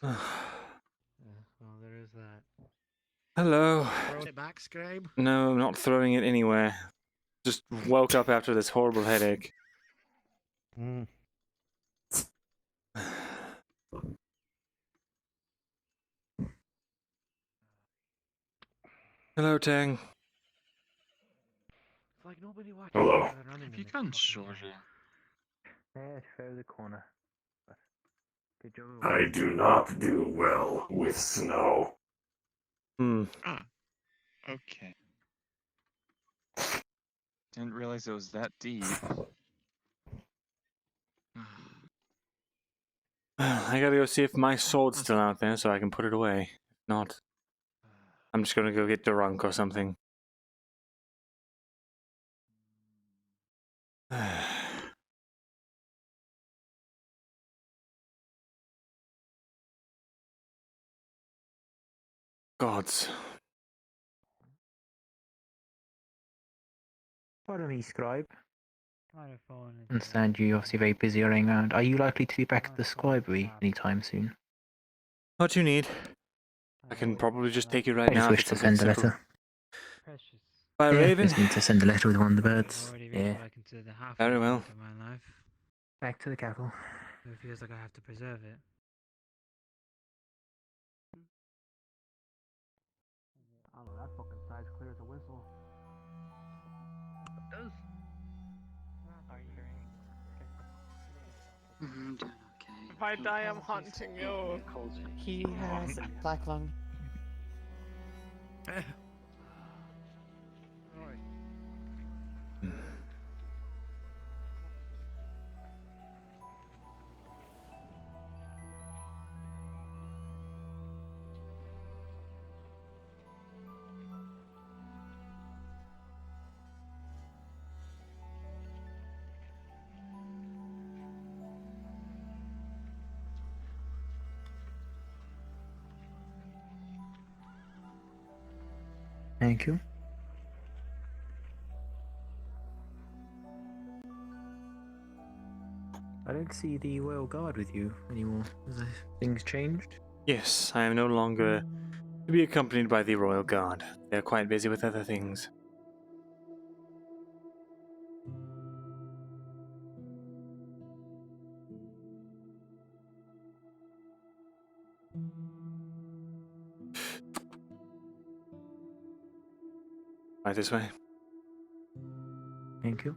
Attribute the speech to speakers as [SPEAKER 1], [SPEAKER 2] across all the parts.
[SPEAKER 1] Well, there is that.
[SPEAKER 2] Hello.
[SPEAKER 1] Throw it back, scribe?
[SPEAKER 2] No, I'm not throwing it anywhere. Just woke up after this horrible headache. Hello, Tang.
[SPEAKER 1] It's like nobody watches.
[SPEAKER 3] Hello. Have you gone shorter?
[SPEAKER 4] Yeah, it's fair the corner. But good job.
[SPEAKER 3] I do not do well with snow.
[SPEAKER 5] Ah, okay. Didn't realize it was that deep.
[SPEAKER 2] I gotta go see if my sword's still out there so I can put it away. If not, I'm just gonna go get drunk or something. Gods.
[SPEAKER 4] Pardon me, scribe.
[SPEAKER 1] I
[SPEAKER 4] Understand you're obviously very busy running around. Are you likely to be back at the scribery anytime soon?
[SPEAKER 2] What you need? I can probably just take you right
[SPEAKER 4] I
[SPEAKER 2] now.
[SPEAKER 4] just wish to send a letter.
[SPEAKER 1] Precious.
[SPEAKER 2] By
[SPEAKER 4] Yeah,
[SPEAKER 2] Raven?
[SPEAKER 4] just need to send a letter with one of the birds.
[SPEAKER 1] Already
[SPEAKER 4] Yeah.
[SPEAKER 1] reached back into the half
[SPEAKER 2] Very
[SPEAKER 1] of
[SPEAKER 2] well.
[SPEAKER 1] my life.
[SPEAKER 4] Back to the capital.
[SPEAKER 1] It feels like I have to preserve it. Oh, that fucking side's clear as a whistle. It does. Are you hearing?
[SPEAKER 5] I'm doing okay.
[SPEAKER 6] If I die, I'm haunting you.
[SPEAKER 7] He has black lung.
[SPEAKER 4] Thank you. I don't see the Royal Guard with you anymore. Has things changed?
[SPEAKER 2] Yes, I am no longer to be accompanied by the Royal Guard. They are quite busy with other things. Right this way.
[SPEAKER 4] Thank you.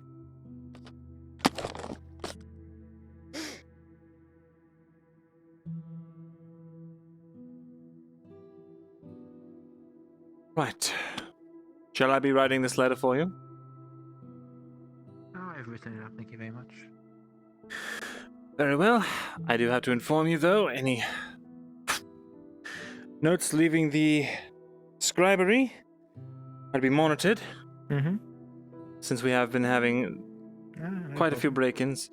[SPEAKER 2] Right. Shall I be writing this letter for you?
[SPEAKER 4] Oh, I've written it up. Thank you very much.
[SPEAKER 2] Very well. I do have to inform you, though, any notes leaving the scribery are to be monitored,
[SPEAKER 4] Mm-hmm.
[SPEAKER 2] since we have been having quite a few break-ins.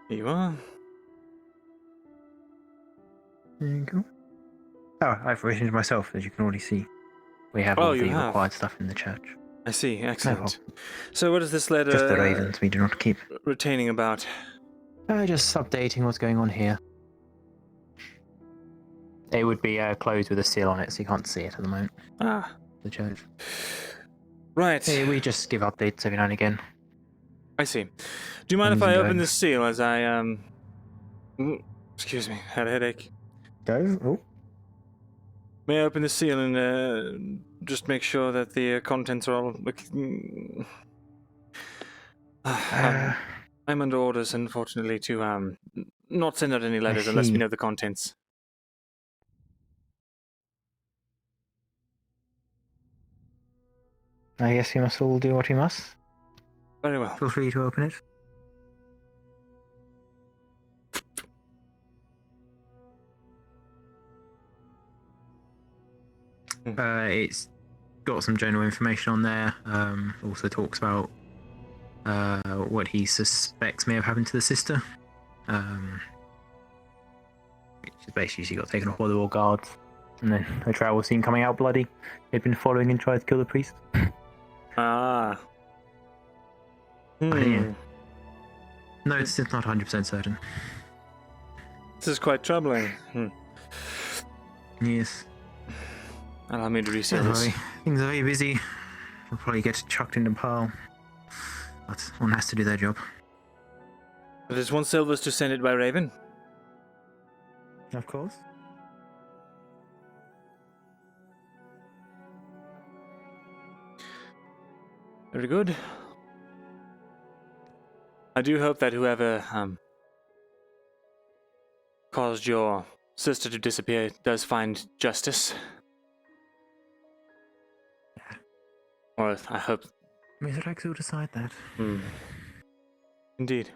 [SPEAKER 2] Here you are.
[SPEAKER 4] Thank you. Oh, I've written it myself, as you can already see. We have all the required stuff in the church.
[SPEAKER 2] I see. Excellent.
[SPEAKER 4] No,
[SPEAKER 2] So what is this letter
[SPEAKER 4] just the ravens we do not keep.
[SPEAKER 2] retaining about?
[SPEAKER 4] Just updating what's going on here. It would be closed with a seal on it, so you can't see it at the moment.
[SPEAKER 2] Ah.
[SPEAKER 4] The church.
[SPEAKER 2] Right.
[SPEAKER 4] Hey, we just give updates every now and again.
[SPEAKER 2] I see. Do you mind if I open this seal as I, excuse me, had a headache.
[SPEAKER 4] Go. Oh.
[SPEAKER 2] May I open the seal and just make sure that the contents are all... I'm under orders, unfortunately, to not send out any letters unless we know the contents.
[SPEAKER 4] I guess we must all do what we must.
[SPEAKER 2] Very well.
[SPEAKER 4] Feel free to open it. It's got some general information on there. Also talks about what he suspects may have happened to the sister. Which is basically she got taken off by the Royal Guards, and then a trial was seen coming out bloody. He'd been following and tried to kill the priest.
[SPEAKER 2] Ah.
[SPEAKER 4] Yeah. No, it's not 100% certain.
[SPEAKER 2] This is quite troubling.
[SPEAKER 4] Yes.
[SPEAKER 2] Allow me to reseal
[SPEAKER 4] Don't
[SPEAKER 2] this.
[SPEAKER 4] worry. Things are very busy. We'll probably get chucked in the pile. But one has to do their job.
[SPEAKER 2] It is 1 silver to send it by Raven.
[SPEAKER 4] Of course.
[SPEAKER 2] Very good. I do hope that whoever caused your sister to disappear does find justice. Or I hope.
[SPEAKER 4] Mithrax will decide that.
[SPEAKER 2] Indeed.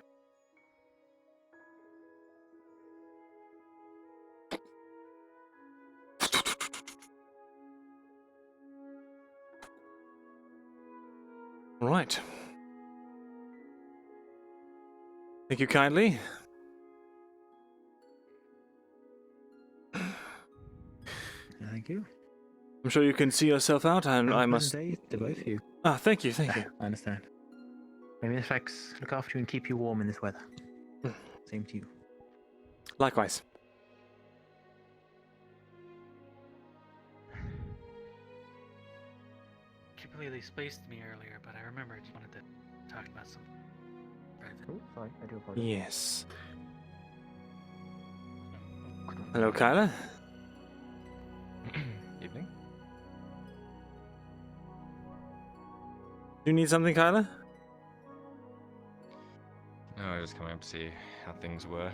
[SPEAKER 2] Right. Thank you kindly.
[SPEAKER 4] Thank you.
[SPEAKER 2] I'm sure you can see yourself out, and I must.
[SPEAKER 4] Day to both of you.
[SPEAKER 2] Ah, thank you, thank you.
[SPEAKER 4] I understand. May Mithrax look after you and keep you warm in this weather. Same to you.
[SPEAKER 2] Likewise.
[SPEAKER 1] Completely spaced me earlier, but I remember I just wanted to talk about something.
[SPEAKER 4] Oh, sorry, I do apologize.
[SPEAKER 2] Yes. Hello, Kyla.
[SPEAKER 8] Evening.
[SPEAKER 2] You need something, Kyla?
[SPEAKER 8] No, I was coming up to see how things were.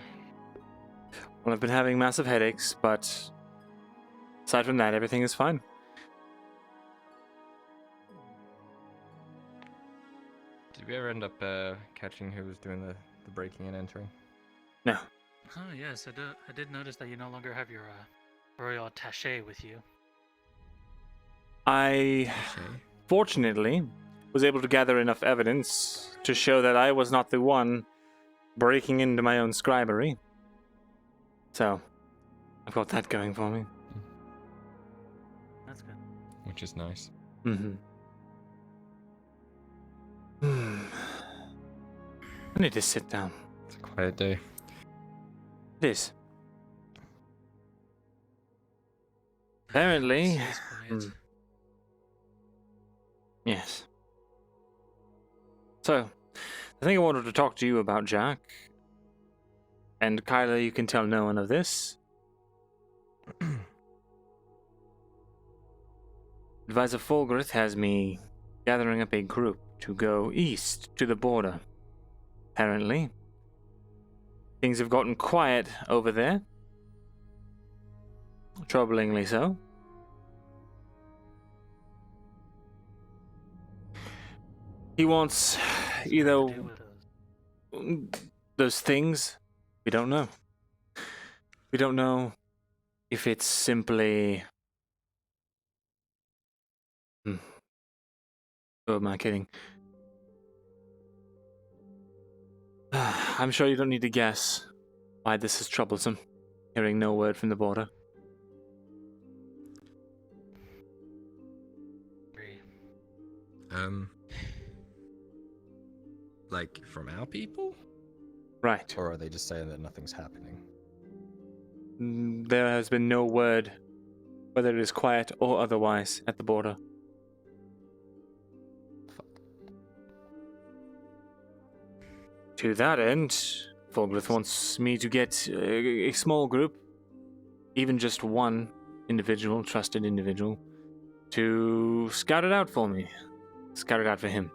[SPEAKER 2] Well, I've been having massive headaches, but aside from that, everything is fine.
[SPEAKER 8] Did we ever end up catching who was doing the breaking and entering?
[SPEAKER 2] No.
[SPEAKER 1] Oh yes, I did notice that you no longer have your royal attaché with you.
[SPEAKER 2] I, fortunately, was able to gather enough evidence to show that I was not the one breaking into my own scribery. So, I've got that going for me.
[SPEAKER 1] That's good.
[SPEAKER 8] Which is nice.
[SPEAKER 2] Mm-hmm. I need to sit down.
[SPEAKER 8] It's a quiet day.
[SPEAKER 2] It is. Apparently.
[SPEAKER 1] It is quiet.
[SPEAKER 2] Yes. So, the thing I wanted to talk to you about, Jack, and Kyla, you can tell no one of this. Advisor Fulgrith has me gathering up a group to go east to the border. Apparently, things have gotten quiet over there. Troublingly so. He wants either
[SPEAKER 1] What to do with
[SPEAKER 2] those things. We don't know. We don't know if it's simply. Who am I kidding? I'm sure you don't need to guess why this is troublesome. Hearing no word from the border.
[SPEAKER 8] Like from our people?
[SPEAKER 2] Right.
[SPEAKER 8] Or are they just saying that nothing's happening?
[SPEAKER 2] There has been no word, whether it is quiet or otherwise, at the border. To that end, Fulgrith wants me to get a small group, even just one individual, trusted individual, to scout it out for me. Scout it out for him.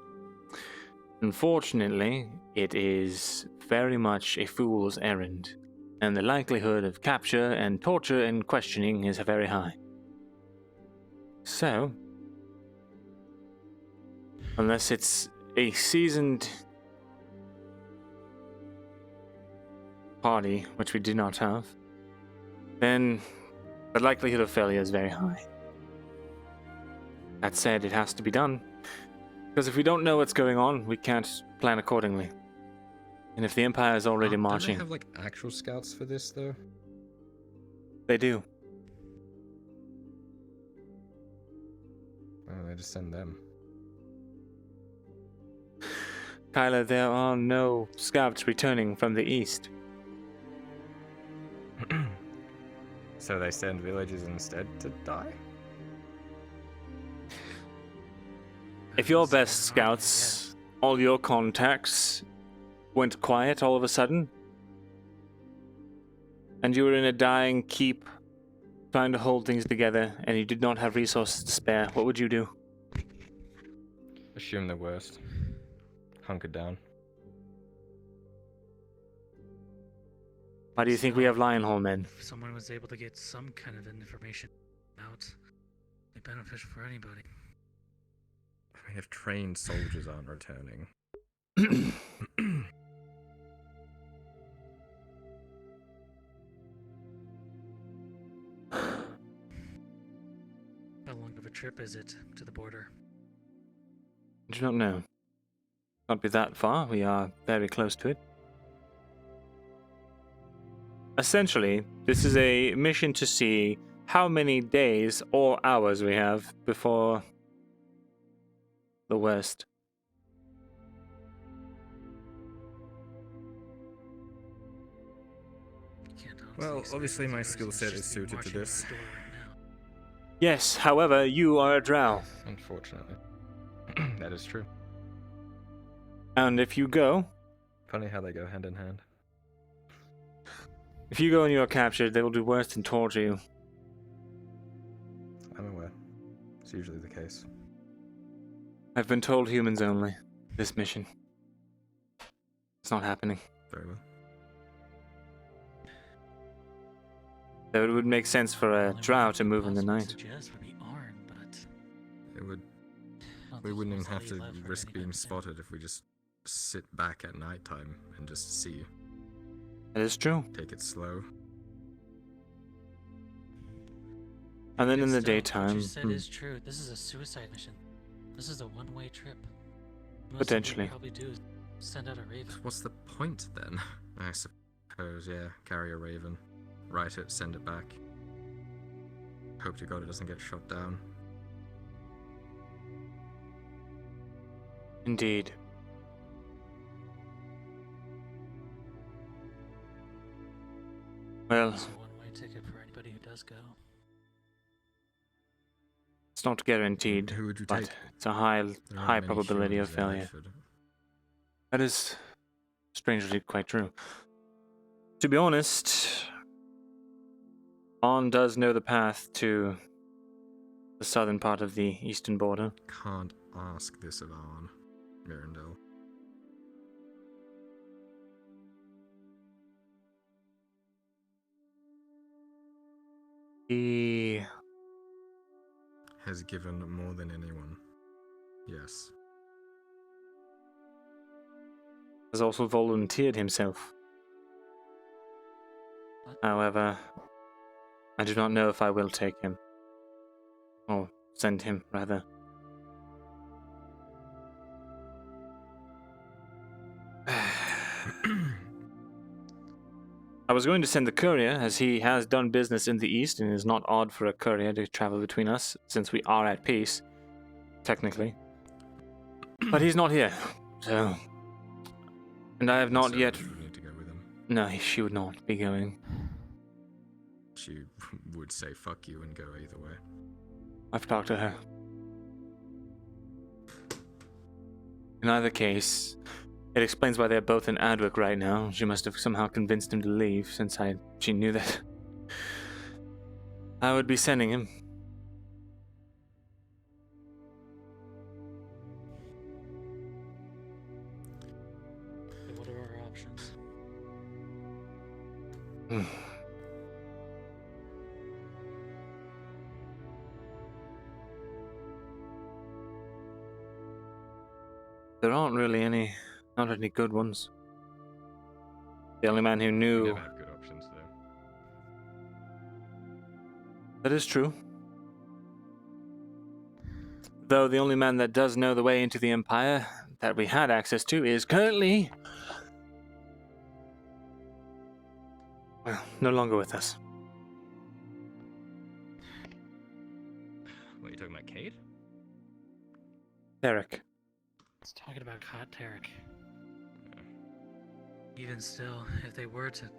[SPEAKER 2] Unfortunately, it is very much a fool's errand, and the likelihood of capture and torture and questioning is very high. So, unless it's a seasoned party, which we do not have, then the likelihood of failure is very high. That said, it has to be done, because if we don't know what's going on, we can't plan accordingly. And if the Empire is already marching...
[SPEAKER 8] Do they have, like, actual scouts for this, though?
[SPEAKER 2] They do.
[SPEAKER 8] Why don't they just send them?
[SPEAKER 2] Kyla, there are no scouts returning from the east.
[SPEAKER 8] So they send villagers instead to die?
[SPEAKER 2] If your
[SPEAKER 1] That's an
[SPEAKER 2] best
[SPEAKER 1] army,
[SPEAKER 2] scouts, all your contacts, went quiet all of a sudden, and you were in a dying keep trying to hold things together, and you did not have resources to spare, what would you do?
[SPEAKER 8] Assume the worst. Hunker down.
[SPEAKER 2] Why do you think we have Lionhall men?
[SPEAKER 1] If someone was able to get some kind of information out, it'd be beneficial for anybody.
[SPEAKER 8] We have trained soldiers aren't returning.
[SPEAKER 1] How long of a trip is it to the border?
[SPEAKER 2] I do not know. Can't be that far. We are very close to it. Essentially, this is a mission to see how many days or hours we have before the West.
[SPEAKER 1] Can't honestly
[SPEAKER 8] Well,
[SPEAKER 1] expect
[SPEAKER 8] obviously
[SPEAKER 1] the
[SPEAKER 8] my
[SPEAKER 1] Russians
[SPEAKER 8] skill set
[SPEAKER 1] just
[SPEAKER 8] is
[SPEAKER 1] to be
[SPEAKER 8] suited to
[SPEAKER 1] marching out
[SPEAKER 8] this.
[SPEAKER 1] the door right now.
[SPEAKER 2] Yes, however, you are a drow.
[SPEAKER 8] Unfortunately. That is true.
[SPEAKER 2] And if you go
[SPEAKER 8] Funny how they go hand in hand.
[SPEAKER 2] and you are captured, they will do worse than torture you.
[SPEAKER 8] I'm aware. It's usually the case.
[SPEAKER 2] I've been told humans only. This mission. It's not happening.
[SPEAKER 8] Very well.
[SPEAKER 2] So it would make sense for a
[SPEAKER 1] Only
[SPEAKER 2] drow
[SPEAKER 1] one
[SPEAKER 2] to move in the
[SPEAKER 1] possible
[SPEAKER 2] night.
[SPEAKER 1] suggest would be Arn, but
[SPEAKER 8] It would.
[SPEAKER 1] I don't
[SPEAKER 8] We
[SPEAKER 1] think
[SPEAKER 8] wouldn't
[SPEAKER 1] he
[SPEAKER 8] even
[SPEAKER 1] wants
[SPEAKER 8] have
[SPEAKER 1] any
[SPEAKER 8] to
[SPEAKER 1] love for
[SPEAKER 8] risk
[SPEAKER 1] anybody
[SPEAKER 8] being
[SPEAKER 1] there.
[SPEAKER 8] spotted if we just sit back at nighttime and just see.
[SPEAKER 2] That is true.
[SPEAKER 8] Take it slow.
[SPEAKER 2] And then in the
[SPEAKER 1] Still, what
[SPEAKER 2] daytime,
[SPEAKER 1] you said is true. This is a suicide mission. This is a one-way trip. Most
[SPEAKER 2] Potentially.
[SPEAKER 1] Of what we probably do is send out a raven.
[SPEAKER 8] What's the point then? I suppose, yeah. Carry a raven. Write it, send it back. Hope to God it doesn't get shot down.
[SPEAKER 2] indeed. Well,
[SPEAKER 1] It's a one-way ticket for anybody who does go.
[SPEAKER 2] it's not guaranteed,
[SPEAKER 8] Who would you
[SPEAKER 2] but
[SPEAKER 8] take?
[SPEAKER 2] it's a high
[SPEAKER 8] There aren't
[SPEAKER 2] high
[SPEAKER 8] many
[SPEAKER 2] probability of
[SPEAKER 8] humans in
[SPEAKER 2] failure.
[SPEAKER 8] Leydford.
[SPEAKER 2] That is strangely quite true. To be honest, On does know the path to the southern part of the eastern border.
[SPEAKER 8] Can't ask this of Arn, Myrindal.
[SPEAKER 2] He
[SPEAKER 8] Has given more than anyone. Yes.
[SPEAKER 2] has also volunteered himself.
[SPEAKER 1] What?
[SPEAKER 2] However, I do not know if I will take him. Or send him, rather. I was going to send the courier, as he has done business in the east, and it is not odd for a courier to travel between us, since we are at peace, technically. But he's not here, so... And I have not
[SPEAKER 8] So
[SPEAKER 2] yet...
[SPEAKER 8] you would need to go with him.
[SPEAKER 2] No, she would not be going.
[SPEAKER 8] She would say fuck you and go either way.
[SPEAKER 2] I've talked to her. In either case, it explains why they're both in Adwick right now. She must have somehow convinced him to leave, since she knew that I would be sending him.
[SPEAKER 1] So what are our options?
[SPEAKER 2] There aren't really not any good ones. The only man who
[SPEAKER 8] We
[SPEAKER 2] knew...
[SPEAKER 8] never have good options, though.
[SPEAKER 2] That is true. Though the only man that does know the way into the Empire that we had access to is currently... well, no longer with us.
[SPEAKER 8] What, are you talking about Cade?
[SPEAKER 2] Derek.
[SPEAKER 1] It's talking about hot Tarek. Even still, if they were to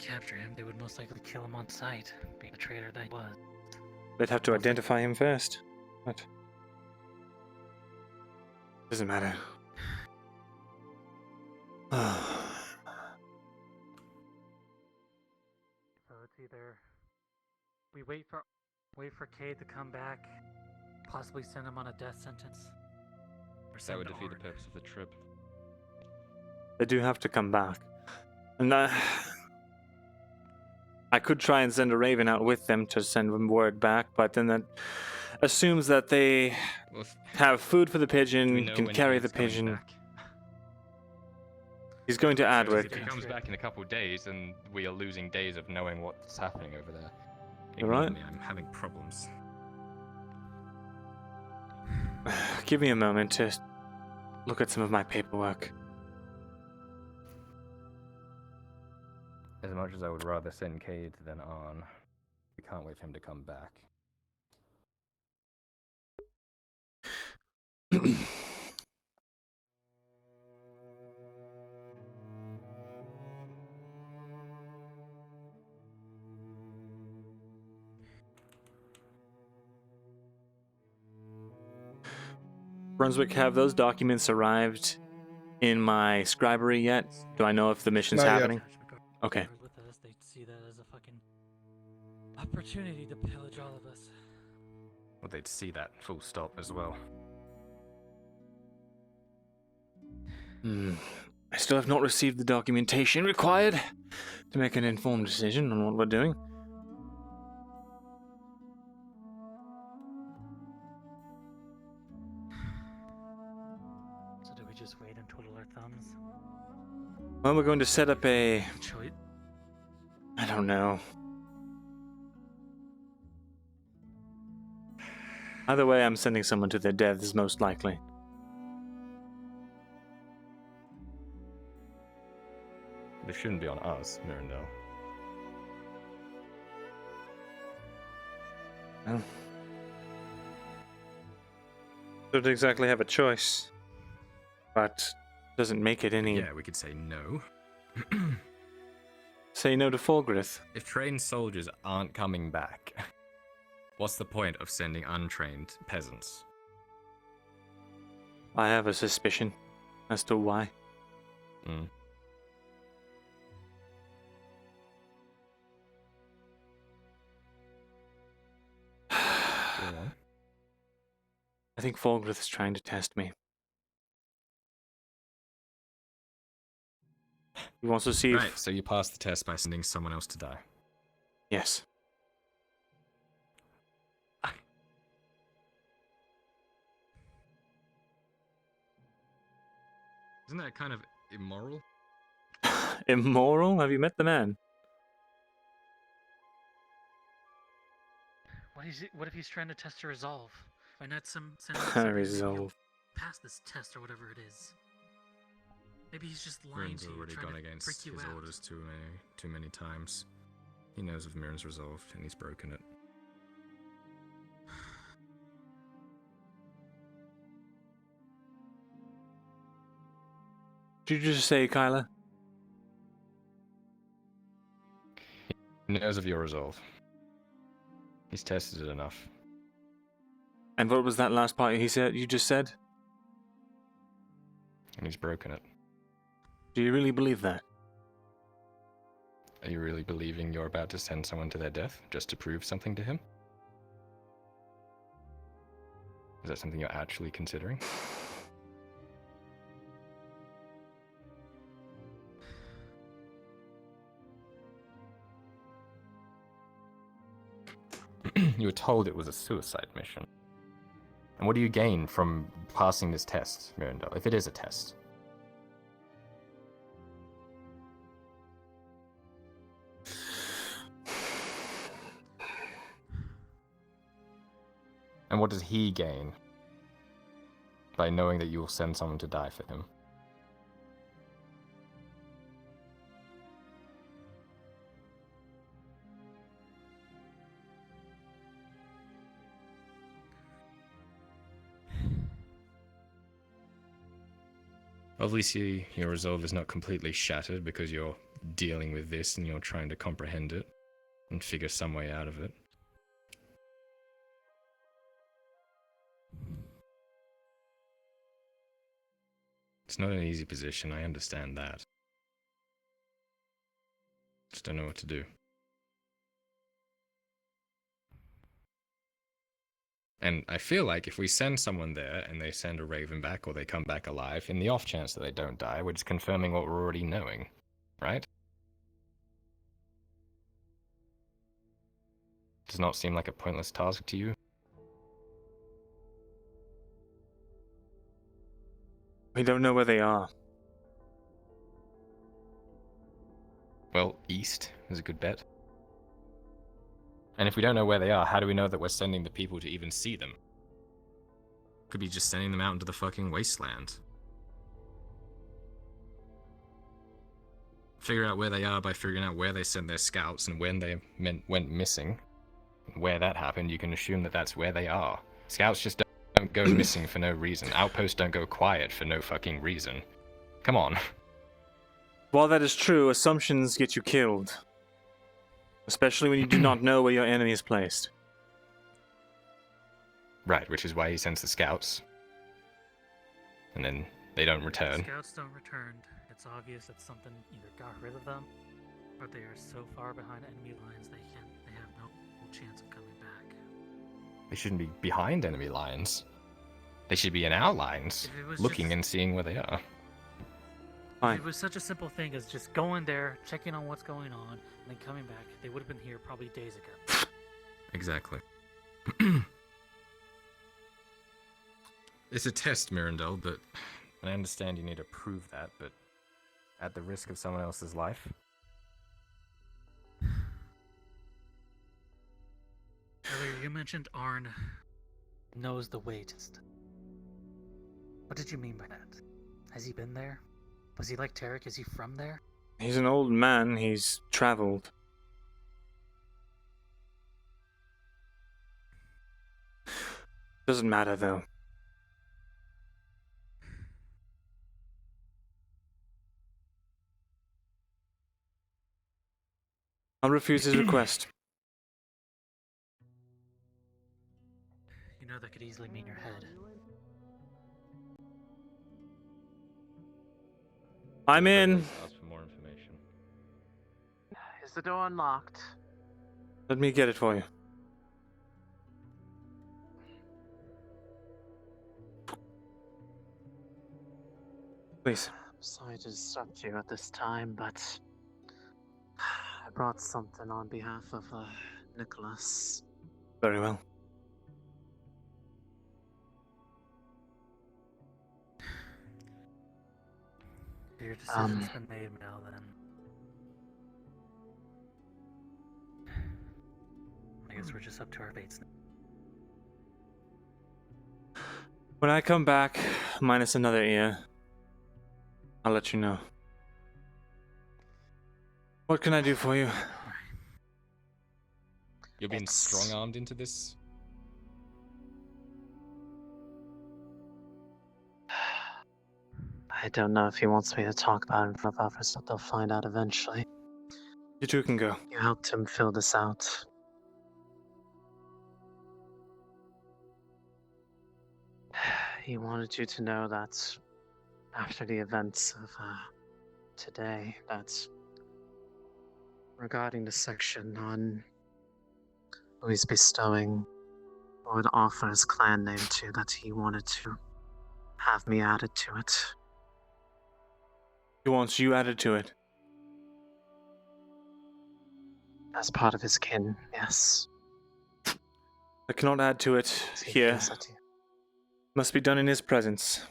[SPEAKER 1] capture him, they would most likely kill him on sight, being the traitor that he was.
[SPEAKER 2] They'd have to identify him first. What? Doesn't matter.
[SPEAKER 1] So it's either we wait for Cade to come back, possibly send him on a death sentence, or
[SPEAKER 8] That
[SPEAKER 1] send
[SPEAKER 8] would defeat the
[SPEAKER 1] Arn.
[SPEAKER 8] purpose of the trip.
[SPEAKER 2] They do have to come back. And I could try and send a raven out with them to send them word back, but then that assumes that they
[SPEAKER 8] Well,
[SPEAKER 2] have food for the
[SPEAKER 8] do we
[SPEAKER 2] pigeon,
[SPEAKER 8] know
[SPEAKER 2] can
[SPEAKER 8] when
[SPEAKER 2] carry the
[SPEAKER 8] Cade's coming
[SPEAKER 2] pigeon.
[SPEAKER 8] back?
[SPEAKER 2] He's going to
[SPEAKER 8] Because
[SPEAKER 2] Adwick.
[SPEAKER 8] if he comes back in a couple of days, then we are losing days of knowing what's happening over there.
[SPEAKER 2] You're
[SPEAKER 8] Ignore
[SPEAKER 2] right.
[SPEAKER 8] me, I'm having problems.
[SPEAKER 2] Give me a moment to look at some of my paperwork.
[SPEAKER 8] As much as I would rather send Cade than Arn, we can't wait for him to come back.
[SPEAKER 2] Brunswick, have those documents arrived in my scribery yet? Do I know if the mission's
[SPEAKER 9] Not yet.
[SPEAKER 2] happening? Okay.
[SPEAKER 1] With us, they'd see that as a fucking opportunity to pillage all of us.
[SPEAKER 8] Well, they'd see that full stop as well.
[SPEAKER 2] I still have not received the documentation required to make an informed decision on what we're doing.
[SPEAKER 1] So do we just wait and twiddle our thumbs?
[SPEAKER 2] Well, we're going to set up a...
[SPEAKER 1] Choice?
[SPEAKER 2] I don't know. Either way, I'm sending someone to their deaths, most likely.
[SPEAKER 8] They shouldn't be on us, Myrindal.
[SPEAKER 2] Well, don't exactly have a choice, but doesn't make it any...
[SPEAKER 8] Yeah, we could say no.
[SPEAKER 2] Say no to Fulgrith.
[SPEAKER 8] If trained soldiers aren't coming back, what's the point of sending untrained peasants?
[SPEAKER 2] I have a suspicion as to why.
[SPEAKER 8] Mm. Go on.
[SPEAKER 2] I think Fulgrith is trying to test me. He wants to see if...
[SPEAKER 8] Right, so you passed the test by sending someone else to die.
[SPEAKER 2] Yes.
[SPEAKER 8] Isn't that kind of immoral?
[SPEAKER 2] Immoral? Have you met the man?
[SPEAKER 1] What if he's trying to test a resolve? Why not send somebody who
[SPEAKER 2] Resolve.
[SPEAKER 1] pass this test or whatever it is? Maybe he's just lying
[SPEAKER 8] Mirin's
[SPEAKER 1] to you,
[SPEAKER 8] already
[SPEAKER 1] trying
[SPEAKER 8] gone
[SPEAKER 1] to
[SPEAKER 8] against
[SPEAKER 1] freak you
[SPEAKER 8] his
[SPEAKER 1] out.
[SPEAKER 8] orders too many times. He knows of Mirin's resolve, and he's broken it.
[SPEAKER 2] Did you just say, Kyla?
[SPEAKER 8] He knows of your resolve. He's tested it enough.
[SPEAKER 2] And what was that last part he said? You just said?
[SPEAKER 8] And he's broken it.
[SPEAKER 2] Do you really believe that?
[SPEAKER 8] Are you really believing you're about to send someone to their death just to prove something to him? Is that something you're actually considering? You were told it was a suicide mission. And what do you gain from passing this test, Myrindal, if it is a test? And what does he gain by knowing that you will send someone to die for him? Obviously, your resolve is not completely shattered because you're dealing with this and you're trying to comprehend it and figure some way out of it. It's not an easy position, I understand that. Just don't know what to do. And I feel like if we send someone there and they send a raven back or they come back alive, in the off chance that they don't die, we're just confirming what we're already knowing, right? Does not seem like a pointless task to you?
[SPEAKER 2] We don't know where they are.
[SPEAKER 8] Well, east is a good bet. And if we don't know where they are, how do we know that we're sending the people to even see them? Could be just sending them out into the fucking wasteland. Figure out where they are by figuring out where they sent their scouts and when they went missing. Where that happened, you can assume that that's where they are. Scouts just don't go missing for no reason. Outposts don't go quiet for no fucking reason. Come on.
[SPEAKER 2] While that is true, assumptions get you killed. Especially when you do not know where your enemy is placed.
[SPEAKER 8] Right, which is why he sends the scouts. And then they don't return.
[SPEAKER 1] Scouts don't return. It's obvious that something either got rid of them, or they are so far behind enemy lines they have no chance of coming back.
[SPEAKER 8] They shouldn't be behind enemy lines. They should be in our lines, looking and seeing where they are.
[SPEAKER 2] Fine.
[SPEAKER 1] If it was such a simple thing as just going there, checking on what's going on, and then coming back, they would have been here probably days ago.
[SPEAKER 8] Exactly. It's a test, Myrindal, but I understand you need to prove that, but at the risk of someone else's life?
[SPEAKER 1] Earlier you mentioned Arn knows the way to What did you mean by that? Has he been there? Was he like Tarek? Is he from there?
[SPEAKER 2] He's an old man. He's traveled. Doesn't matter, though. I'll refuse his request.
[SPEAKER 1] You know that could easily mean your head.
[SPEAKER 2] I'm in.
[SPEAKER 8] Ask for more information.
[SPEAKER 7] Is the door unlocked?
[SPEAKER 2] Let me get it for you. Please.
[SPEAKER 7] I'm sorry to disrupt you at this time, but I brought something on behalf of Nicholas.
[SPEAKER 2] Very well.
[SPEAKER 1] Your decision's been made, Mel, then. I guess we're just up to our fates now.
[SPEAKER 2] When I come back, minus another ear, I'll let you know. What can I do for you?
[SPEAKER 8] You're being strong-armed into this?
[SPEAKER 7] I don't know if he wants me to talk about it in front of others, but they'll find out eventually.
[SPEAKER 2] You two can go.
[SPEAKER 7] You helped him fill this out. He wanted you to know that after the events of today, that regarding the section on who he's bestowing or would offer his clan name to, that he wanted to have me added to it.
[SPEAKER 2] He wants you added to it.
[SPEAKER 7] As part of his kin, yes.
[SPEAKER 2] I cannot add to it
[SPEAKER 7] So he
[SPEAKER 2] here.
[SPEAKER 7] feels that he-
[SPEAKER 2] Must be done in his presence.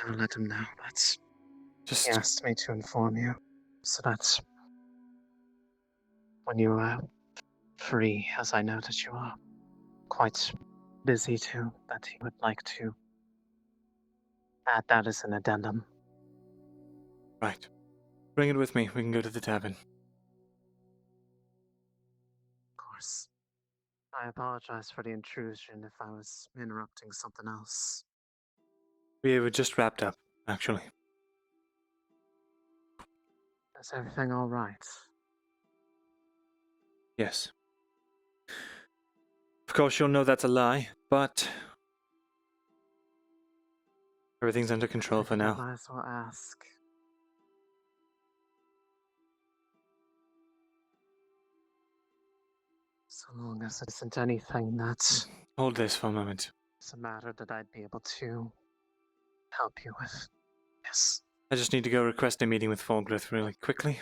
[SPEAKER 7] I will let him know, but
[SPEAKER 2] Just
[SPEAKER 7] he asked me to inform you, so that when you are free, as I know that you are quite busy too, that he would like to add that as an addendum.
[SPEAKER 2] right. Bring it with me. We can go to the tavern.
[SPEAKER 7] Of course. I apologize for the intrusion if I was interrupting something else.
[SPEAKER 2] We were just wrapped up, actually.
[SPEAKER 7] Is everything all right?
[SPEAKER 2] Yes. Of course, you'll know that's a lie, but everything's under control for
[SPEAKER 7] I
[SPEAKER 2] now.
[SPEAKER 7] might as well ask. So long as it isn't anything that's
[SPEAKER 2] Hold this for a moment.
[SPEAKER 7] a matter that I'd be able to help you with. Yes.
[SPEAKER 2] I just need to go request a meeting with Fulgrith really quickly.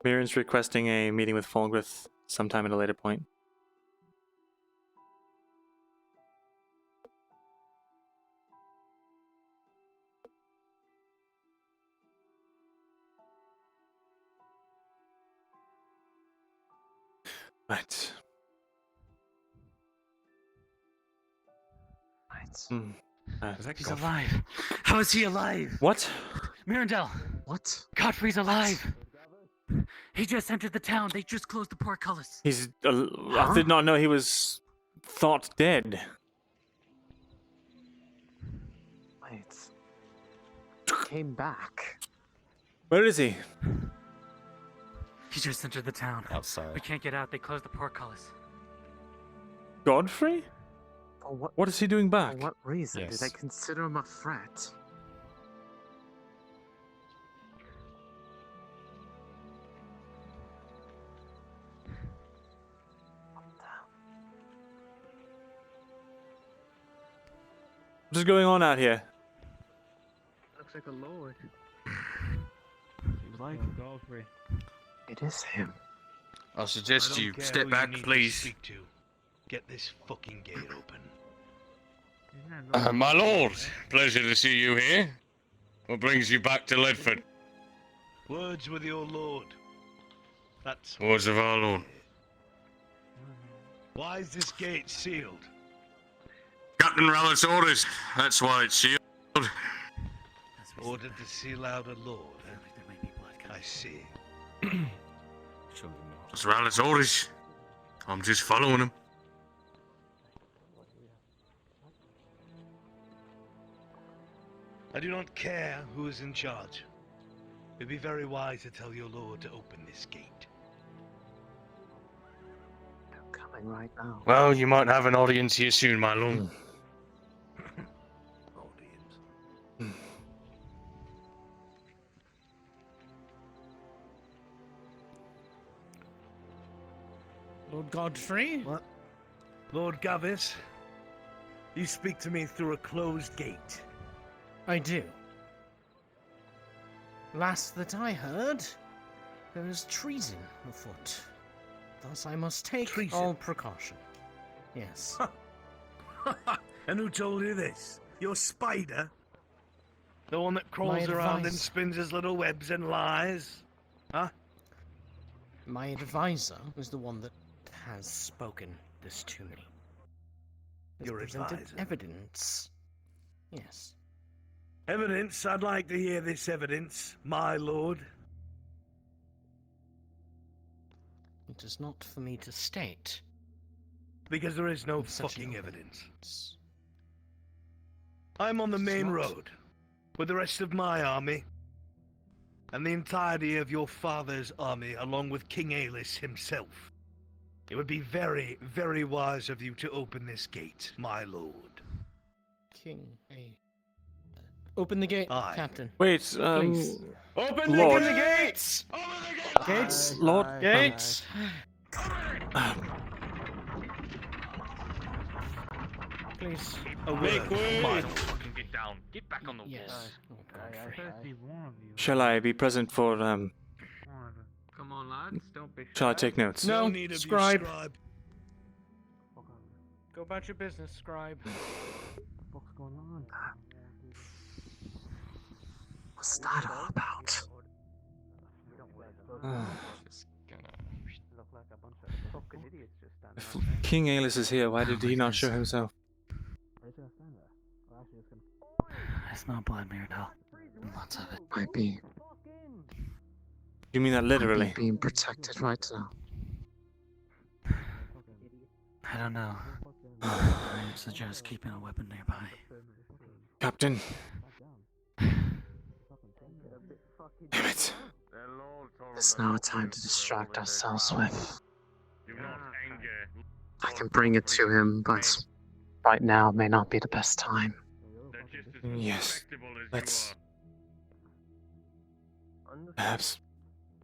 [SPEAKER 2] Mirren's requesting a meeting with Fulgrith sometime at a later point. Right.
[SPEAKER 7] Right.
[SPEAKER 1] He's alive. How is he alive?
[SPEAKER 2] What?
[SPEAKER 1] Myrindal,
[SPEAKER 7] What?
[SPEAKER 1] Godfrey's alive. He just entered the town. They just closed the portcullis.
[SPEAKER 2] He's... I did not know he was thought dead.
[SPEAKER 7] Wait. He came back.
[SPEAKER 2] Where is he?
[SPEAKER 1] He just entered the town.
[SPEAKER 8] Outside.
[SPEAKER 1] We can't get out. They closed the portcullis.
[SPEAKER 2] Godfrey?
[SPEAKER 7] For what,
[SPEAKER 2] What is he doing back?
[SPEAKER 7] for what reason
[SPEAKER 8] Yes.
[SPEAKER 7] did I consider him a threat?
[SPEAKER 2] What is going on out here?
[SPEAKER 7] Looks like a lord.
[SPEAKER 9] Seems like Godfrey.
[SPEAKER 7] It is him.
[SPEAKER 10] I suggest you step back, please.
[SPEAKER 3] Get this fucking gate open.
[SPEAKER 10] My lord, pleasure to see you here. What brings you back to Leydford?
[SPEAKER 3] Words with your lord. That's
[SPEAKER 10] Words of our lord.
[SPEAKER 3] why is this gate sealed?
[SPEAKER 10] Captain Rallett's orders. That's why it's sealed.
[SPEAKER 3] Ordered to seal out a lord. I see.
[SPEAKER 10] It's Rallett's orders. I'm just following him.
[SPEAKER 3] I do not care who is in charge. It'd be very wise to tell your lord to open this gate.
[SPEAKER 7] I'm coming right now.
[SPEAKER 10] Well, you might have an audience here soon, my lord.
[SPEAKER 3] Audience.
[SPEAKER 9] Lord Godfrey?
[SPEAKER 3] What? Lord Gavis, you speak to me through a closed gate.
[SPEAKER 9] I do. Last that I heard, there is treason afoot. Thus I must take
[SPEAKER 3] Treason?
[SPEAKER 9] all precaution. Yes.
[SPEAKER 3] And who told you this? Your spider? The one that crawls
[SPEAKER 9] My
[SPEAKER 3] around and
[SPEAKER 9] advice.
[SPEAKER 3] spins his little webs and lies? Huh?
[SPEAKER 9] My advisor was the one that has spoken this to me. Has
[SPEAKER 3] Your
[SPEAKER 9] presented
[SPEAKER 3] advisor?
[SPEAKER 9] evidence. Yes.
[SPEAKER 3] Evidence? I'd like to hear this evidence, my lord.
[SPEAKER 9] It is not for me to state.
[SPEAKER 3] Because there is no
[SPEAKER 9] with such
[SPEAKER 3] fucking
[SPEAKER 9] an
[SPEAKER 3] evidence. I'm on the
[SPEAKER 9] It's
[SPEAKER 3] main
[SPEAKER 9] not.
[SPEAKER 3] road with the rest of my army and the entirety of your father's army, along with King Aelis himself. It would be very, very wise of you to open this gate, my lord.
[SPEAKER 9] King A. Open the gate,
[SPEAKER 3] Aye.
[SPEAKER 9] Captain.
[SPEAKER 2] Wait,
[SPEAKER 9] Please.
[SPEAKER 3] Open
[SPEAKER 2] Lord.
[SPEAKER 3] the gates!
[SPEAKER 9] Gates.
[SPEAKER 2] Lord...
[SPEAKER 9] Gates. Please.
[SPEAKER 3] Make way!
[SPEAKER 10] fucking get down. Get back on the
[SPEAKER 9] Yes. Oh, Godfrey.
[SPEAKER 2] Shall I be present for,
[SPEAKER 6] Come on, lads. Don't be
[SPEAKER 2] shall I take notes?
[SPEAKER 9] No,
[SPEAKER 3] need of you,
[SPEAKER 9] scribe.
[SPEAKER 3] scribe.
[SPEAKER 9] Go about your business, scribe.
[SPEAKER 7] What's that all about?
[SPEAKER 8] Just gonna...
[SPEAKER 2] If King Aelis is here, why did he not show himself?
[SPEAKER 1] It's not blood, Myrindal. Lots of it.
[SPEAKER 7] Might be.
[SPEAKER 2] You mean that
[SPEAKER 7] I'm
[SPEAKER 2] literally?
[SPEAKER 7] being protected right now.
[SPEAKER 1] I don't know. I would suggest keeping a weapon nearby.
[SPEAKER 2] Captain. Damn it.
[SPEAKER 7] There's no time to distract ourselves with.
[SPEAKER 10] Do not anger.
[SPEAKER 7] I can bring it to him, but right now may not be the best time.
[SPEAKER 10] They're just as
[SPEAKER 2] Yes.
[SPEAKER 10] respectable as
[SPEAKER 2] Let's
[SPEAKER 10] you
[SPEAKER 2] perhaps.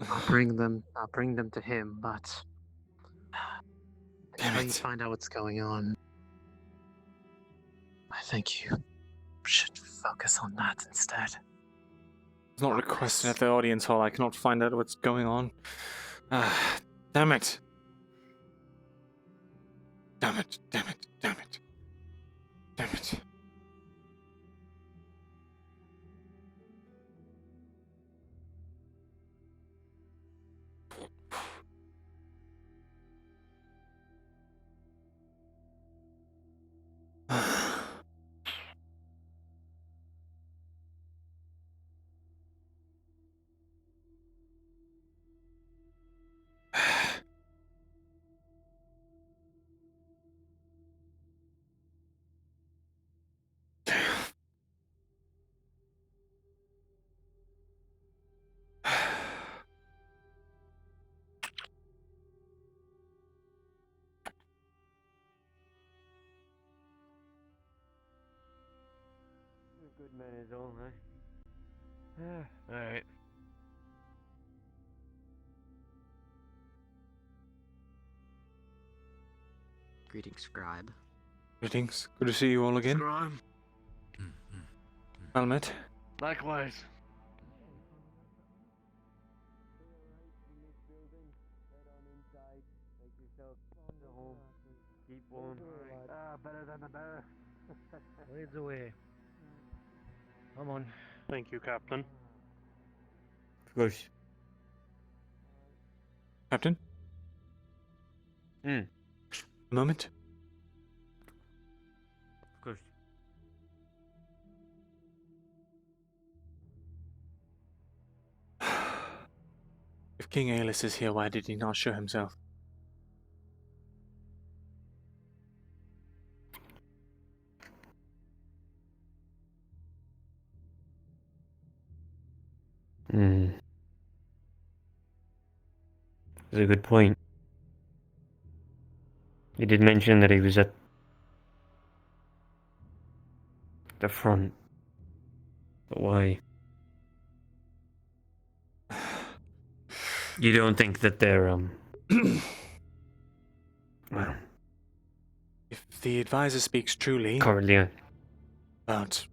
[SPEAKER 7] I'll bring them to him, but
[SPEAKER 2] Damn
[SPEAKER 7] until you
[SPEAKER 2] it.
[SPEAKER 7] find out what's going on, I think you should focus on that instead.
[SPEAKER 2] It's not requested at the audience hall. I cannot find out what's going on. Damn it. Damn it. Damn it. Damn it. Damn it.
[SPEAKER 6] Good man is all, eh? Alright.
[SPEAKER 11] Greetings, scribe.
[SPEAKER 2] Greetings. Good to see you all again.
[SPEAKER 3] Scribe.
[SPEAKER 2] Well met.
[SPEAKER 3] Likewise.
[SPEAKER 6] Keep warm. Better than the bear. Leads away. Come on.
[SPEAKER 3] Thank you, Captain.
[SPEAKER 6] Of course.
[SPEAKER 2] Captain?
[SPEAKER 6] Hmm.
[SPEAKER 2] A moment.
[SPEAKER 6] Of course.
[SPEAKER 2] If King Aelus is here, why did he not show himself?
[SPEAKER 6] That's a good point. You did mention that he was at the front. But why? You don't think that they're, well,
[SPEAKER 2] If the advisor speaks truly
[SPEAKER 6] currently
[SPEAKER 2] about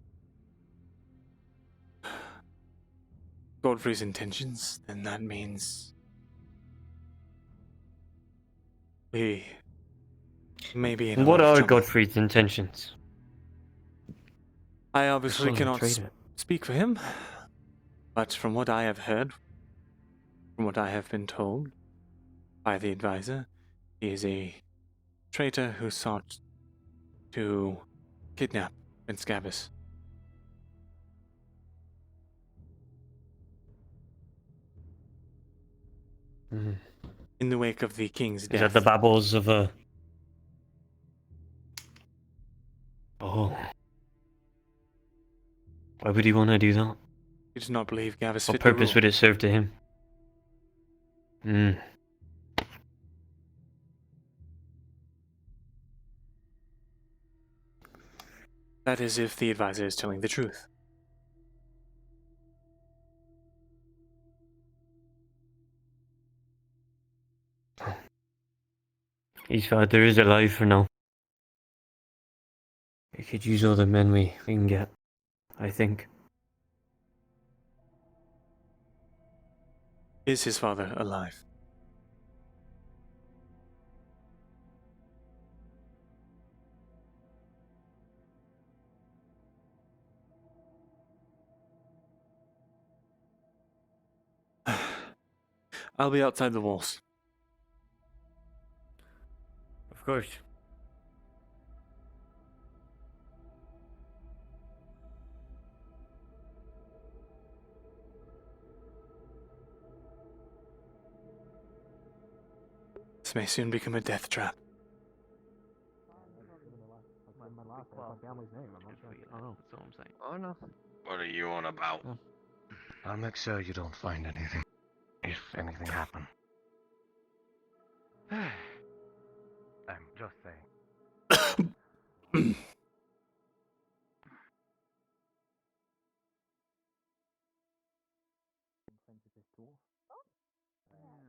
[SPEAKER 2] Godfrey's intentions, then that means we may be in a
[SPEAKER 6] What
[SPEAKER 2] lot of
[SPEAKER 6] are
[SPEAKER 2] trouble.
[SPEAKER 6] Godfrey's intentions?
[SPEAKER 2] I obviously
[SPEAKER 6] Solid
[SPEAKER 2] cannot
[SPEAKER 6] trader.
[SPEAKER 2] speak for him, but from what I have heard, from what I have been told by the advisor, he is a traitor who sought to kidnap Prince Gabus. In the wake of the king's
[SPEAKER 6] Is
[SPEAKER 2] death.
[SPEAKER 6] that the babbles of a... Oh. Why would he want to do that?
[SPEAKER 2] He does not believe Gabus
[SPEAKER 6] What
[SPEAKER 2] fit
[SPEAKER 6] purpose
[SPEAKER 2] the
[SPEAKER 6] would
[SPEAKER 2] role.
[SPEAKER 6] it serve to him?
[SPEAKER 2] That is if the advisor is telling the truth.
[SPEAKER 6] His father is alive for now. We could use all the men we can get, I think.
[SPEAKER 2] Is his father alive? I'll be outside the walls.
[SPEAKER 6] Of course.
[SPEAKER 2] may soon become a death trap.
[SPEAKER 6] Oh no.
[SPEAKER 10] What are you on about?
[SPEAKER 6] I'll make sure you don't find anything. If anything happens. I'm just saying.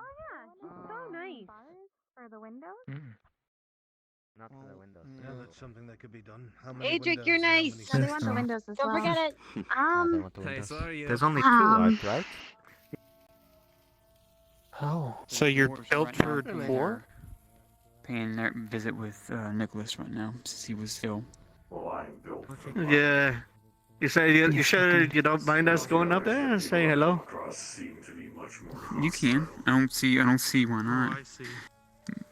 [SPEAKER 12] Oh yeah, it's so nice. For the windows?
[SPEAKER 6] Not for the windows.
[SPEAKER 3] Yeah, that's something that could be done. How many
[SPEAKER 12] Adric,
[SPEAKER 3] windows
[SPEAKER 12] you're
[SPEAKER 3] and how
[SPEAKER 12] nice.
[SPEAKER 3] many
[SPEAKER 12] Yeah, they want the
[SPEAKER 3] sections?
[SPEAKER 12] windows as
[SPEAKER 13] Don't
[SPEAKER 12] well.
[SPEAKER 13] forget it.
[SPEAKER 6] They want the windows.
[SPEAKER 4] There's
[SPEAKER 6] There's only two, right?
[SPEAKER 7] Oh.
[SPEAKER 14] So you're
[SPEAKER 15] Dwarves
[SPEAKER 14] built
[SPEAKER 15] right
[SPEAKER 14] for
[SPEAKER 15] now
[SPEAKER 14] war?
[SPEAKER 15] Paying a visit with Nicholas right now since he was ill.
[SPEAKER 14] Yeah. You say you sure you don't mind us going up there and say hello?
[SPEAKER 15] You can. I don't see why not.
[SPEAKER 14] I see.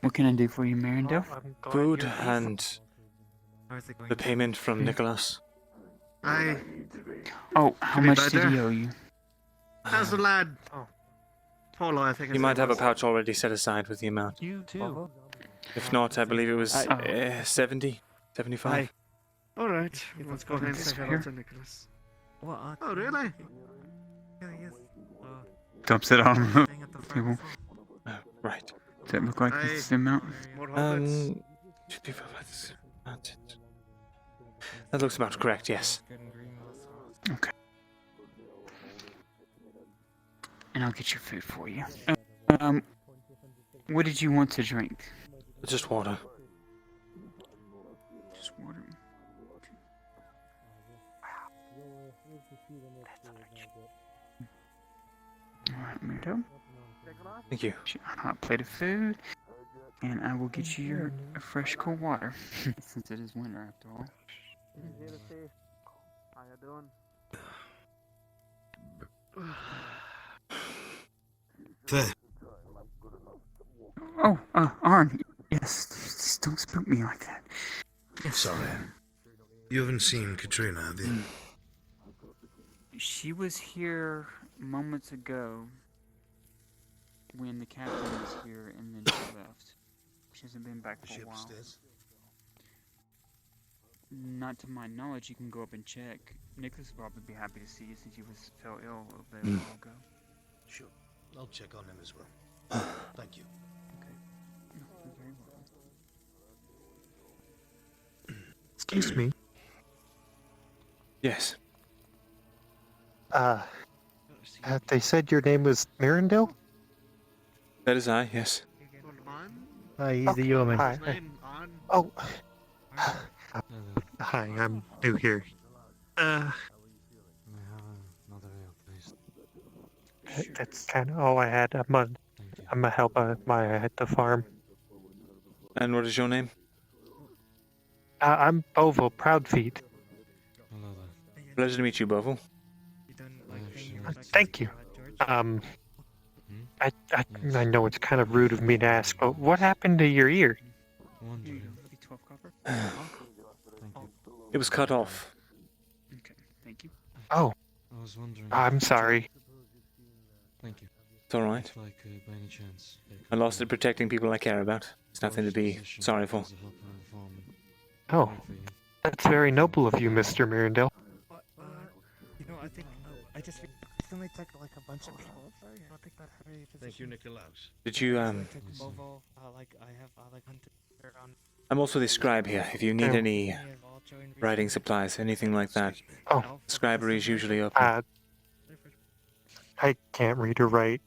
[SPEAKER 15] What can I do for you, Myrindal?
[SPEAKER 2] Food and the payment from Nicholas.
[SPEAKER 15] Oh, how
[SPEAKER 14] Can we
[SPEAKER 15] much
[SPEAKER 14] buy
[SPEAKER 15] did he
[SPEAKER 14] there?
[SPEAKER 15] owe you?
[SPEAKER 14] How's the lad? Oh. Paulo, I think.
[SPEAKER 2] You might have a pouch already set aside with the amount.
[SPEAKER 14] You too.
[SPEAKER 2] If not, I believe it was 70, 75.
[SPEAKER 14] Aye. All right. Let's go ahead and say hello to Nicholas. Oh, really?
[SPEAKER 15] Dumps it on the table.
[SPEAKER 2] Right.
[SPEAKER 15] Does that look like this amount?
[SPEAKER 14] More hobbits.
[SPEAKER 2] That looks about correct, yes.
[SPEAKER 15] Okay. And I'll get your food for you. What did you want to drink?
[SPEAKER 2] Just water.
[SPEAKER 15] Just water. Alright, Myrindal.
[SPEAKER 2] Thank you.
[SPEAKER 15] A hot plate of food, and I will get you your fresh cold water. Since it is winter after all.
[SPEAKER 6] How you doing?
[SPEAKER 15] Oh, Arn. Yes, just don't spook me like that. Yes.
[SPEAKER 3] Sorry. You haven't seen Katrina, have you?
[SPEAKER 15] She was here moments ago when the captain was here, and then she left. She hasn't been back for a while.
[SPEAKER 3] Upstairs?
[SPEAKER 15] Not to my knowledge. You can go up and check. Nicholas will probably be happy to see you since you fell ill a little bit a while ago.
[SPEAKER 3] Sure. I'll check on him as well. Thank you.
[SPEAKER 15] Okay. No, you're very welcome.
[SPEAKER 7] Excuse me.
[SPEAKER 2] Yes.
[SPEAKER 7] They said your name was Myrindal?
[SPEAKER 2] That is I, yes.
[SPEAKER 6] Hi, he's the yeoman.
[SPEAKER 7] Hi. Oh. Hi, I'm new here. That's kind of all I had. I'm a helper at the farm.
[SPEAKER 2] And what is your name?
[SPEAKER 7] I'm Bovo Proudfeet.
[SPEAKER 2] Pleasure to meet you, Bovo.
[SPEAKER 7] Thank you. I know it's kind of rude of me to ask, but what happened to your ear?
[SPEAKER 2] It was cut off.
[SPEAKER 15] Okay, thank you.
[SPEAKER 7] Oh.
[SPEAKER 16] I was wondering.
[SPEAKER 7] I'm sorry.
[SPEAKER 16] Thank you.
[SPEAKER 2] It's alright.
[SPEAKER 16] If, like, by any chance,
[SPEAKER 2] I lost it protecting people I care about. It's nothing to be sorry for.
[SPEAKER 7] Oh. That's very noble of you, Mr. Myrindal.
[SPEAKER 6] You know, I think I just recently took like a bunch of people. Sorry, I don't think that had any position.
[SPEAKER 3] Thank you, Nicolaus.
[SPEAKER 2] Did you,
[SPEAKER 6] Bovo, like I have hunted around.
[SPEAKER 2] I'm also the scribe here. If you need any writing supplies, anything like that, scribery is usually open.
[SPEAKER 7] I can't read or write.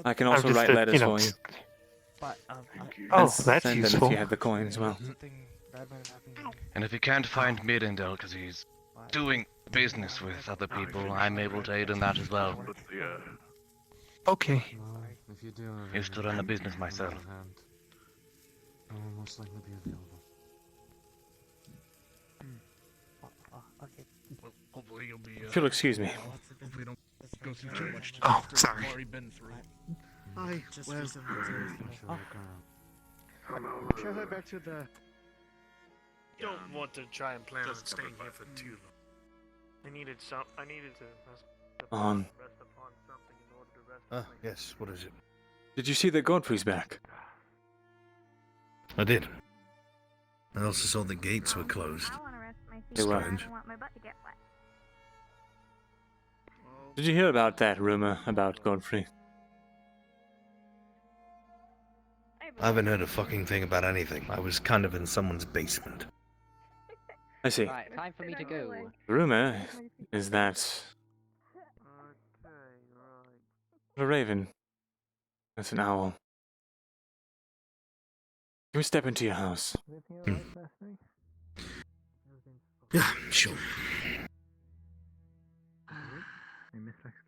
[SPEAKER 2] I can also write letters for you.
[SPEAKER 7] Oh,
[SPEAKER 2] And
[SPEAKER 7] that's
[SPEAKER 2] send
[SPEAKER 7] useful.
[SPEAKER 2] them if you have the coin as well.
[SPEAKER 17] And if you can't find Myrindal because he's doing business with other people, I'm able to aid in that as well.
[SPEAKER 7] Okay.
[SPEAKER 16] If you do
[SPEAKER 17] Used to run a business myself.
[SPEAKER 16] I will most likely be available.
[SPEAKER 3] Okay. Well, hopefully you'll be.
[SPEAKER 2] If you'll excuse me.
[SPEAKER 3] Hopefully don't go through too much.
[SPEAKER 7] Oh, sorry.
[SPEAKER 3] I've already been through.
[SPEAKER 14] Hi. Well. Should I head back to the?
[SPEAKER 6] Don't want to try and plan on staying here for too long. I needed to rest upon something in order to rest.
[SPEAKER 3] Yes, what is it?
[SPEAKER 2] Did you see that Godfrey's back?
[SPEAKER 3] I did. I also saw the gates were closed.
[SPEAKER 2] They were.
[SPEAKER 3] Strange.
[SPEAKER 2] Did you hear about that rumor about Godfrey?
[SPEAKER 3] I haven't heard a fucking thing about anything. I was kind of in someone's basement.
[SPEAKER 2] I see.
[SPEAKER 11] Right, time for me to go.
[SPEAKER 2] The rumor is that a raven. That's an owl. Can we step into your house?
[SPEAKER 3] Yeah, sure.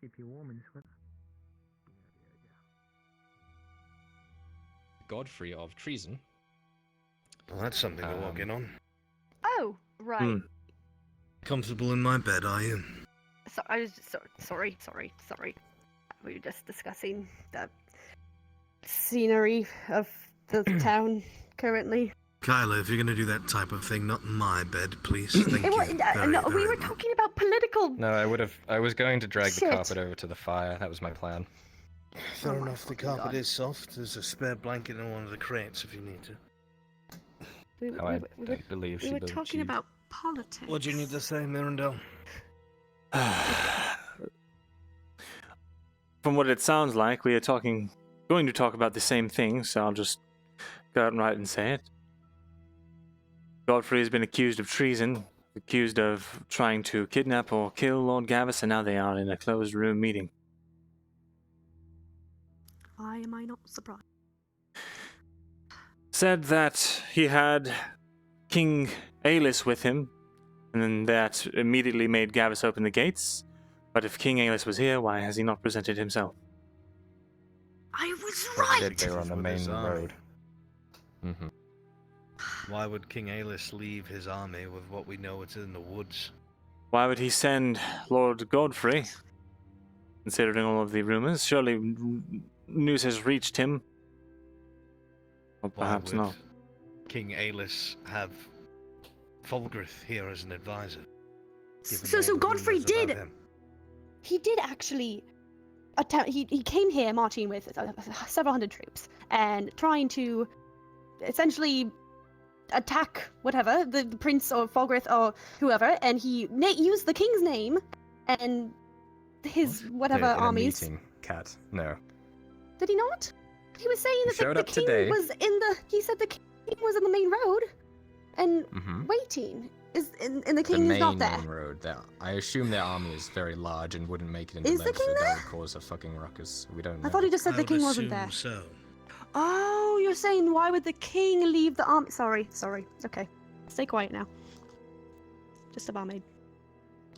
[SPEAKER 4] keep you warm in this weather.
[SPEAKER 8] Godfrey of treason.
[SPEAKER 3] Well, that's something to walk in on.
[SPEAKER 12] Oh, right.
[SPEAKER 3] Comfortable in my bed, are you?
[SPEAKER 12] So I was sorry. We were just discussing the scenery of the town currently.
[SPEAKER 3] Kyla, if you're going to do that type of thing, not my bed, please. Thank you.
[SPEAKER 12] No, we were talking about political.
[SPEAKER 8] No, I was going to drag the
[SPEAKER 12] Shit.
[SPEAKER 8] carpet over to the fire. That was my plan.
[SPEAKER 3] Fair enough, the carpet is soft. There's a spare blanket in one of the crates if you need to.
[SPEAKER 8] I don't believe she
[SPEAKER 12] We were
[SPEAKER 8] believed
[SPEAKER 12] talking
[SPEAKER 8] you.
[SPEAKER 12] about politics.
[SPEAKER 3] What do you need to say, Myrindal?
[SPEAKER 2] From what it sounds like, we are going to talk about the same thing, so I'll just go out and right and say it. Godfrey has been accused of treason, accused of trying to kidnap or kill Lord Gavis, and now they are in a closed room meeting.
[SPEAKER 12] Why am I not surprised?
[SPEAKER 2] Said that he had King Aelys with him, and then that immediately made Gavis open the gates. But if King Aelys was here, why has he not presented himself?
[SPEAKER 12] I was
[SPEAKER 8] Said they were on the main road. Mm-hmm.
[SPEAKER 3] Why would King Aelys leave his army with what we know it's in the woods?
[SPEAKER 2] Why would he send Lord Godfrey? Considering all of the rumors, surely news has reached him. Or perhaps
[SPEAKER 3] Why would
[SPEAKER 2] not.
[SPEAKER 3] King Aelys have Fulgrith here as an advisor? given
[SPEAKER 12] So
[SPEAKER 3] all the
[SPEAKER 12] Godfrey
[SPEAKER 3] rumours about
[SPEAKER 12] did.
[SPEAKER 3] him?
[SPEAKER 12] He did actually attempt. He came here marching with several hundred troops and trying to essentially attack whatever the prince or Fulgrith or whoever, and he used the king's name and his whatever
[SPEAKER 8] in
[SPEAKER 12] armies.
[SPEAKER 8] A meeting, Cat. No.
[SPEAKER 12] Did he not? He was saying that
[SPEAKER 8] showed
[SPEAKER 12] the
[SPEAKER 8] up
[SPEAKER 12] king
[SPEAKER 8] today.
[SPEAKER 12] was in the. He said the king was in the main road, and
[SPEAKER 8] Mhm.
[SPEAKER 12] waiting and the
[SPEAKER 8] The
[SPEAKER 12] king is not there.
[SPEAKER 8] main road. I assume their army is very large and wouldn't make it into
[SPEAKER 12] Is the
[SPEAKER 8] Leydford.
[SPEAKER 12] king
[SPEAKER 8] That
[SPEAKER 12] there?
[SPEAKER 8] would cause a fucking ruckus. We don't know.
[SPEAKER 12] I thought he just said
[SPEAKER 3] I
[SPEAKER 12] the
[SPEAKER 3] would
[SPEAKER 12] king wasn't
[SPEAKER 3] assume
[SPEAKER 12] there.
[SPEAKER 3] So.
[SPEAKER 12] Oh, you're saying why would the king leave the army? Sorry. Okay, stay quiet now. Just a barmaid.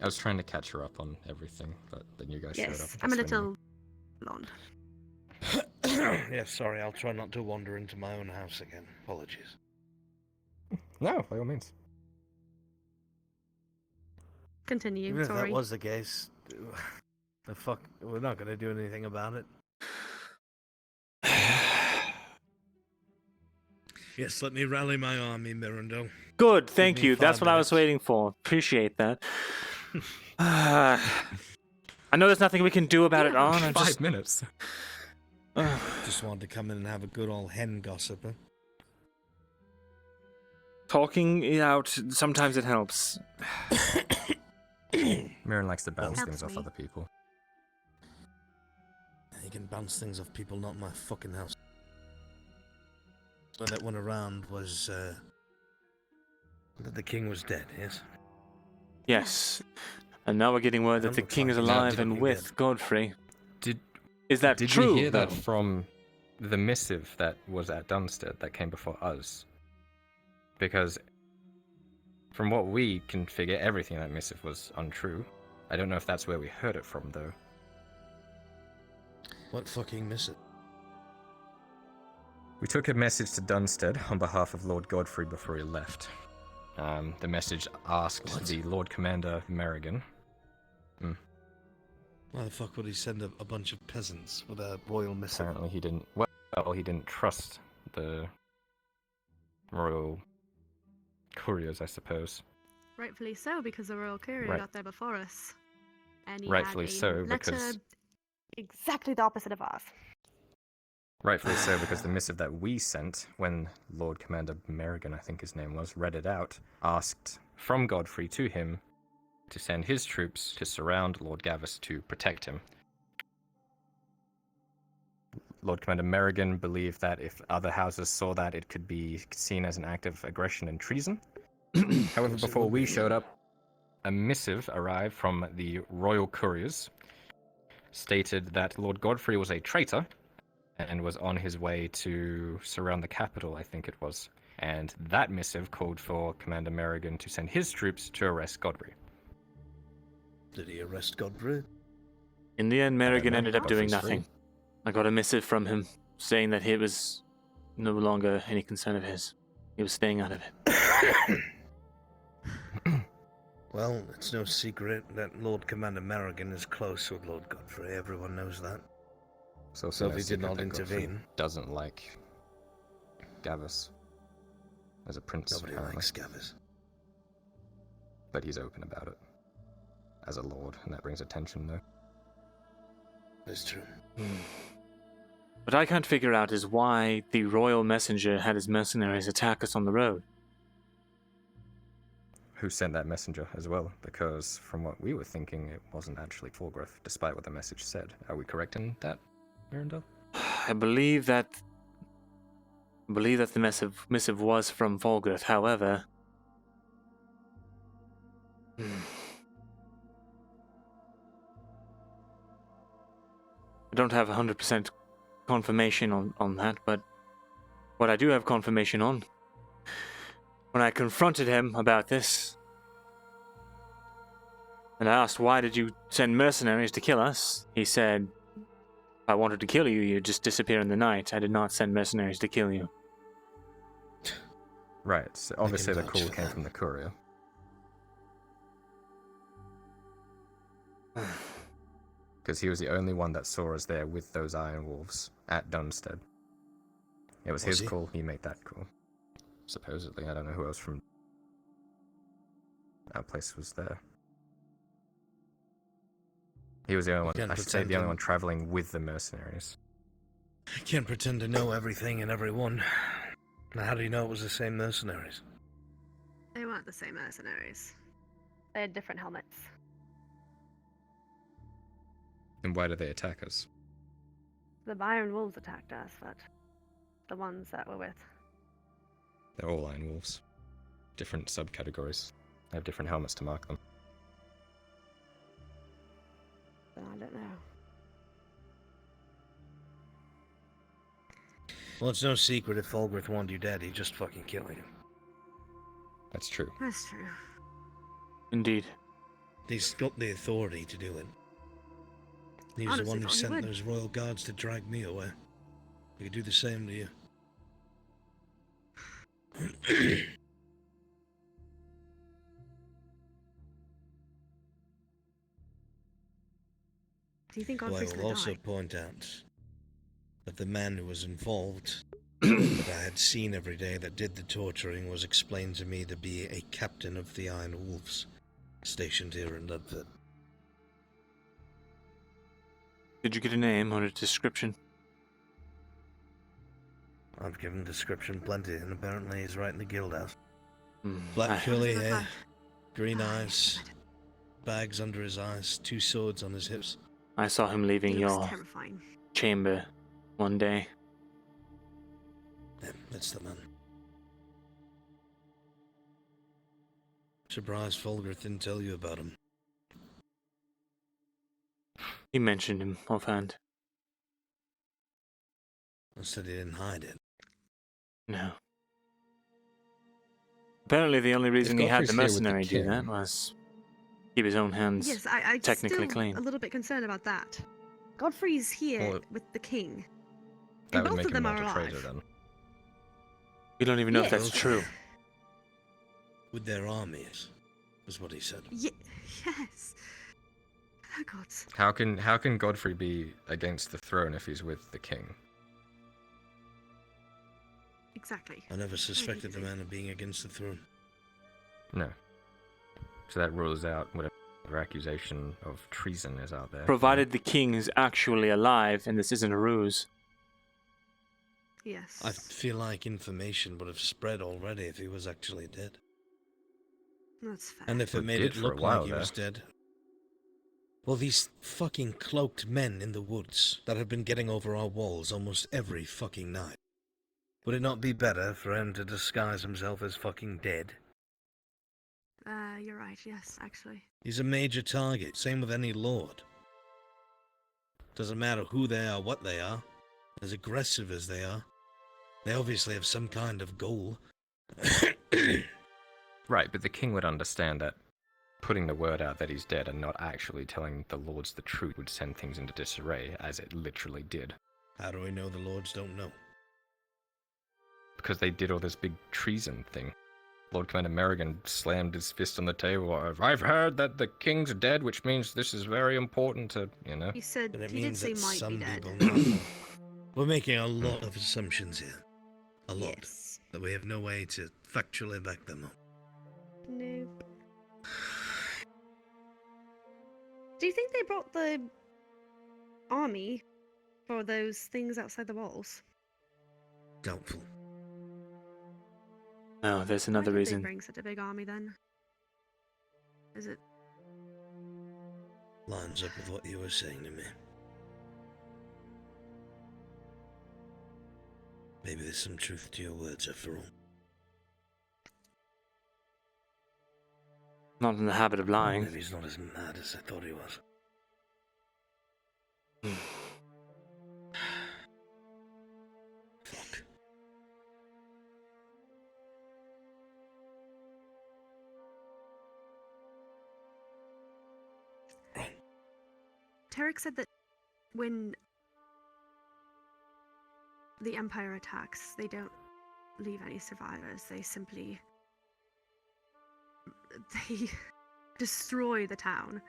[SPEAKER 8] I was trying to catch her up on everything, but then you guys showed up.
[SPEAKER 12] Yes, I'm a
[SPEAKER 8] That's when
[SPEAKER 12] little blonde.
[SPEAKER 3] Yeah, sorry, I'll try not to wander into my own house again. Apologies.
[SPEAKER 8] No, by all means.
[SPEAKER 12] Continue.
[SPEAKER 3] Even if
[SPEAKER 12] Sorry.
[SPEAKER 3] that was the case, the fuck, we're not going to do anything about it. Yes, let me rally my army, Myrindal.
[SPEAKER 2] Good, thank
[SPEAKER 3] me
[SPEAKER 2] you. That's
[SPEAKER 3] 5
[SPEAKER 2] what I was
[SPEAKER 3] minutes.
[SPEAKER 2] waiting for. Appreciate that. I know there's nothing we can do about it, Arn.
[SPEAKER 8] 5 minutes.
[SPEAKER 3] Just wanted to come in and have a good old hen gossip, huh?
[SPEAKER 2] Talking it out, sometimes it helps.
[SPEAKER 8] Mirren likes to bounce
[SPEAKER 12] Helps
[SPEAKER 8] things off
[SPEAKER 12] me.
[SPEAKER 8] other people.
[SPEAKER 3] You can bounce things off people, not my fucking house. So that went around was, that the king was dead, yes?
[SPEAKER 2] Yes. And now we're getting word that the
[SPEAKER 3] Remember
[SPEAKER 2] king is
[SPEAKER 3] finding out
[SPEAKER 2] alive
[SPEAKER 3] the
[SPEAKER 2] and
[SPEAKER 3] king
[SPEAKER 2] with
[SPEAKER 3] dead.
[SPEAKER 2] Godfrey.
[SPEAKER 8] Did
[SPEAKER 2] Did true,
[SPEAKER 8] we hear that
[SPEAKER 2] though?
[SPEAKER 8] from the missive that was at Dunstead that came before us? Because from what we can figure, everything in that missive was untrue. I don't know if that's where we heard it from, though.
[SPEAKER 3] What fucking missive?
[SPEAKER 8] We took a message to Dunstead on behalf of Lord Godfrey before he left. The message asked the Lord Commander Merrigan.
[SPEAKER 3] Why the fuck would he send a bunch of peasants with a royal missive?
[SPEAKER 8] Apparently he didn't. Well, he didn't trust the royal couriers, I suppose.
[SPEAKER 12] Rightfully so, because the royal courier
[SPEAKER 8] Right.
[SPEAKER 12] got there before us, and he
[SPEAKER 8] Rightfully
[SPEAKER 12] had a
[SPEAKER 8] so,
[SPEAKER 12] letter
[SPEAKER 8] because-
[SPEAKER 12] exactly the opposite of ours.
[SPEAKER 8] Rightfully so, because the missive that we sent, when Lord Commander Merrigan, I think his name was, read it out, asked from Godfrey to him to send his troops to surround Lord Gavis to protect him. Lord Commander Merrigan believed that if other houses saw that, it could be seen as an act of aggression and treason. However, before we showed up, a missive arrived from the royal couriers, stated that Lord Godfrey was a traitor and was on his way to surround the capital, I think it was. And that missive called for Commander Merrigan to send his troops to arrest Godfrey.
[SPEAKER 3] Did he arrest Godfrey?
[SPEAKER 2] In the end, Merrigan
[SPEAKER 8] know.
[SPEAKER 2] ended up doing
[SPEAKER 8] Godfrey's free.
[SPEAKER 2] nothing. I got a missive from him saying that it was no longer any concern of his. He was staying out of it.
[SPEAKER 3] Well, it's no secret that Lord Commander Merrigan is close with Lord Godfrey. Everyone knows that.
[SPEAKER 8] So
[SPEAKER 3] he did not intervene.
[SPEAKER 8] Doesn't like Gavis as a prince.
[SPEAKER 3] Nobody
[SPEAKER 8] apparently.
[SPEAKER 3] likes Gavis.
[SPEAKER 8] But he's open about it as a lord, and that brings attention, though.
[SPEAKER 3] That's true.
[SPEAKER 2] What I can't figure out is why the royal messenger had his mercenaries attack us on the road.
[SPEAKER 8] Who sent that messenger as well? Because from what we were thinking, it wasn't actually Fulgriff, despite what the message said. Are we correct in that, Myrindal?
[SPEAKER 2] I believe that the missive was from Fulgriff. However, I don't have 100% confirmation on that, but what I do have confirmation on, when I confronted him about this, and I asked, why did you send mercenaries to kill us? He said, if I wanted to kill you, you'd just disappear in the night. I did not send mercenaries to kill you.
[SPEAKER 8] Right, so obviously the call came from the courier. Because he was the only one that saw us there with those Iron Wolves at Dunstead. It was his call, he made that call. Supposedly, I don't know who else from that place was there. He was the only one, I should say, the only one traveling with the mercenaries.
[SPEAKER 3] I can't pretend to know everything and everyone. Now, how do you know it was the same mercenaries?
[SPEAKER 12] They weren't the same mercenaries. They had different helmets.
[SPEAKER 8] And why did they attack us?
[SPEAKER 12] The Iron Wolves attacked us, but the ones that we're with.
[SPEAKER 8] They're all Iron Wolves. Different subcategories. They have different helmets to mark them.
[SPEAKER 12] I don't know.
[SPEAKER 3] Well, it's no secret if Fulgriff wanted you dead, he'd just fucking kill you.
[SPEAKER 8] That's true.
[SPEAKER 12] That's true.
[SPEAKER 2] Indeed.
[SPEAKER 3] He's got the authority to do it. He was the one who sent those royal guards to drag me away. He could do the same to you.
[SPEAKER 12] Do you think
[SPEAKER 3] Well, I
[SPEAKER 12] Godfrey's
[SPEAKER 3] will
[SPEAKER 12] gonna
[SPEAKER 3] also
[SPEAKER 12] die?
[SPEAKER 3] point out that the man who was involved, that I had seen every day that did the torturing, was explained to me to be a captain of the Iron Wolves, stationed here in Leydford.
[SPEAKER 2] Did you get a name or a description?
[SPEAKER 3] I've given description plenty, and apparently he's right in the guild house.
[SPEAKER 2] Hmm.
[SPEAKER 3] Black curly hair, green eyes, bags under his eyes, 2 swords on his hips.
[SPEAKER 2] I saw him leaving
[SPEAKER 12] He looks
[SPEAKER 2] your
[SPEAKER 12] terrifying.
[SPEAKER 2] chamber one day.
[SPEAKER 3] Yeah, that's the man. Surprised Fulgriff didn't tell you about him.
[SPEAKER 2] He mentioned him offhand.
[SPEAKER 3] I said he didn't hide it.
[SPEAKER 2] No. Apparently the only reason he had the
[SPEAKER 8] Godfrey's here with the
[SPEAKER 2] mercenary do that
[SPEAKER 8] king-
[SPEAKER 2] was keep his own hands
[SPEAKER 12] Yes, I'm
[SPEAKER 2] technically
[SPEAKER 12] still
[SPEAKER 2] clean.
[SPEAKER 12] a little bit concerned about that. Godfrey's here
[SPEAKER 8] Well,
[SPEAKER 12] with the king.
[SPEAKER 8] That
[SPEAKER 12] And
[SPEAKER 8] would
[SPEAKER 12] both
[SPEAKER 8] make
[SPEAKER 12] of
[SPEAKER 8] him
[SPEAKER 12] them
[SPEAKER 8] not
[SPEAKER 12] are
[SPEAKER 8] a traitor
[SPEAKER 12] alive.
[SPEAKER 8] then.
[SPEAKER 2] We don't even know if
[SPEAKER 12] Yes.
[SPEAKER 2] that's true.
[SPEAKER 3] With their armies, is what he said.
[SPEAKER 12] Yes. Oh God.
[SPEAKER 8] How can Godfrey be against the throne if he's with the king?
[SPEAKER 12] Exactly.
[SPEAKER 3] I never suspected the man of being against the throne.
[SPEAKER 8] No. So that rules out whatever accusation of treason is out there.
[SPEAKER 2] Provided the king is actually alive and this isn't a ruse.
[SPEAKER 12] Yes.
[SPEAKER 3] I feel like information would have spread already if he was actually dead.
[SPEAKER 12] That's fair.
[SPEAKER 3] And if it
[SPEAKER 8] Well,
[SPEAKER 3] made
[SPEAKER 8] did
[SPEAKER 3] it
[SPEAKER 8] for a
[SPEAKER 3] look
[SPEAKER 8] while
[SPEAKER 3] like he was
[SPEAKER 8] there.
[SPEAKER 3] dead. Well, these fucking cloaked men in the woods that have been getting over our walls almost every fucking night. Would it not be better for him to disguise himself as fucking dead?
[SPEAKER 12] You're right, yes, actually.
[SPEAKER 3] He's a major target, same with any lord. Doesn't matter who they are, what they are, as aggressive as they are. They obviously have some kind of goal.
[SPEAKER 8] Right, but the king would understand that putting the word out that he's dead and not actually telling the lords the truth would send things into disarray, as it literally did.
[SPEAKER 3] How do we know the lords don't know?
[SPEAKER 8] Because they did all this big treason thing. Lord Commander Merrigan slammed his fist on the table. I've heard that the king's dead, which means this is very important to, you know.
[SPEAKER 12] He said
[SPEAKER 3] But it
[SPEAKER 12] he did
[SPEAKER 3] means
[SPEAKER 12] say
[SPEAKER 3] that
[SPEAKER 12] might
[SPEAKER 3] some
[SPEAKER 12] be dead.
[SPEAKER 3] people know. We're making a lot of assumptions here. A lot.
[SPEAKER 12] Yes.
[SPEAKER 3] That we have no way to factually back them up.
[SPEAKER 12] Nope. Do you think they brought the army for those things outside the walls?
[SPEAKER 3] Doubtful.
[SPEAKER 2] No, there's another
[SPEAKER 12] Why did they
[SPEAKER 2] reason.
[SPEAKER 12] bring such a big army then? Is it?
[SPEAKER 3] Lines up with what you were saying to me. Maybe there's some truth to your words after all.
[SPEAKER 2] Not in the habit of lying.
[SPEAKER 3] Maybe he's not as mad as I thought he was. Fuck.
[SPEAKER 12] Tarek said that when the Empire attacks, they don't leave any survivors. They simply destroy the town.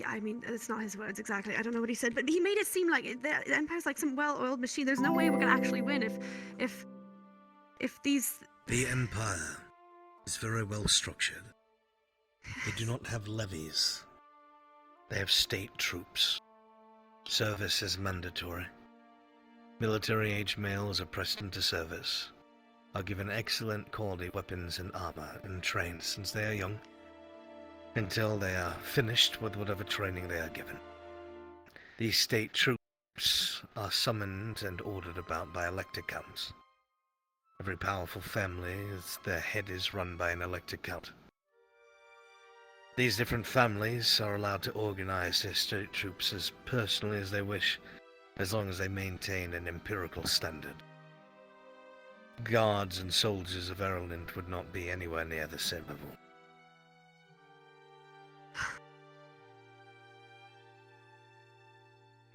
[SPEAKER 12] I mean, it's not his words exactly. I don't know what he said, but he made it seem like the Empire's like some well-oiled machine. There's no way we're gonna actually win if these.
[SPEAKER 3] The Empire is very well structured. They do not have levies. They have state troops. Service is mandatory. Military-aged males are pressed into service, are given excellent quality weapons and armor, and trained since they are young, until they are finished with whatever training they are given. These state troops are summoned and ordered about by elected counts. Every powerful family, their head is run by an elected count. These different families are allowed to organize their state troops as personally as they wish, as long as they maintain an empirical standard. Guards and soldiers of Ireland would not be anywhere near the same level.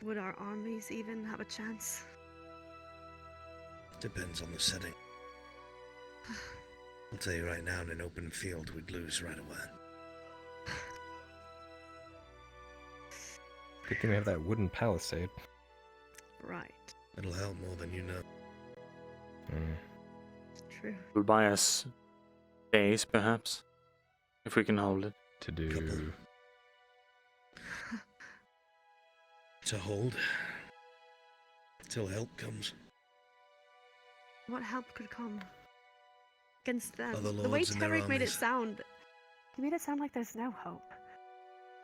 [SPEAKER 12] Would our armies even have a chance?
[SPEAKER 3] Depends on the setting. I'll tell you right now, in an open field, we'd lose right away.
[SPEAKER 8] Good thing we have that wooden palisade.
[SPEAKER 12] Right.
[SPEAKER 3] It'll help more than you know.
[SPEAKER 12] True.
[SPEAKER 2] Will buy us days, perhaps, if we can hold it.
[SPEAKER 8] To do.
[SPEAKER 3] To hold. Till help comes.
[SPEAKER 12] What help could come against them?
[SPEAKER 3] Other
[SPEAKER 12] The way
[SPEAKER 3] lords and their
[SPEAKER 12] Tarek made it
[SPEAKER 3] armies.
[SPEAKER 12] sound, he made it sound like there's no hope.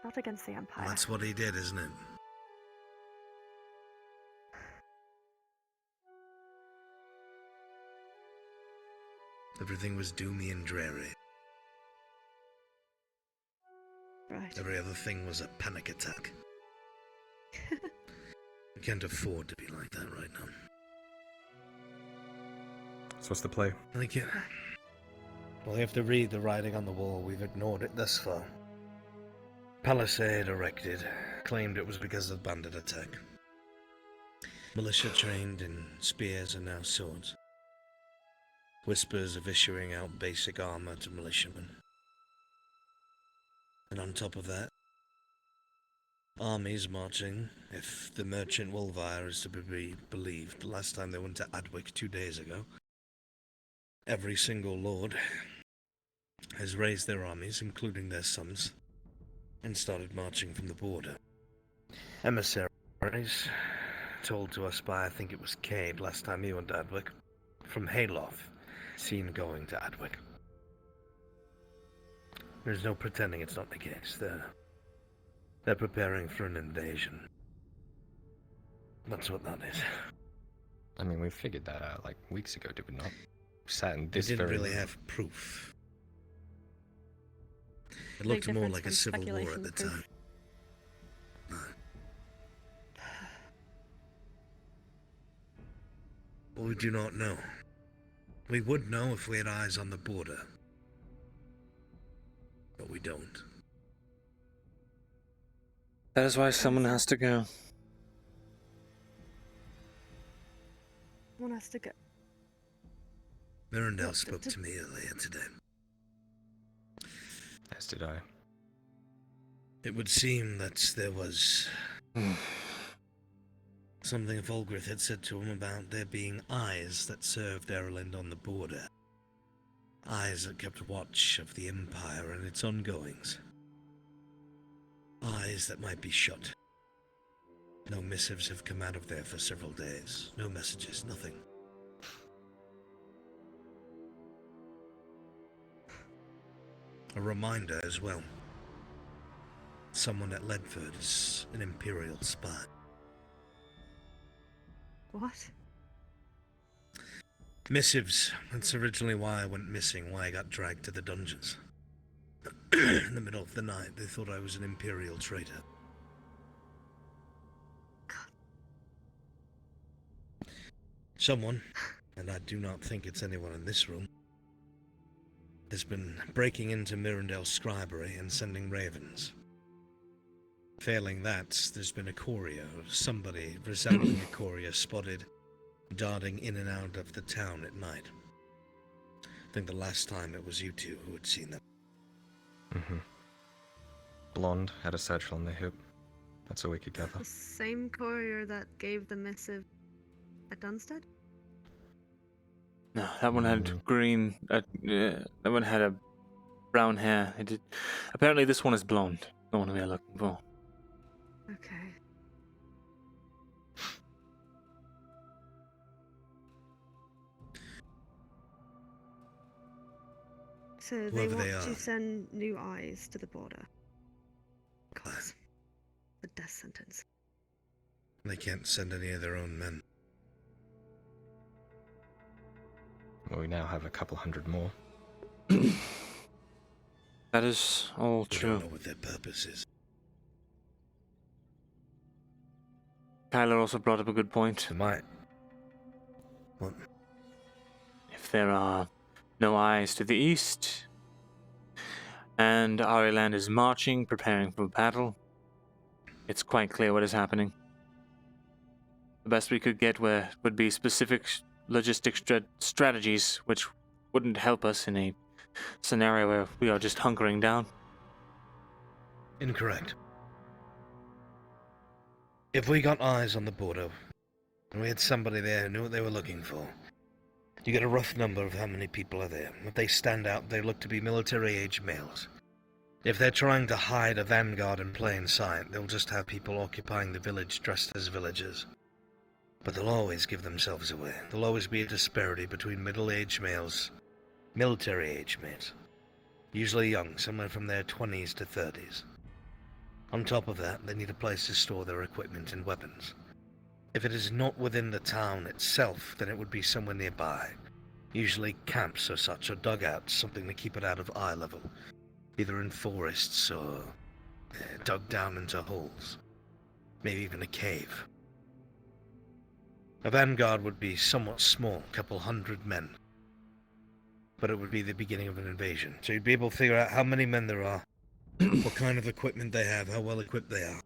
[SPEAKER 12] Not against the Empire.
[SPEAKER 3] Well, that's what he did, isn't it? Everything was doomy and dreary.
[SPEAKER 12] Right.
[SPEAKER 3] Every other thing was a panic attack. We can't afford to be like that right now.
[SPEAKER 8] So what's the play?
[SPEAKER 3] Thank you. Well, you have to read the writing on the wall. We've ignored it thus far. Palisade erected. Claimed it was because of bandit attack. Militia trained in spears and now swords. Whispers of issuing out basic armor to militiamen. And on top of that, armies marching, if the merchant Wolvire is to be believed. The last time they went to Adwick 2 days ago, every single lord has raised their armies, including their sons, and started marching from the border. Emissaries told to us by, I think it was Cade last time he went to Adwick, from Hayloft, seen going to Adwick. There's no pretending it's not the case. They're preparing for an invasion. That's what that is.
[SPEAKER 8] I mean, we figured that out like weeks ago, did we not? We sat in
[SPEAKER 3] They
[SPEAKER 8] this
[SPEAKER 3] didn't
[SPEAKER 8] very
[SPEAKER 3] really
[SPEAKER 8] room.
[SPEAKER 3] have proof. It
[SPEAKER 12] Big
[SPEAKER 3] looked more
[SPEAKER 12] difference
[SPEAKER 3] like a
[SPEAKER 12] from
[SPEAKER 3] civil war at
[SPEAKER 12] speculation
[SPEAKER 3] the
[SPEAKER 12] to proof.
[SPEAKER 3] time. But we do not know. We would know if we had eyes on the border. But we don't.
[SPEAKER 2] That is why someone has to go.
[SPEAKER 12] One has to go.
[SPEAKER 3] Myrindal spoke to me earlier today.
[SPEAKER 8] As did I.
[SPEAKER 3] It would seem that there was something Volgrith had said to him about there being eyes that served Erland on the border. Eyes that kept watch of the Empire and its ongoings. Eyes that might be shut. No missives have come out of there for several days. No messages, nothing. A reminder as well. Someone at Leydford is an Imperial spy.
[SPEAKER 12] What?
[SPEAKER 3] Missives. That's originally why I went missing, why I got dragged to the dungeons. In the middle of the night, they thought I was an Imperial traitor. Someone, and I do not think it's anyone in this room, has been breaking into Myrindal's scribery and sending ravens. Failing that, there's been a courier, or somebody resembling a courier, spotted darting in and out of the town at night. I think the last time it was you two who had seen them.
[SPEAKER 8] Mm-hmm. Blonde, had a satchel on their hip. That's all we could gather.
[SPEAKER 12] The same courier that gave the missive at Dunstead?
[SPEAKER 2] No, that one had green. That one had a brown hair. It did. Apparently, this one is blonde. The one we are looking for.
[SPEAKER 12] Okay. So they
[SPEAKER 3] Whoever
[SPEAKER 12] want
[SPEAKER 3] they
[SPEAKER 12] to
[SPEAKER 3] are.
[SPEAKER 12] send new eyes to the border. Cause the death sentence.
[SPEAKER 3] They can't send any of their own men.
[SPEAKER 8] Well, we now have a couple hundred more.
[SPEAKER 2] That is all
[SPEAKER 3] We
[SPEAKER 2] true.
[SPEAKER 3] don't know what their purpose is.
[SPEAKER 2] Kyler also brought up a good point.
[SPEAKER 3] What?
[SPEAKER 2] If there are no eyes to the east, and Ariland is marching, preparing for battle, it's quite clear what is happening. The best we could get would be specific logistic strategies, which wouldn't help us in a scenario where we are just hunkering down.
[SPEAKER 3] Incorrect. If we got eyes on the border, and we had somebody there who knew what they were looking for, you get a rough number of how many people are there. If they stand out, they look to be military-age males. If they're trying to hide a vanguard in plain sight, they'll just have people occupying the village dressed as villagers. But they'll always give themselves away. There'll always be a disparity between middle-aged males, military-age mates. Usually young, somewhere from their 20s to 30s. On top of that, they need a place to store their equipment and weapons. If it is not within the town itself, then it would be somewhere nearby. Usually camps or such, or dugouts, something to keep it out of eye level. Either in forests or dug down into holes. Maybe even a cave. A vanguard would be somewhat small, a couple hundred men. But it would be the beginning of an invasion. So you'd be able to figure out how many men there are, what kind of equipment they have, how well equipped they are.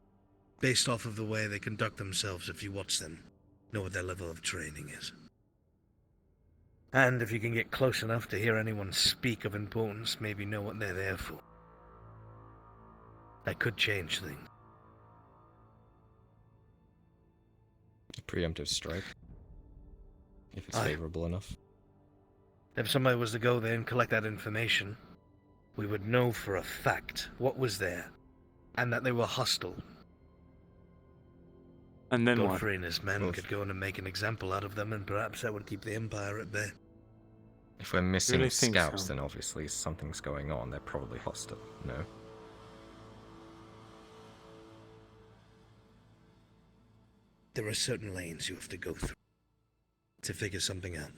[SPEAKER 3] Based off of the way they conduct themselves if you watch them, know what their level of training is. And if you can get close enough to hear anyone speak of importance, maybe know what they're there for. That could change things.
[SPEAKER 8] A preemptive strike. If it's
[SPEAKER 3] Aye.
[SPEAKER 8] favorable enough.
[SPEAKER 3] If somebody was to go there and collect that information, we would know for a fact what was there, and that they were hostile.
[SPEAKER 2] And then what?
[SPEAKER 3] Godfrey and his men could go in and make an example out of them, and perhaps that would keep the Empire at bay.
[SPEAKER 8] If we're missing
[SPEAKER 2] Really think
[SPEAKER 8] scouts,
[SPEAKER 2] so?
[SPEAKER 8] then obviously something's going on. They're probably hostile. No.
[SPEAKER 3] There are certain lanes you have to go through to figure something out.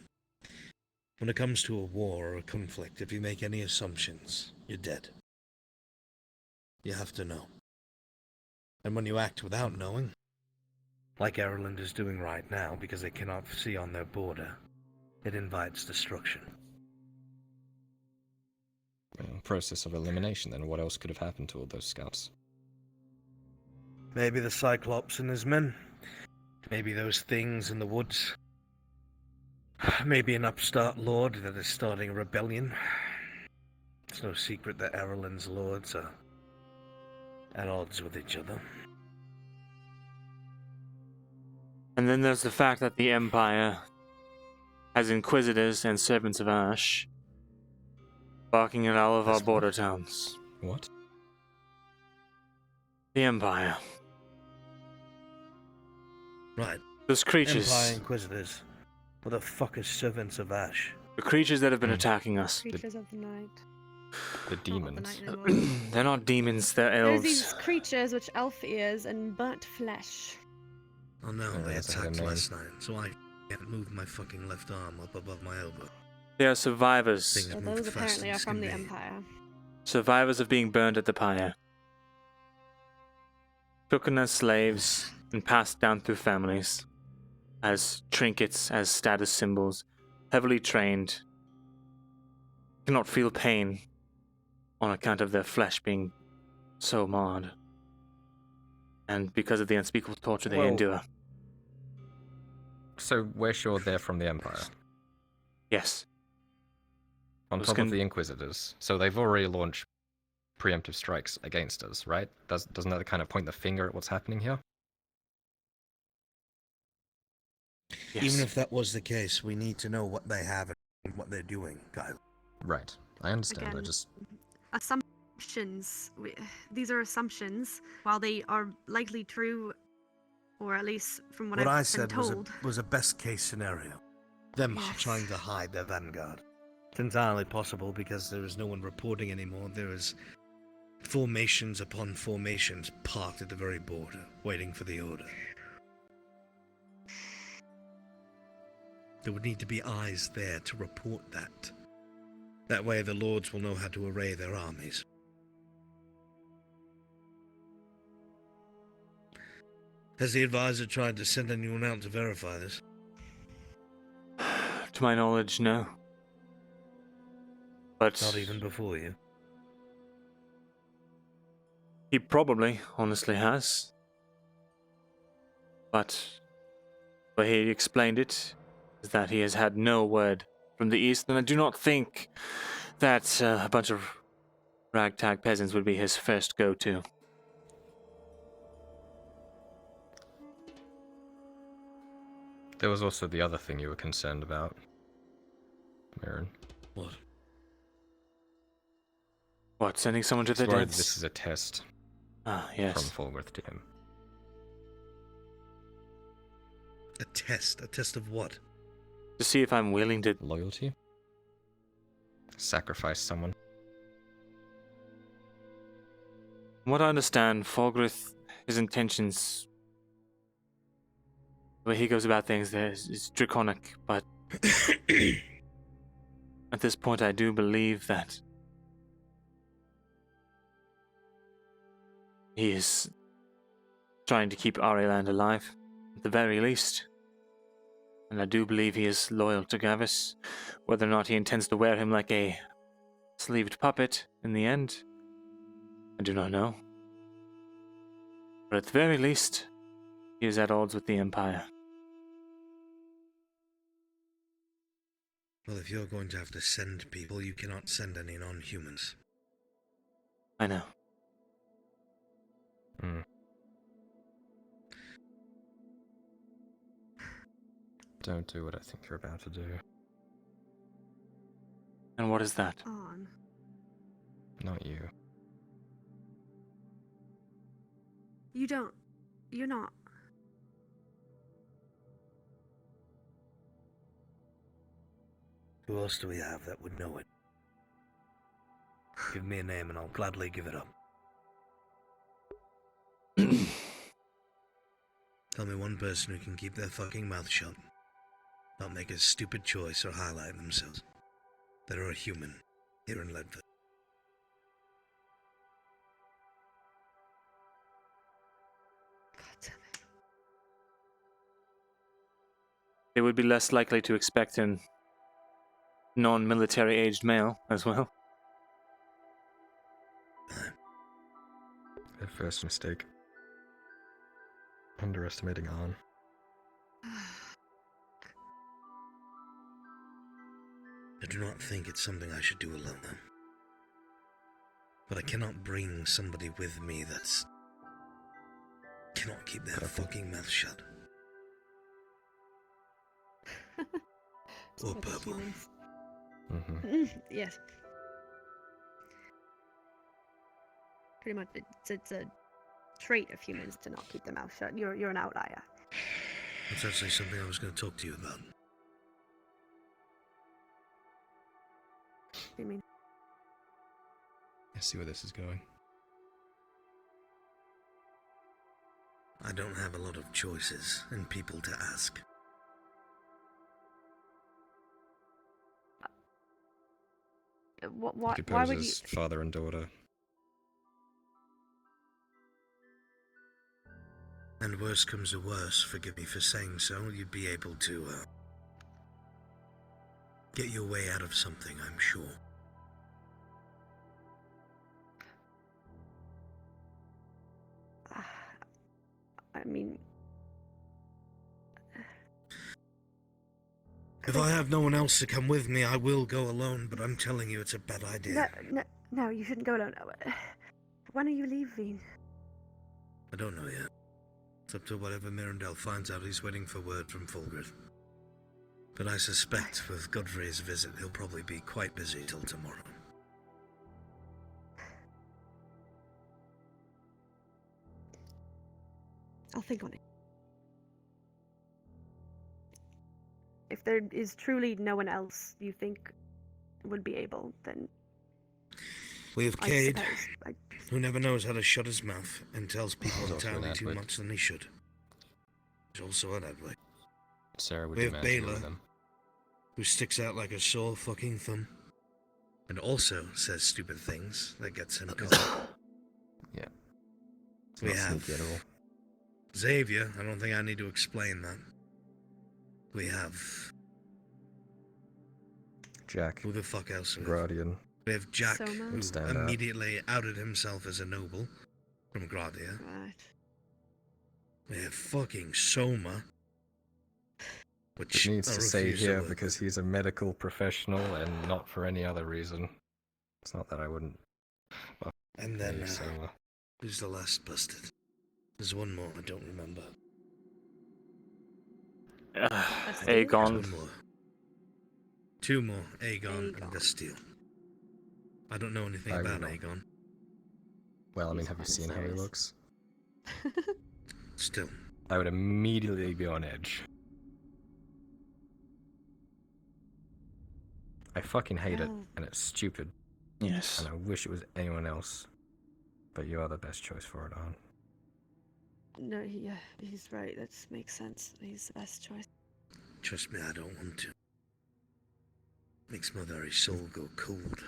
[SPEAKER 3] When it comes to a war or a conflict, if you make any assumptions, you're dead. You have to know. And when you act without knowing, like Ireland is doing right now because they cannot see on their border, it invites destruction.
[SPEAKER 8] Process of elimination, then what else could have happened to all those scouts?
[SPEAKER 3] Maybe the Cyclops and his men. Maybe those things in the woods. Maybe an upstart lord that is starting a rebellion. It's no secret that Ireland's lords are at odds with each other.
[SPEAKER 2] And then there's the fact that the Empire has inquisitors and servants of Ash barking at all of our border towns.
[SPEAKER 8] What?
[SPEAKER 2] The Empire.
[SPEAKER 3] Right.
[SPEAKER 2] Those creatures.
[SPEAKER 3] Empire Inquisitors. What the fuck is servants of Ash?
[SPEAKER 2] The creatures that have been attacking us.
[SPEAKER 12] Creatures of the night.
[SPEAKER 8] The demons.
[SPEAKER 2] They're not demons, they're
[SPEAKER 12] There's
[SPEAKER 2] elves.
[SPEAKER 12] these creatures which elf ears and burnt flesh.
[SPEAKER 3] Oh no,
[SPEAKER 8] Yeah,
[SPEAKER 3] they
[SPEAKER 8] that's a
[SPEAKER 3] attacked
[SPEAKER 8] good
[SPEAKER 3] last night, so I can't move my fucking left arm up above my elbow.
[SPEAKER 2] They are survivors.
[SPEAKER 12] So those apparently are from the Empire.
[SPEAKER 2] Survivors of being burned at the pyre. Taken as slaves and passed down through families. As trinkets, as status symbols. Heavily trained. Cannot feel pain on account of their flesh being so marred. And because of the unspeakable torture they
[SPEAKER 8] Well,
[SPEAKER 2] endure.
[SPEAKER 8] So we're sure they're from the Empire.
[SPEAKER 2] Yes.
[SPEAKER 8] On
[SPEAKER 2] Those
[SPEAKER 8] top
[SPEAKER 2] can-
[SPEAKER 8] of the Inquisitors. So they've already launched preemptive strikes against us, right? Doesn't that kind of point the finger at what's happening here?
[SPEAKER 2] Yes.
[SPEAKER 3] Even if that was the case, we need to know what they have and what they're doing, Kyle.
[SPEAKER 8] Right. I understand. I
[SPEAKER 12] Again,
[SPEAKER 8] just...
[SPEAKER 12] Assumptions. These are assumptions. While they are likely true, or at least from what
[SPEAKER 3] What
[SPEAKER 12] I've
[SPEAKER 3] I
[SPEAKER 12] been
[SPEAKER 3] said
[SPEAKER 12] told.
[SPEAKER 3] was a best case scenario. Them
[SPEAKER 12] Yes.
[SPEAKER 3] trying to hide their vanguard. It's entirely possible because there is no one reporting anymore. There is formations upon formations parked at the very border, waiting for the order. There would need to be eyes there to report that. That way the lords will know how to array their armies. Has the advisor tried to send anyone out to verify this?
[SPEAKER 2] To my knowledge, no. But
[SPEAKER 3] Not even before you.
[SPEAKER 2] he probably, honestly, has. But the way he explained it is that he has had no word from the east, and I do not think that a bunch of ragtag peasants would be his first go-to.
[SPEAKER 8] There was also the other thing you were concerned about, Mirren.
[SPEAKER 3] What?
[SPEAKER 2] What, sending someone to the
[SPEAKER 8] He's worried
[SPEAKER 2] deads?
[SPEAKER 8] this is a test
[SPEAKER 2] Ah, yes.
[SPEAKER 8] from Fulworth to him.
[SPEAKER 3] A test? A test of what?
[SPEAKER 2] To see if I'm willing to...
[SPEAKER 8] Loyalty? Sacrifice someone.
[SPEAKER 2] From what I understand, Fulgrith, his intentions... The way he goes about things there is draconic, but... At this point, I do believe that... he is trying to keep Ariland alive, at the very least. And I do believe he is loyal to Gavis. Whether or not he intends to wear him like a sleeved puppet in the end, I do not know. But at the very least, he is at odds with the Empire.
[SPEAKER 3] Well, if you're going to have to send people, you cannot send any non-humans.
[SPEAKER 2] I know.
[SPEAKER 8] Hmm. Don't do what I think you're about to do.
[SPEAKER 2] And what is that?
[SPEAKER 12] On.
[SPEAKER 8] Not you.
[SPEAKER 12] You're not.
[SPEAKER 3] Who else do we have that would know it? Give me a name and I'll gladly give it up. Tell me one person who can keep their fucking mouth shut, not make a stupid choice or highlight themselves. That are a human here in Leydford.
[SPEAKER 2] They would be less likely to expect a non-military aged male as well.
[SPEAKER 8] Their first mistake. Underestimating Arn.
[SPEAKER 3] I do not think it's something I should do alone, though. But I cannot bring somebody with me that's... cannot keep their fucking mouth shut. Or purple.
[SPEAKER 12] Yes. Pretty much, it's a trait of humans to not keep their mouth shut. You're an outlier.
[SPEAKER 3] That's actually something I was going to talk to you about.
[SPEAKER 12] You mean?
[SPEAKER 8] I see where this is going.
[SPEAKER 3] I don't have a lot of choices and people to ask.
[SPEAKER 12] Why would you?
[SPEAKER 8] Father and daughter.
[SPEAKER 3] And worse comes to worse, forgive me for saying so, you'd be able to, get your way out of something, I'm sure.
[SPEAKER 12] I mean...
[SPEAKER 3] If I have no one else to come with me, I will go alone, but I'm telling you it's a bad idea.
[SPEAKER 12] No, you shouldn't go alone. When are you leaving?
[SPEAKER 3] I don't know yet. It's up to whatever Myrindal finds out. He's waiting for word from Fulgrid. But I suspect with Godfrey's visit, he'll probably be quite busy till tomorrow.
[SPEAKER 12] I'll think on it. If there is truly no one else you think would be able, then...
[SPEAKER 3] We have Cade, who never knows how to shut his mouth and tells people entirely too much than he should. He's also an Edward.
[SPEAKER 8] Sarah would
[SPEAKER 3] We have
[SPEAKER 8] demand to go
[SPEAKER 3] Baylor,
[SPEAKER 8] with them.
[SPEAKER 3] who sticks out like a sore fucking thumb, and also says stupid things that gets him caught.
[SPEAKER 8] Yeah.
[SPEAKER 3] We have Xavier. I don't think I need to explain that. We have
[SPEAKER 8] Jack.
[SPEAKER 3] Who the fuck else?
[SPEAKER 8] Guardian.
[SPEAKER 3] We have Jack,
[SPEAKER 12] Soma.
[SPEAKER 3] who
[SPEAKER 8] Stand out.
[SPEAKER 3] immediately outed himself as a noble from Gradia.
[SPEAKER 12] Right.
[SPEAKER 3] We have fucking Soma, which
[SPEAKER 8] needs
[SPEAKER 3] I
[SPEAKER 8] to stay
[SPEAKER 3] refuse
[SPEAKER 8] here
[SPEAKER 3] work
[SPEAKER 8] because he's a medical professional and not for any other reason. It's not that I wouldn't. Well,
[SPEAKER 3] And then,
[SPEAKER 8] Soma.
[SPEAKER 3] who's the last bastard? There's one more, I don't remember.
[SPEAKER 2] Aegon.
[SPEAKER 3] One more. Two more, Aegon and Bastille. I don't know anything about Aegon.
[SPEAKER 8] Well, I mean, have you seen how he looks?
[SPEAKER 3] Still.
[SPEAKER 8] I would immediately be on edge. I fucking hate it, and it's stupid.
[SPEAKER 2] Yes.
[SPEAKER 8] And I wish it was anyone else. But you are the best choice for it, Arn.
[SPEAKER 12] No, he's right. That makes sense. He's the best choice.
[SPEAKER 3] Trust me, I don't want to. Makes my very soul go cold.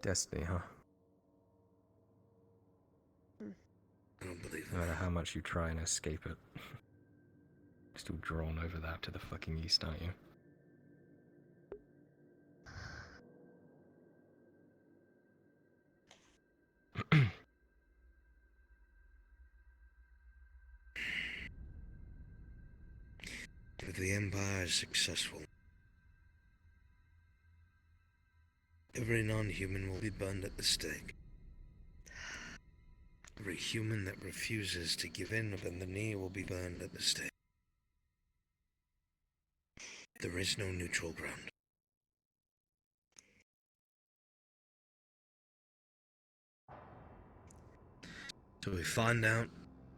[SPEAKER 8] Destiny, huh?
[SPEAKER 3] I don't believe
[SPEAKER 8] No matter how much you try and escape it. Still drawn over that to the fucking east, aren't you?
[SPEAKER 3] If the Empire is successful, every non-human will be burned at the stake. Every human that refuses to give in or bend the knee will be burned at the stake. There is no neutral ground. So we find out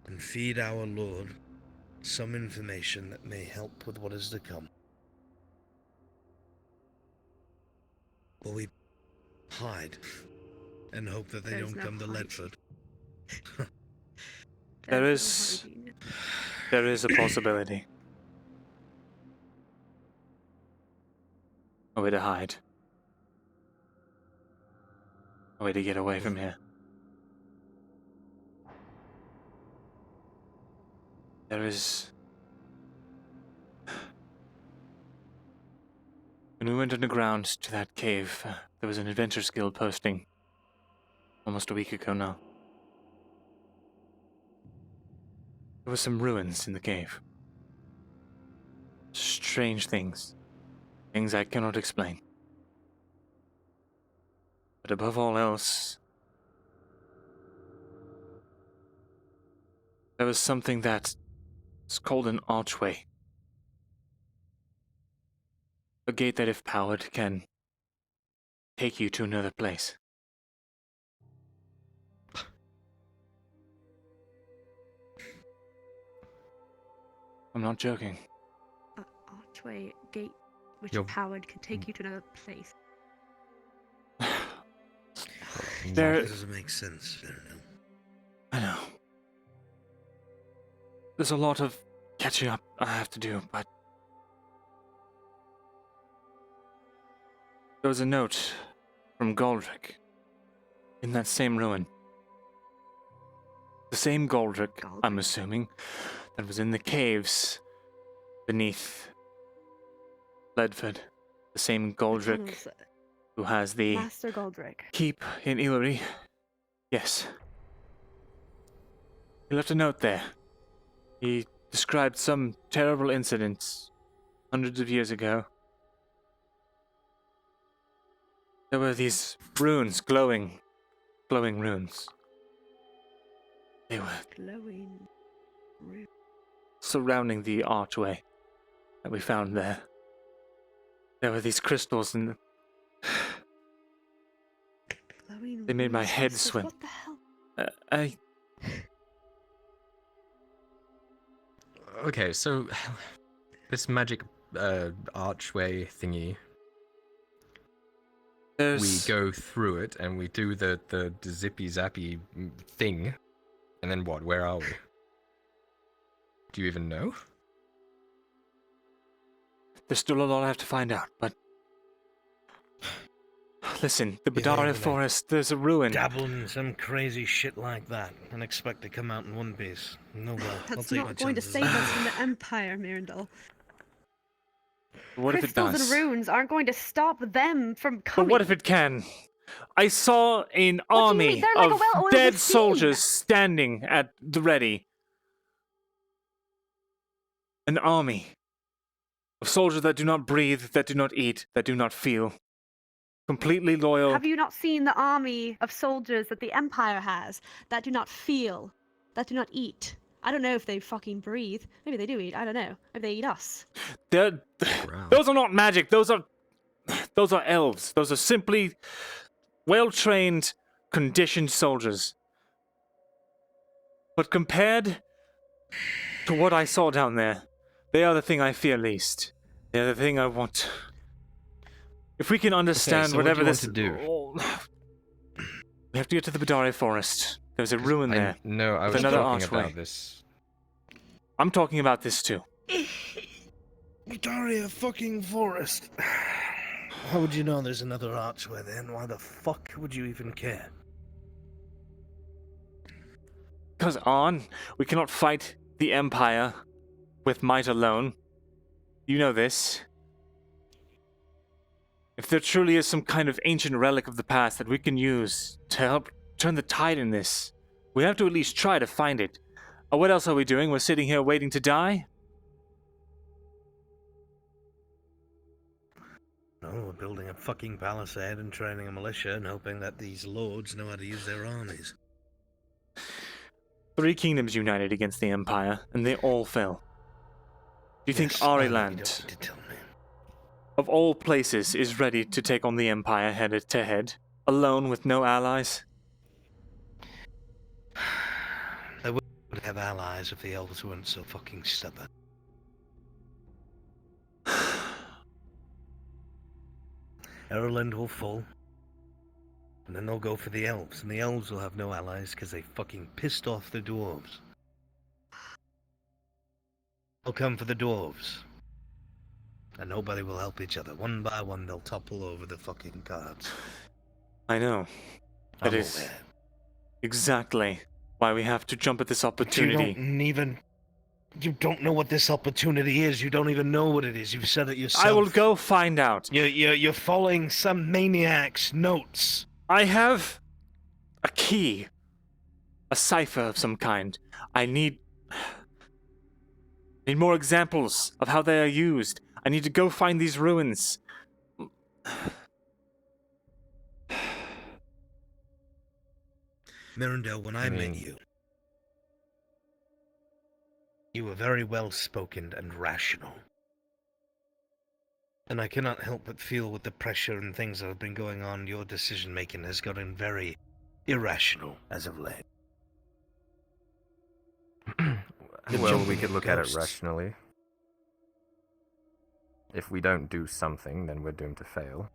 [SPEAKER 3] and feed our lord some information that may help with what is to come. Or we hide and hope that they
[SPEAKER 12] There's
[SPEAKER 3] don't
[SPEAKER 12] no
[SPEAKER 3] come to
[SPEAKER 12] hiding.
[SPEAKER 3] Leydford.
[SPEAKER 2] There
[SPEAKER 12] There's no
[SPEAKER 2] is,
[SPEAKER 12] hiding.
[SPEAKER 2] there is a possibility. A way to hide. A way to get away from here. There is... When we went underground to that cave, there was an Adventures Guild posting almost a week ago now. There were some ruins in the cave. Strange things. Things I cannot explain. But above all else, there was something that is called an archway. A gate that, if powered, can take you to another place. I'm not joking.
[SPEAKER 12] Archway gate, which
[SPEAKER 8] Yo.
[SPEAKER 12] powered, can take you to another place.
[SPEAKER 2] There...
[SPEAKER 3] That doesn't make sense. I don't know.
[SPEAKER 2] I know. There's a lot of catching up I have to do, but... There was a note from Goldrick in that same ruin. The same Goldrick, I'm assuming, that was in the caves beneath Leydford. The same Goldrick
[SPEAKER 12] tunnels.
[SPEAKER 2] who has the
[SPEAKER 12] Master Goldrick.
[SPEAKER 2] keep in Illyri. Yes. He left a note there. He described some terrible incidents hundreds of years ago. There were these runes, glowing runes. They were
[SPEAKER 12] Glowing.
[SPEAKER 2] surrounding the archway that we found there. There were these crystals and
[SPEAKER 12] Glowing
[SPEAKER 2] they made my
[SPEAKER 12] runes.
[SPEAKER 2] head
[SPEAKER 12] This is-
[SPEAKER 2] swim.
[SPEAKER 12] What the hell?
[SPEAKER 8] Okay, so this magic archway thingy. We go through it and we do the zippy zappy thing, and then what? Where are we? Do you even know?
[SPEAKER 2] There's still a lot I have to find out, but... Listen, the
[SPEAKER 3] You know,
[SPEAKER 2] Badaria
[SPEAKER 3] when I
[SPEAKER 2] Forest, there's a ruin.
[SPEAKER 3] Dabble in some crazy shit like that and expect to come out in one piece. No, well, I'll
[SPEAKER 12] That's
[SPEAKER 3] take my
[SPEAKER 12] not going to
[SPEAKER 3] chances.
[SPEAKER 12] save us from the Empire, Myrindal.
[SPEAKER 2] What if it
[SPEAKER 12] Crystals
[SPEAKER 2] does?
[SPEAKER 12] and runes aren't going to stop them from
[SPEAKER 2] But
[SPEAKER 12] coming.
[SPEAKER 2] what if it can? I saw an
[SPEAKER 12] What do you mean?
[SPEAKER 2] army
[SPEAKER 12] They're like a
[SPEAKER 2] of
[SPEAKER 12] well-oiled
[SPEAKER 2] dead
[SPEAKER 12] machine.
[SPEAKER 2] soldiers standing at the ready. An army of soldiers that do not breathe, that do not eat, that do not feel. Completely loyal.
[SPEAKER 12] Have you not seen the army of soldiers that the Empire has that do not feel, that do not eat? I don't know if they fucking breathe. Maybe they do eat. I don't know. Maybe they eat us.
[SPEAKER 2] Those are not magic. Those are elves. Those are simply well-trained, conditioned soldiers. But compared to what I saw down there, they are the thing I fear least. They are the thing I want. If we can understand
[SPEAKER 8] so
[SPEAKER 2] whatever
[SPEAKER 8] what do you
[SPEAKER 2] this...
[SPEAKER 8] want to do?
[SPEAKER 2] We have to get to the Badaria Forest. There's a ruin there.
[SPEAKER 8] No, I
[SPEAKER 2] with
[SPEAKER 8] was
[SPEAKER 2] another
[SPEAKER 8] talking
[SPEAKER 2] archway.
[SPEAKER 8] about this.
[SPEAKER 2] I'm talking about this too.
[SPEAKER 3] Badaria fucking forest. How would you know there's another archway then? Why the fuck would you even care?
[SPEAKER 2] Because, Arn, we cannot fight the Empire with might alone. You know this. If there truly is some kind of ancient relic of the past that we can use to help turn the tide in this, we have to at least try to find it. What else are we doing? We're sitting here waiting to die?
[SPEAKER 3] No, we're building a fucking palisade and training a militia and hoping that these lords know how to use their armies.
[SPEAKER 2] 3 kingdoms united against the Empire, and they all fell. Do you think
[SPEAKER 3] Yes, I know, you
[SPEAKER 2] Ariland,
[SPEAKER 3] don't need to tell me.
[SPEAKER 2] of all places, is ready to take on the Empire head to head, alone with no allies?
[SPEAKER 3] would have allies if the elves weren't so fucking stubborn. Ireland will fall, and then they'll go for the elves, and the elves will have no allies because they fucking pissed off the dwarves. They'll come for the dwarves, and nobody will help each other. One by one, they'll topple over the fucking cards.
[SPEAKER 2] I know. That
[SPEAKER 3] I'm
[SPEAKER 2] is
[SPEAKER 3] aware.
[SPEAKER 2] exactly why we have to jump at this opportunity.
[SPEAKER 3] You don't know what this opportunity is. You don't even know what it is. You've said it yourself.
[SPEAKER 2] I will go find out.
[SPEAKER 3] You're following some maniac's notes.
[SPEAKER 2] I have a key. A cipher of some kind. I need more examples of how they are used. I need to go find these ruins.
[SPEAKER 3] Myrindal, when I met you, you were very well-spoken and rational. And I cannot help but feel with the pressure and things that have been going on, your decision-making has gotten very irrational as of late.
[SPEAKER 13] Well, we could look at it rationally. If we don't do something, then we're doomed to fail.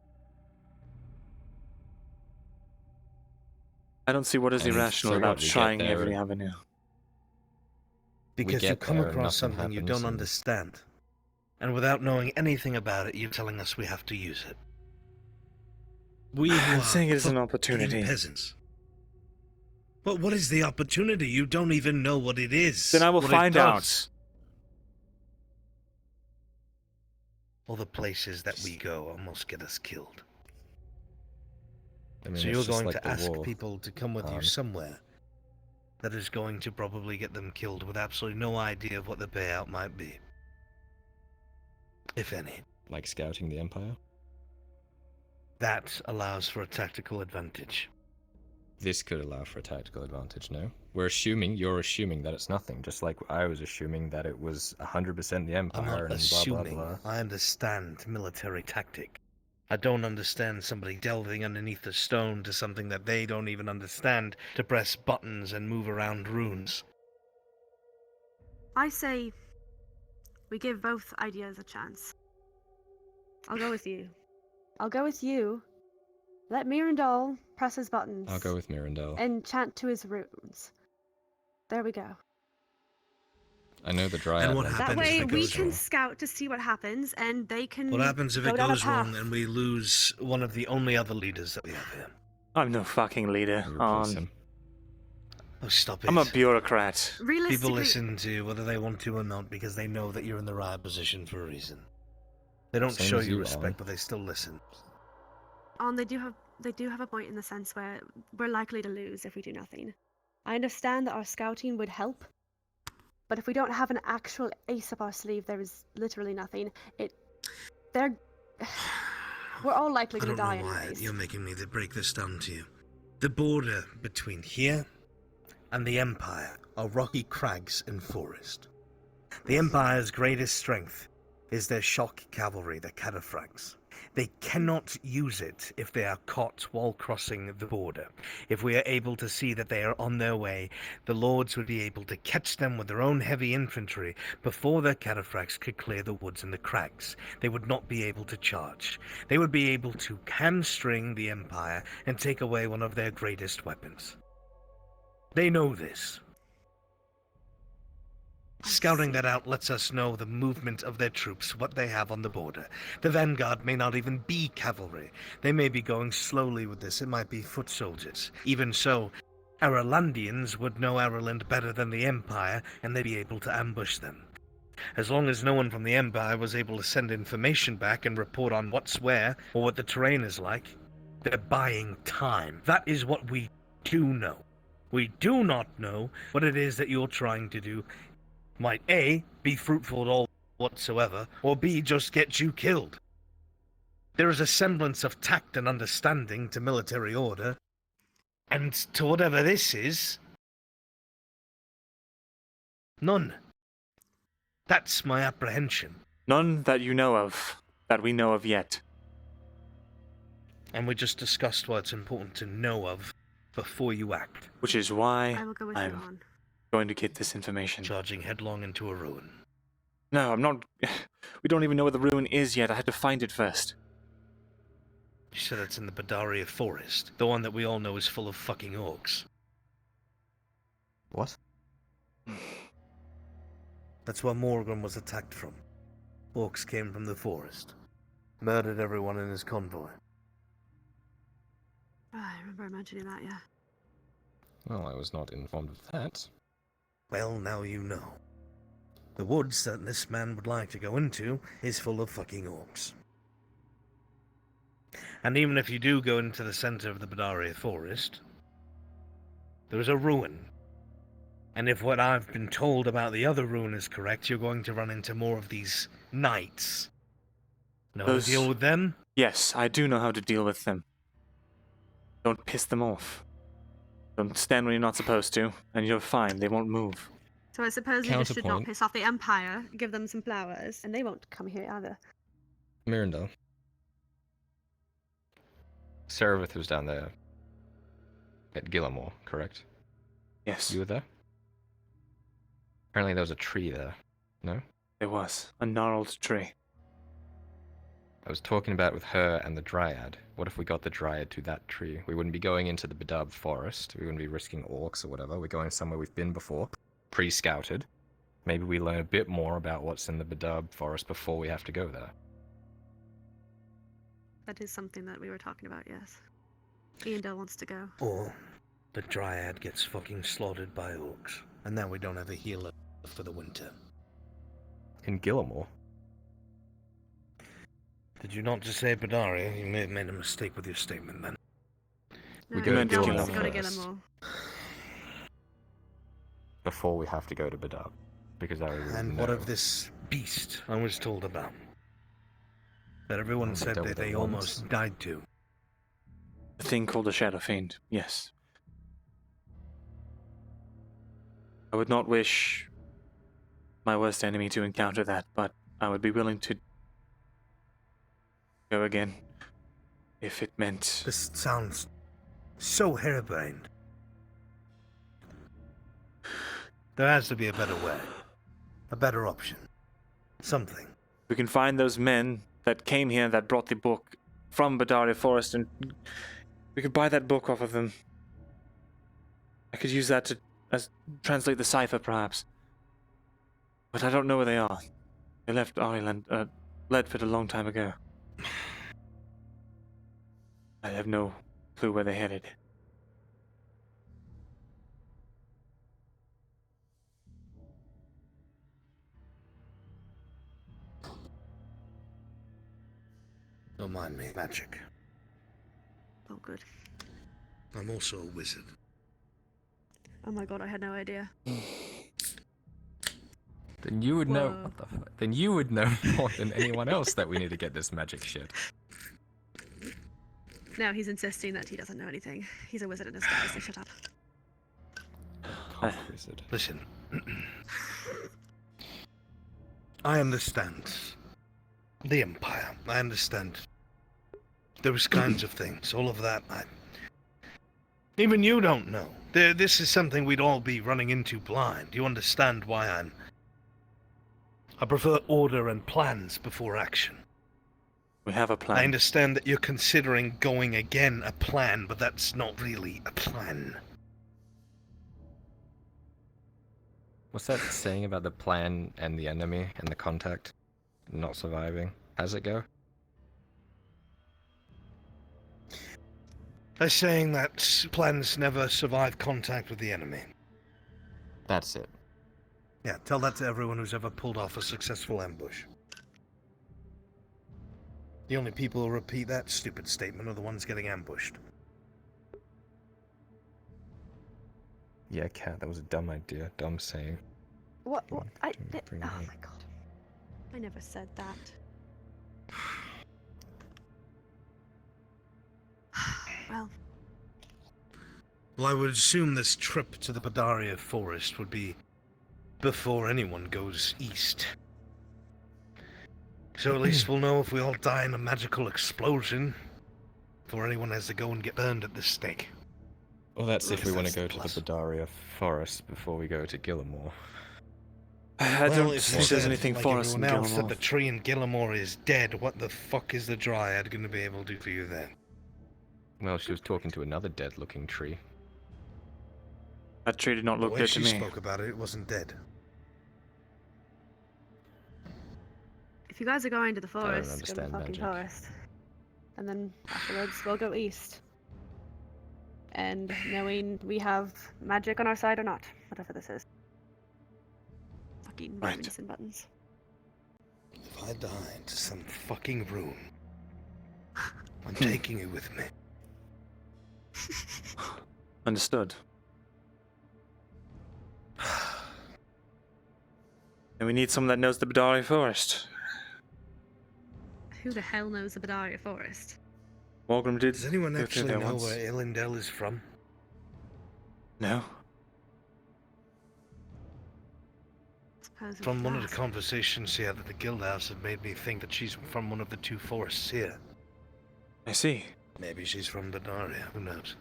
[SPEAKER 2] I don't see what is irrational about trying every avenue.
[SPEAKER 3] Because you come across something you don't understand. And without knowing anything about it, you're telling us we have to use it.
[SPEAKER 2] I'm saying it is an opportunity.
[SPEAKER 3] Peasants. But what is the opportunity? You don't even know what it is.
[SPEAKER 2] Then I will find out.
[SPEAKER 3] All the places that we go almost get us killed.
[SPEAKER 13] I mean,
[SPEAKER 3] So
[SPEAKER 13] it's
[SPEAKER 3] you're
[SPEAKER 13] just
[SPEAKER 3] going
[SPEAKER 13] like
[SPEAKER 3] to
[SPEAKER 13] the
[SPEAKER 3] ask
[SPEAKER 13] war.
[SPEAKER 3] people to come with you somewhere that is going to probably get them killed with absolutely no idea of what the payout might be. If any.
[SPEAKER 8] Like scouting the Empire?
[SPEAKER 3] That allows for a tactical advantage.
[SPEAKER 8] This could allow for a tactical advantage, no? You're assuming that it's nothing, just like I was assuming that it was 100% the Empire
[SPEAKER 3] I'm not
[SPEAKER 8] and
[SPEAKER 3] assuming.
[SPEAKER 8] blah blah blah.
[SPEAKER 3] I understand military tactic. I don't understand somebody delving underneath the stone to something that they don't even understand to press buttons and move around runes.
[SPEAKER 12] I say we give both ideas a chance. I'll go with you. I'll go with you. Let Myrindal press his buttons.
[SPEAKER 8] I'll go with Myrindal.
[SPEAKER 12] And chant to his runes. There we go.
[SPEAKER 8] I know the Dryad.
[SPEAKER 12] That way we can scout to see what happens, and they can.
[SPEAKER 3] What happens if it
[SPEAKER 12] go down a
[SPEAKER 3] goes wrong
[SPEAKER 12] path.
[SPEAKER 3] and we lose one of the only other leaders that we have here?
[SPEAKER 2] I'm no fucking leader.
[SPEAKER 3] Oh, stop it.
[SPEAKER 2] I'm a bureaucrat.
[SPEAKER 3] People listen to you whether they want to or not because they know that you're in the right position for a reason. They don't
[SPEAKER 8] Same
[SPEAKER 3] show
[SPEAKER 8] as
[SPEAKER 3] you
[SPEAKER 8] you,
[SPEAKER 3] respect,
[SPEAKER 8] Alan.
[SPEAKER 3] but they still listen.
[SPEAKER 12] They do have a point in the sense where we're likely to lose if we do nothing. I understand that our scouting would help, but if we don't have an actual ace up our sleeve, there is literally nothing. We're all likely
[SPEAKER 3] I
[SPEAKER 12] going to
[SPEAKER 3] don't
[SPEAKER 12] die
[SPEAKER 3] know why
[SPEAKER 12] anyways.
[SPEAKER 3] you're making me to break this down to you. The border between here and the Empire are rocky crags and forest. The Empire's greatest strength is their shock cavalry, the cataphracts. They cannot use it if they are caught while crossing the border. If we are able to see that they are on their way, the lords would be able to catch them with their own heavy infantry before their cataphracts could clear the woods and the crags. They would not be able to charge. They would be able to hamstring the Empire and take away one of their greatest weapons. They know this. Scouting that out lets us know the movement of their troops, what they have on the border. The vanguard may not even be cavalry. They may be going slowly with this. It might be foot soldiers. Even so, Irelandians would know Ireland better than the Empire, and they'd be able to ambush them. As long as no one from the Empire was able to send information back and report on what's where, or what the terrain is like, they're buying time. That is what we do know. We do not know what it is that you're trying to do. Might A, be fruitful at all whatsoever, or B, just get you killed. There is a semblance of tact and understanding to military order, and to whatever this is, none. That's my apprehension.
[SPEAKER 2] None that you know of, that we know of yet.
[SPEAKER 3] And we just discussed what's important to know of before you act.
[SPEAKER 2] Which is why
[SPEAKER 12] I will go with you on.
[SPEAKER 2] going to get this information.
[SPEAKER 3] Charging headlong into a ruin.
[SPEAKER 2] No, I'm not. We don't even know where the ruin is yet. I had to find it first.
[SPEAKER 3] You said it's in the Badaria forest, the one that we all know is full of fucking orcs.
[SPEAKER 13] What?
[SPEAKER 3] That's where Morgan was attacked from. Orcs came from the forest. Murdered everyone in his convoy.
[SPEAKER 12] Oh, I remember imagining that, yeah.
[SPEAKER 8] Well, I was not informed of that.
[SPEAKER 3] Well, now you know. The woods that this man would like to go into is full of fucking orcs. And even if you do go into the center of the Badaria forest, there is a ruin. And if what I've been told about the other ruin is correct, you're going to run into more of these knights. Know how to deal with them?
[SPEAKER 2] Yes, I do know how to deal with them. Don't piss them off. Don't stand when you're not supposed to, and you're fine. They won't move.
[SPEAKER 12] So I suppose we just should not
[SPEAKER 8] Counterpoint.
[SPEAKER 12] piss off the Empire, give them some flowers, and they won't come here either.
[SPEAKER 8] Myrindal. Serevith was down there at Gillamore, correct?
[SPEAKER 2] Yes.
[SPEAKER 8] You were there? Apparently there was a tree there. No?
[SPEAKER 2] There was. A gnarled tree.
[SPEAKER 8] I was talking about it with her and the Dryad. What if we got the Dryad to that tree? We wouldn't be going into the Bedab forest. We wouldn't be risking orcs or whatever. We're going somewhere we've been before. Pre-scouted. Maybe we learn a bit more about what's in the Bedab forest before we have to go there.
[SPEAKER 12] That is something that we were talking about, yes. Iandel wants to go.
[SPEAKER 3] Or the Dryad gets fucking slaughtered by orcs, and now we don't have a healer for the winter.
[SPEAKER 8] In Gillamore?
[SPEAKER 3] Did you not just say Badaria? You may have made a mistake with your statement then.
[SPEAKER 8] We go to
[SPEAKER 12] Iandel wants to
[SPEAKER 8] Gillamore
[SPEAKER 12] go to
[SPEAKER 8] first.
[SPEAKER 12] Gillamore.
[SPEAKER 8] Before we have to go to Bedab. Because I already
[SPEAKER 3] And
[SPEAKER 8] know.
[SPEAKER 3] what of this beast I was told about? That everyone
[SPEAKER 2] We
[SPEAKER 3] said
[SPEAKER 2] dealt
[SPEAKER 3] that
[SPEAKER 2] with it
[SPEAKER 3] they
[SPEAKER 2] once.
[SPEAKER 3] almost died to.
[SPEAKER 2] A thing called a Shadow Fiend, yes. I would not wish my worst enemy to encounter that, but I would be willing to go again if it meant.
[SPEAKER 3] This sounds so harebrained. There has to be a better way. A better option. Something.
[SPEAKER 2] We can find those men that came here that brought the book from Badaria Forest, and we could buy that book off of them. I could use that to translate the cipher, perhaps. But I don't know where they are. They left Ireland, Leydford a long time ago. I have no clue where they headed.
[SPEAKER 3] Don't mind me. Magic.
[SPEAKER 12] Oh, good.
[SPEAKER 3] I'm also a wizard.
[SPEAKER 12] Oh my god, I had no idea.
[SPEAKER 8] Then you would know.
[SPEAKER 12] Whoa.
[SPEAKER 8] What the fuck? Then you would know more than anyone else that we need to get this magic shit.
[SPEAKER 12] Now he's insisting that he doesn't know anything. He's a wizard in disguise, so shut up.
[SPEAKER 8] Wizard.
[SPEAKER 3] Listen. I understand the Empire. I understand those kinds of things. All of that, even you don't know. This is something we'd all be running into blind. You understand why I prefer order and plans before action.
[SPEAKER 2] We have a plan.
[SPEAKER 3] I understand that you're considering going again a plan, but that's not really a plan.
[SPEAKER 8] What's that saying about the plan and the enemy and the contact not surviving? How's it go?
[SPEAKER 3] They're saying that plans never survive contact with the enemy.
[SPEAKER 8] That's it.
[SPEAKER 3] Yeah, tell that to everyone who's ever pulled off a successful ambush. The only people who repeat that stupid statement are the ones getting ambushed.
[SPEAKER 8] Yeah, Cat, that was a dumb idea. Dumb saying.
[SPEAKER 12] What? I did.
[SPEAKER 8] bring
[SPEAKER 12] Oh
[SPEAKER 8] it in.
[SPEAKER 12] my god. I never said that. Well,
[SPEAKER 3] Well, I would assume this trip to the Badaria forest would be before anyone goes east. So at least we'll know if we all die in a magical explosion before anyone has to go and get burned at the stake.
[SPEAKER 8] Well, that's if we want to
[SPEAKER 3] That's
[SPEAKER 8] go
[SPEAKER 3] the
[SPEAKER 8] to
[SPEAKER 3] plus.
[SPEAKER 8] the Badaria forest before we go to Gillimore.
[SPEAKER 2] I
[SPEAKER 3] Well,
[SPEAKER 2] don't
[SPEAKER 3] if
[SPEAKER 2] think
[SPEAKER 3] you
[SPEAKER 2] there's
[SPEAKER 3] said,
[SPEAKER 2] anything
[SPEAKER 3] like
[SPEAKER 2] for us in
[SPEAKER 3] everyone else, that
[SPEAKER 2] Gilmore.
[SPEAKER 3] the tree in Gillimore is dead, what the fuck is the Dryad going to be able to do for you then?
[SPEAKER 8] Well, she was talking to another dead-looking tree.
[SPEAKER 2] That tree did not
[SPEAKER 3] The
[SPEAKER 2] look
[SPEAKER 3] way
[SPEAKER 2] good
[SPEAKER 3] she
[SPEAKER 2] to me.
[SPEAKER 3] spoke about it, it wasn't dead.
[SPEAKER 12] If you guys are going to the
[SPEAKER 8] don't
[SPEAKER 12] forest, go to the
[SPEAKER 8] understand
[SPEAKER 12] fucking
[SPEAKER 8] magic.
[SPEAKER 12] forest. And then afterwards, we'll go east. And knowing we have magic on our side or not, whatever this is. Fucking
[SPEAKER 2] Right.
[SPEAKER 12] buttons and buttons.
[SPEAKER 3] If I die into some fucking room, I'm taking you with me.
[SPEAKER 2] Understood. And we need someone that knows the Badaria forest.
[SPEAKER 12] Who the hell knows the Badaria forest?
[SPEAKER 2] Walgrim did.
[SPEAKER 3] Does anyone
[SPEAKER 2] go through
[SPEAKER 3] actually
[SPEAKER 2] there
[SPEAKER 3] know
[SPEAKER 2] once.
[SPEAKER 3] where Elendel is from?
[SPEAKER 2] No.
[SPEAKER 12] Suppose we
[SPEAKER 3] From
[SPEAKER 12] could
[SPEAKER 3] one of the
[SPEAKER 12] ask.
[SPEAKER 3] conversations here that the guild house had made me think that she's from one of the two forests here.
[SPEAKER 2] I see.
[SPEAKER 3] Maybe she's from Badaria, who knows?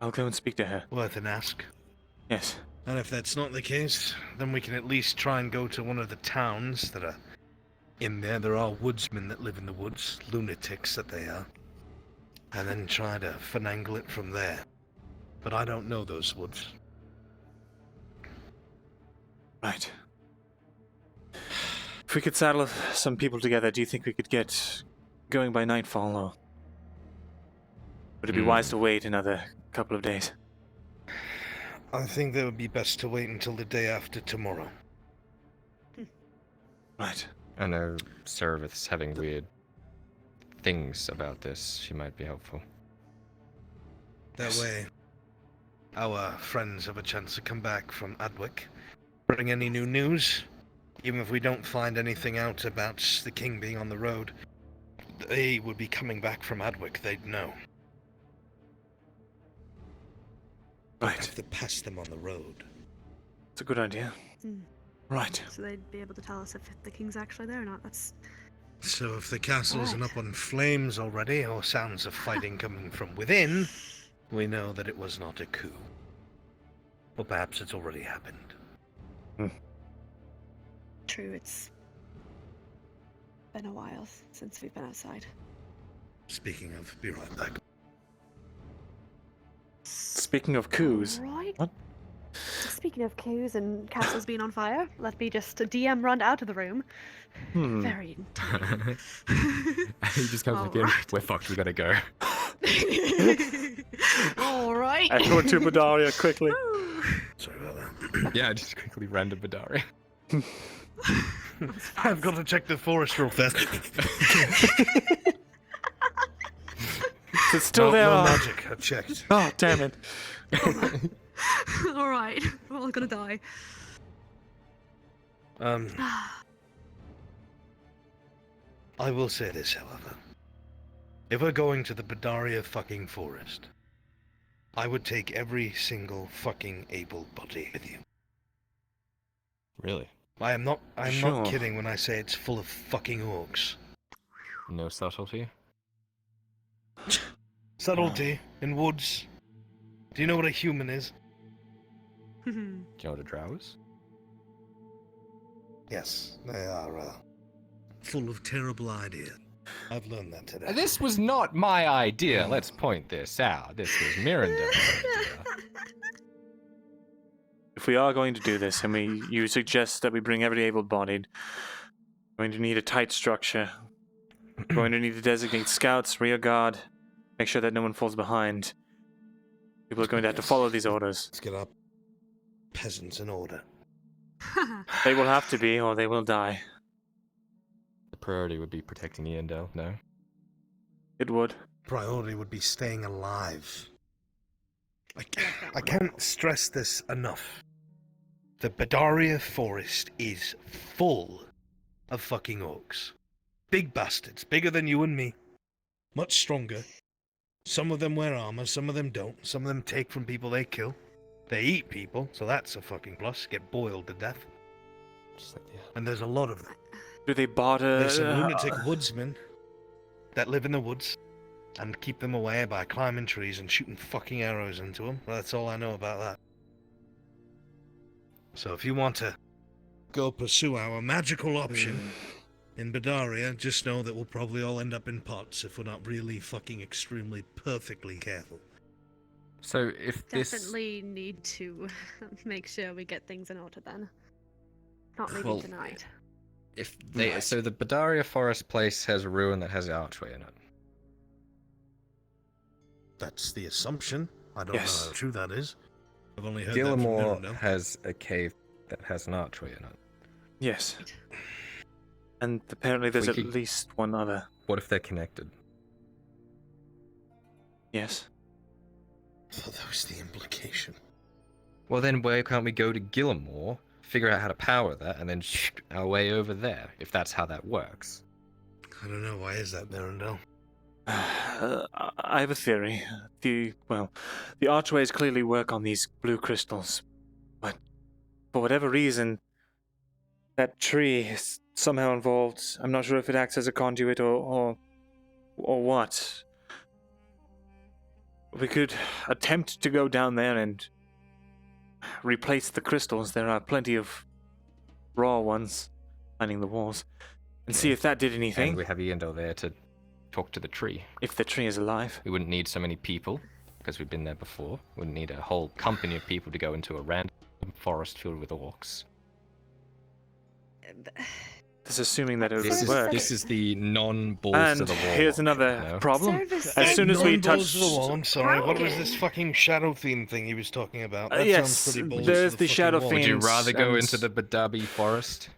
[SPEAKER 2] I'll go and speak to her.
[SPEAKER 3] Worth an ask.
[SPEAKER 2] Yes.
[SPEAKER 3] And if that's not the case, then we can at least try and go to one of the towns that are in there. There are woodsmen that live in the woods, lunatics that they are. And then try to finagle it from there. But I don't know those woods.
[SPEAKER 2] Right. If we could saddle some people together, do you think we could get going by nightfall, or would it be wise to wait another couple of days?
[SPEAKER 3] I think that would be best to wait until the day after tomorrow.
[SPEAKER 2] Right.
[SPEAKER 8] I know Servith's having weird things about this. She might be helpful.
[SPEAKER 3] That way, our friends have a chance to come back from Adwick, bring any new news. Even if we don't find anything out about the king being on the road, they would be coming back from Adwick, they'd know.
[SPEAKER 2] Right.
[SPEAKER 3] Have to pass them on the road.
[SPEAKER 2] It's a good idea.
[SPEAKER 12] Hmm.
[SPEAKER 2] Right.
[SPEAKER 12] So they'd be able to tell us if the king's actually there or not. That's
[SPEAKER 3] So if the castle isn't
[SPEAKER 12] Right.
[SPEAKER 3] up on flames already, or sounds of fighting coming from within, we know that it was not a coup. Or perhaps it's already happened.
[SPEAKER 12] true. It's been a while since we've been outside.
[SPEAKER 3] Speaking of, be right back.
[SPEAKER 2] Speaking of coups.
[SPEAKER 12] Right.
[SPEAKER 2] What?
[SPEAKER 12] Speaking of coups and castles being on fire, let me just DM run out of the room. Very intimidating.
[SPEAKER 8] He just comes back in.
[SPEAKER 12] Alright.
[SPEAKER 8] We're fucked. We gotta go.
[SPEAKER 12] All right.
[SPEAKER 2] Everyone to Badaria quickly.
[SPEAKER 3] Sorry about that.
[SPEAKER 8] Yeah, just quickly ran to Badaria.
[SPEAKER 3] I've got to check the forest real fast.
[SPEAKER 2] It's still
[SPEAKER 3] no,
[SPEAKER 2] there.
[SPEAKER 3] No magic. I've checked.
[SPEAKER 2] Oh, damn it.
[SPEAKER 12] All right. We're all gonna die.
[SPEAKER 3] I will say this, however. If we're going to the Badaria fucking forest, I would take every single fucking able body with you.
[SPEAKER 8] Really?
[SPEAKER 3] I'm not
[SPEAKER 2] Sure.
[SPEAKER 3] kidding when I say it's full of fucking orcs.
[SPEAKER 8] No subtlety?
[SPEAKER 3] Subtlety in woods. Do you know what a human is?
[SPEAKER 8] Do you know what a drow is?
[SPEAKER 3] Yes, they are full of terrible ideas. I've learned that today.
[SPEAKER 8] This was not my idea. Let's point this out. This was Myrindal's idea.
[SPEAKER 2] If we are going to do this, and you suggest that we bring every able-bodied, we're going to need a tight structure. We're going to need to designate scouts, rear guard, make sure that no one falls behind. People are going to have to follow these orders.
[SPEAKER 3] Let's get our peasants in order.
[SPEAKER 2] They will have to be, or they will die.
[SPEAKER 8] The priority would be protecting Iandel, no?
[SPEAKER 2] It would.
[SPEAKER 3] Priority would be staying alive. I can't stress this enough. The Badaria forest is full of fucking orcs. Big bastards, bigger than you and me. Much stronger. Some of them wear armor, some of them don't. Some of them take from people they kill. They eat people, so that's a fucking plus. Get boiled to death.
[SPEAKER 8] Just like the...
[SPEAKER 3] And there's a lot of them.
[SPEAKER 2] Do they barter?
[SPEAKER 3] There's some lunatic woodsmen that live in the woods and keep them away by climbing trees and shooting fucking arrows into them. That's all I know about that. So if you want to go pursue our magical option in Badaria, just know that we'll probably all end up in pots if we're not really fucking extremely perfectly careful.
[SPEAKER 13] So if this...
[SPEAKER 12] Definitely need to make sure we get things in order then. Not leaving
[SPEAKER 8] Well,
[SPEAKER 12] tonight.
[SPEAKER 8] If they, so the Badaria Forest place has a ruin that has an archway in it.
[SPEAKER 3] That's the assumption. I don't know how true that is. I've only heard
[SPEAKER 8] Gillimore
[SPEAKER 3] that from Myrindal.
[SPEAKER 8] has a cave that has an archway in it.
[SPEAKER 2] Yes. And apparently there's
[SPEAKER 8] We
[SPEAKER 2] at
[SPEAKER 8] could-
[SPEAKER 2] least one other.
[SPEAKER 8] What if they're connected?
[SPEAKER 2] Yes.
[SPEAKER 3] So that was the implication.
[SPEAKER 8] Well, then why can't we go to Gillimore, figure out how to power that, and then shoot our way over there, if that's how that works?
[SPEAKER 3] I don't know. Why is that, Myrindal?
[SPEAKER 2] I have a theory. The archways clearly work on these blue crystals, but for whatever reason, that tree is somehow involved. I'm not sure if it acts as a conduit or what. We could attempt to go down there and replace the crystals. There are plenty of raw ones lining the walls, and see if that did anything.
[SPEAKER 8] And we have Yendel there to talk to the tree.
[SPEAKER 2] If the tree is alive.
[SPEAKER 8] We wouldn't need so many people, because we've been there before. We wouldn't need a whole company of people to go into a random forest filled with orcs.
[SPEAKER 2] That's assuming that it
[SPEAKER 8] This
[SPEAKER 2] would
[SPEAKER 8] is,
[SPEAKER 2] work.
[SPEAKER 8] this is the non-balls
[SPEAKER 2] And
[SPEAKER 8] to the wall.
[SPEAKER 2] here's another
[SPEAKER 8] you know?
[SPEAKER 2] problem. As soon as we touch...
[SPEAKER 3] the wall, I'm sorry. What was this fucking shadow theme thing he was talking about? That
[SPEAKER 2] yes,
[SPEAKER 3] sounds pretty balls
[SPEAKER 2] there's
[SPEAKER 3] to
[SPEAKER 2] the
[SPEAKER 3] fucking
[SPEAKER 2] shadow
[SPEAKER 3] wall.
[SPEAKER 8] Would you rather go
[SPEAKER 2] and-
[SPEAKER 8] into the Badabi forest?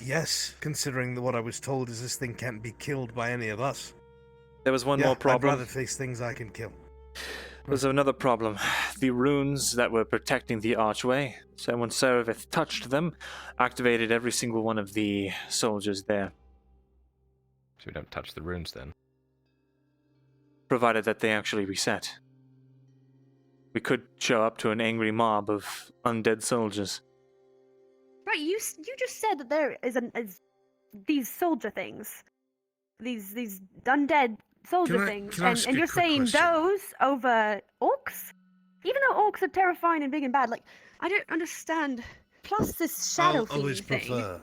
[SPEAKER 3] Yes, considering that what I was told is this thing can't be killed by any of us.
[SPEAKER 2] There was one
[SPEAKER 3] Yeah,
[SPEAKER 2] more problem.
[SPEAKER 3] I'd rather face things I can kill.
[SPEAKER 2] There's another problem. The runes that were protecting the archway, so when Seraph touched them, activated every single one of the soldiers there.
[SPEAKER 8] So we don't touch the runes then.
[SPEAKER 2] Provided that they actually reset. We could show up to an angry mob of undead soldiers.
[SPEAKER 12] Right, you just said that there is these soldier things, these undead soldier
[SPEAKER 3] Can I-
[SPEAKER 12] things,
[SPEAKER 3] can I ask
[SPEAKER 12] and
[SPEAKER 3] you a
[SPEAKER 12] you're
[SPEAKER 3] quick
[SPEAKER 12] saying
[SPEAKER 3] question?
[SPEAKER 12] those over orcs, even though orcs are terrifying and big and bad. Like, I don't understand. Plus this shadow
[SPEAKER 3] I'll always
[SPEAKER 12] theme thing.
[SPEAKER 3] prefer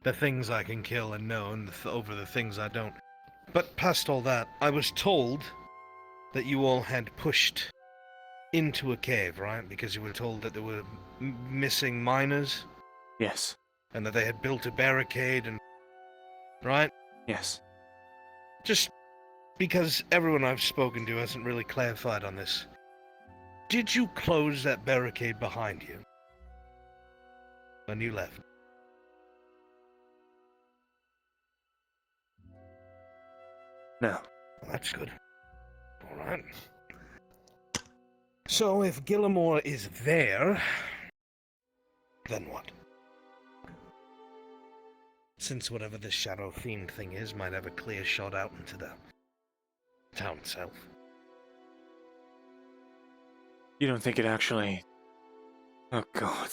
[SPEAKER 3] the things I can kill and know over the things I don't. But past all that, I was told that you all had pushed into a cave, right? Because you were told that there were missing miners.
[SPEAKER 2] Yes.
[SPEAKER 3] And that they had built a barricade and... Right?
[SPEAKER 2] Yes.
[SPEAKER 3] Just because everyone I've spoken to hasn't really clarified on this. Did you close that barricade behind you when you left?
[SPEAKER 2] No.
[SPEAKER 3] Well, that's good. Alright. So if Gillimore is there, then what? Since whatever this shadow-themed thing is might have a clear shot out into the town itself.
[SPEAKER 2] You don't think it actually... Oh, God.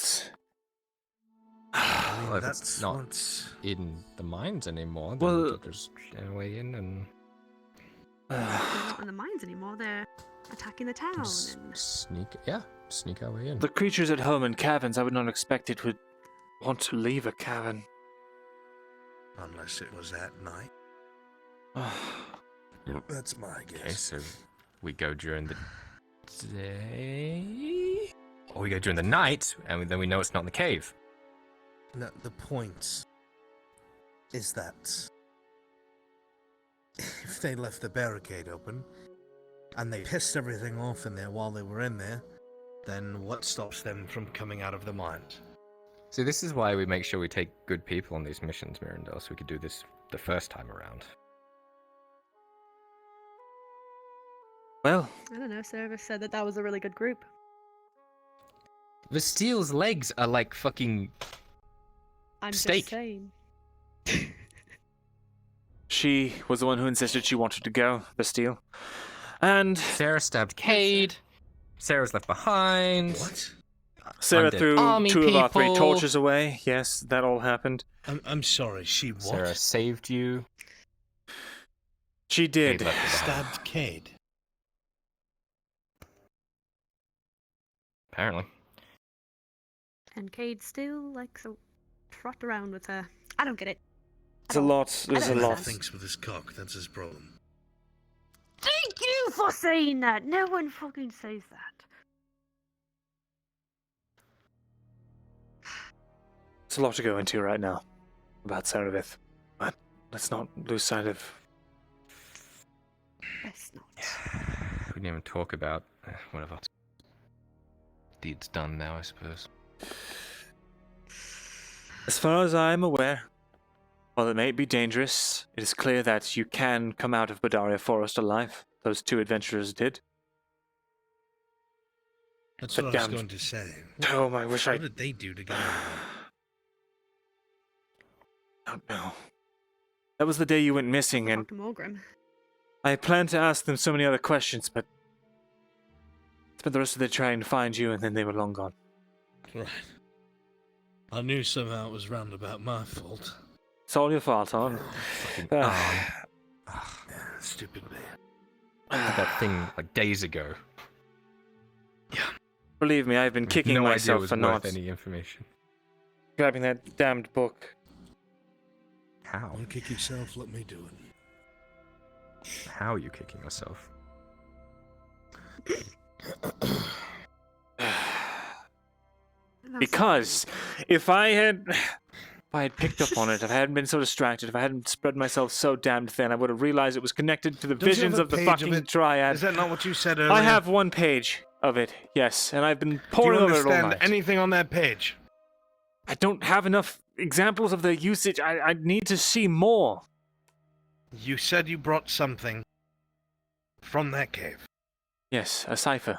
[SPEAKER 8] Well, if
[SPEAKER 3] that's
[SPEAKER 8] it's not
[SPEAKER 3] what's-
[SPEAKER 8] in the mines anymore, then
[SPEAKER 2] Well-
[SPEAKER 8] we could just get our way in and
[SPEAKER 12] They're not in the mines anymore. They're attacking the town. And...
[SPEAKER 8] sneak our way in.
[SPEAKER 2] The creatures at home in caverns, I would not expect it would want to leave a cavern.
[SPEAKER 3] Unless it was at night. That's my guess.
[SPEAKER 8] Okay, so we go during the day, or we go during the night, and then we know it's not in the cave.
[SPEAKER 3] No, the point is that if they left the barricade open and they pissed everything off in there while they were in there, then what stops them from coming out of the mines?
[SPEAKER 8] See, this is why we make sure we take good people on these missions, Myrindal, so we could do this the first time around.
[SPEAKER 2] Well,
[SPEAKER 12] I don't know. Sarah said that was a really good group.
[SPEAKER 8] Vastile's legs are like fucking
[SPEAKER 12] I'm
[SPEAKER 8] steak.
[SPEAKER 12] just saying.
[SPEAKER 2] she was the one who insisted she wanted to go, Bastille. And...
[SPEAKER 8] Sarah stabbed Cade. Sarah's left behind.
[SPEAKER 3] What?
[SPEAKER 2] Sarah
[SPEAKER 8] Undead
[SPEAKER 2] threw
[SPEAKER 8] army
[SPEAKER 2] two of our three
[SPEAKER 8] people.
[SPEAKER 2] torches away. Yes, that all happened.
[SPEAKER 3] I'm sorry, she what?
[SPEAKER 8] Sarah saved you.
[SPEAKER 2] She did.
[SPEAKER 8] Cade left her behind.
[SPEAKER 3] Stabbed Cade.
[SPEAKER 8] Apparently.
[SPEAKER 12] And Cade still likes to trot around with her. I don't get it.
[SPEAKER 2] There's a lot. There's a lot.
[SPEAKER 3] Thinks with his cock. That's his problem.
[SPEAKER 12] Thank you for saying that. No one fucking says that.
[SPEAKER 2] There's a lot to go into right now about Serevith, but let's not lose sight of.
[SPEAKER 12] Best not.
[SPEAKER 8] We didn't even talk about whatever. Deed's done now, I suppose.
[SPEAKER 2] As far as I am aware, while it may be dangerous, it is clear that you can come out of Badaria Forest alive. Those two adventurers did.
[SPEAKER 3] That's
[SPEAKER 2] But
[SPEAKER 3] what I was
[SPEAKER 2] damn-
[SPEAKER 3] going to say.
[SPEAKER 2] Oh, I wish I
[SPEAKER 3] What did they do to get out?
[SPEAKER 2] don't know. That was the day you went missing, and
[SPEAKER 12] Dr. Morgrim.
[SPEAKER 2] I planned to ask them so many other questions, but spent the rest of the day trying to find you, and then they were long gone.
[SPEAKER 3] Right. I knew somehow it was roundabout my fault.
[SPEAKER 2] It's all your fault, Arn.
[SPEAKER 3] Stupid man.
[SPEAKER 8] I did that thing like days ago.
[SPEAKER 2] Believe me, I've been kicking
[SPEAKER 8] no idea it
[SPEAKER 2] myself
[SPEAKER 8] was
[SPEAKER 2] for
[SPEAKER 8] worth
[SPEAKER 2] not
[SPEAKER 8] any information.
[SPEAKER 2] grabbing that damned book.
[SPEAKER 8] How?
[SPEAKER 3] Don't kick yourself, let me do it.
[SPEAKER 8] How are you kicking yourself?
[SPEAKER 2] Because if I had picked up on it, if I hadn't been so distracted, if I hadn't spread myself so damned thin, I would have realized it was connected to the
[SPEAKER 3] Don't you
[SPEAKER 2] visions
[SPEAKER 3] have a
[SPEAKER 2] of the
[SPEAKER 3] page
[SPEAKER 2] fucking
[SPEAKER 3] it?
[SPEAKER 2] triad.
[SPEAKER 3] Is that not what you said earlier?
[SPEAKER 2] I have one page of it, yes, and I've been
[SPEAKER 3] Do you
[SPEAKER 2] poring over it all
[SPEAKER 3] understand
[SPEAKER 2] night.
[SPEAKER 3] anything on that page?
[SPEAKER 2] I don't have enough examples of the usage. I need to see more.
[SPEAKER 3] You said you brought something from that cave.
[SPEAKER 2] Yes, a cipher.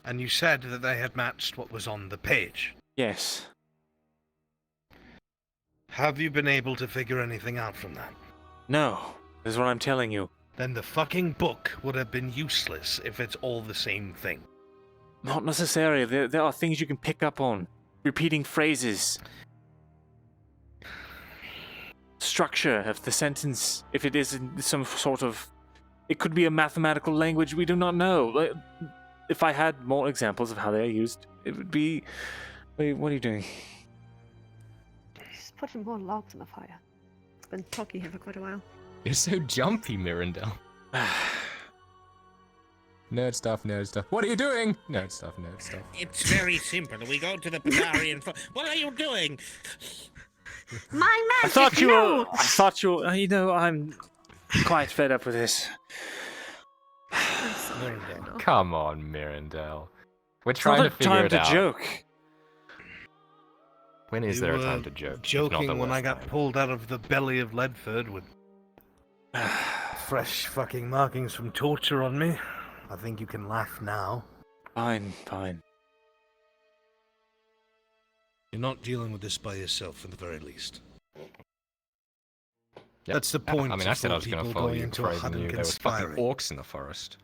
[SPEAKER 3] And you said that they had matched what was on the page.
[SPEAKER 2] Yes.
[SPEAKER 3] Have you been able to figure anything out from that?
[SPEAKER 2] No, this is what I'm telling you.
[SPEAKER 3] Then the fucking book would have been useless if it's all the same thing.
[SPEAKER 2] Not necessarily. There are things you can pick up on. Repeating phrases. Structure of the sentence. If it is in some sort of... It could be a mathematical language we do not know. If I had more examples of how they are used, it would be... Wait, what are you doing?
[SPEAKER 12] Just putting more logs on the fire. It's been talking here for quite a while.
[SPEAKER 8] You're so jumpy, Myrindal. Nerd stuff, nerd stuff. What are you doing? Nerd stuff, nerd stuff.
[SPEAKER 18] It's very simple. We go to the Bavarian. What are you doing?
[SPEAKER 12] My magic!
[SPEAKER 2] I thought you were... You know, I'm quite fed up with this.
[SPEAKER 8] Come on, Myrindal. We're
[SPEAKER 2] It's
[SPEAKER 8] trying
[SPEAKER 2] not
[SPEAKER 8] to
[SPEAKER 2] a
[SPEAKER 8] figure
[SPEAKER 2] time
[SPEAKER 8] it
[SPEAKER 2] to
[SPEAKER 8] out.
[SPEAKER 2] joke.
[SPEAKER 8] When is
[SPEAKER 3] You
[SPEAKER 8] there a
[SPEAKER 3] were
[SPEAKER 8] time to joke? if not
[SPEAKER 3] Joking
[SPEAKER 8] the
[SPEAKER 3] when I
[SPEAKER 8] worst
[SPEAKER 3] got
[SPEAKER 8] time?
[SPEAKER 3] pulled out of the belly of Leydford with fresh fucking markings from torture on me. I think you can laugh now.
[SPEAKER 2] Fine, fine.
[SPEAKER 3] You're not dealing with this by yourself, at the very least.
[SPEAKER 8] Yep.
[SPEAKER 3] That's the point.
[SPEAKER 8] I mean, I said I was going to follow you,
[SPEAKER 3] into a
[SPEAKER 8] praising
[SPEAKER 3] hut and
[SPEAKER 8] you. There was fucking
[SPEAKER 3] conspiring.
[SPEAKER 8] orcs in the forest.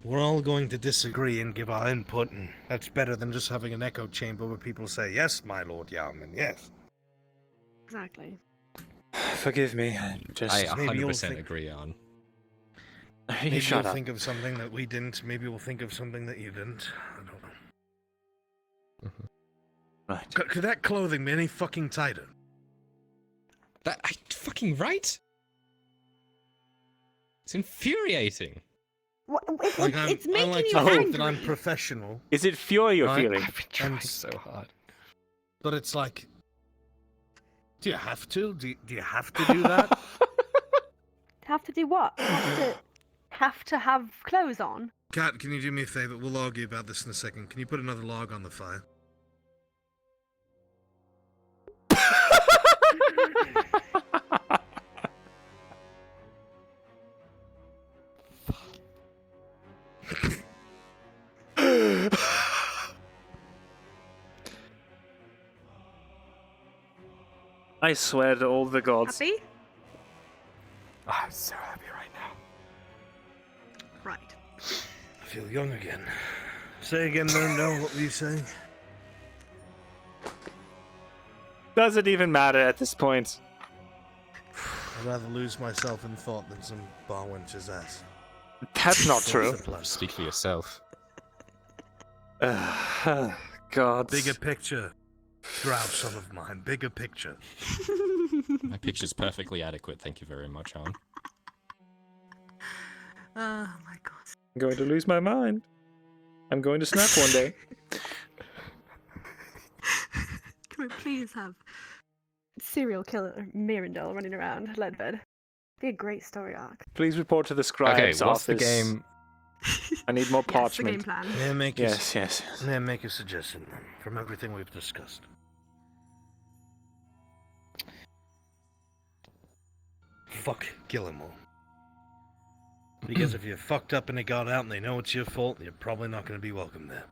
[SPEAKER 3] We're all going to disagree and give our input, and that's better than just having an echo chamber where people say, "Yes, my Lord Yarman, yes."
[SPEAKER 12] Exactly.
[SPEAKER 2] Forgive me. I just...
[SPEAKER 8] I
[SPEAKER 3] maybe you'll
[SPEAKER 8] 100%
[SPEAKER 3] think-
[SPEAKER 8] agree on.
[SPEAKER 2] You
[SPEAKER 3] Maybe
[SPEAKER 2] shut
[SPEAKER 3] you'll
[SPEAKER 2] up.
[SPEAKER 3] think of something that we didn't. Maybe we'll think of something that you didn't. I don't know.
[SPEAKER 2] Right.
[SPEAKER 3] Could that clothing be any fucking tighter?
[SPEAKER 8] Fucking right? It's infuriating.
[SPEAKER 12] What,
[SPEAKER 3] Like
[SPEAKER 12] it's
[SPEAKER 3] I
[SPEAKER 12] making
[SPEAKER 3] like
[SPEAKER 12] you
[SPEAKER 3] to
[SPEAKER 12] angry.
[SPEAKER 3] think that I'm professional.
[SPEAKER 2] Is it fury you're
[SPEAKER 3] Right.
[SPEAKER 2] feeling?
[SPEAKER 8] I've been trying
[SPEAKER 3] And-
[SPEAKER 8] so hard.
[SPEAKER 3] But it's like, do you have to? Do you have to do that?
[SPEAKER 12] Have to do what? Have to have clothes on?
[SPEAKER 3] Kat, can you do me a favor? We'll argue about this in a second. Can you put another log on the fire?
[SPEAKER 2] I swear to all the gods.
[SPEAKER 12] Happy?
[SPEAKER 8] I'm so happy right now.
[SPEAKER 12] Right.
[SPEAKER 3] I feel young again. Say again, no, what were you saying?
[SPEAKER 2] Does it even matter at this point?
[SPEAKER 3] I'd rather lose myself in thought than some bar wench's ass.
[SPEAKER 2] That's not
[SPEAKER 3] What's
[SPEAKER 2] true.
[SPEAKER 3] the plus?
[SPEAKER 8] Speak for yourself.
[SPEAKER 2] God.
[SPEAKER 3] Bigger picture. Drow son of mine. Bigger picture.
[SPEAKER 8] My picture's perfectly adequate, thank you very much, Arn.
[SPEAKER 14] Oh my god.
[SPEAKER 2] I'm going to lose my mind. I'm going to snap one day.
[SPEAKER 12] Can we please have serial killer Myrindal running around Leydford? Be a great story arc.
[SPEAKER 2] Please report to the scribe's
[SPEAKER 8] Okay, what's the
[SPEAKER 2] office.
[SPEAKER 8] game?
[SPEAKER 2] I need more
[SPEAKER 12] Yes, the
[SPEAKER 2] parchment.
[SPEAKER 12] game plan.
[SPEAKER 3] May I make
[SPEAKER 2] Yes,
[SPEAKER 3] a,
[SPEAKER 2] yes.
[SPEAKER 3] May I make a suggestion then, from everything we've discussed? Fuck Gillimore. Because if you fucked up and it got out and they know it's your fault, you're probably not going to be welcome there.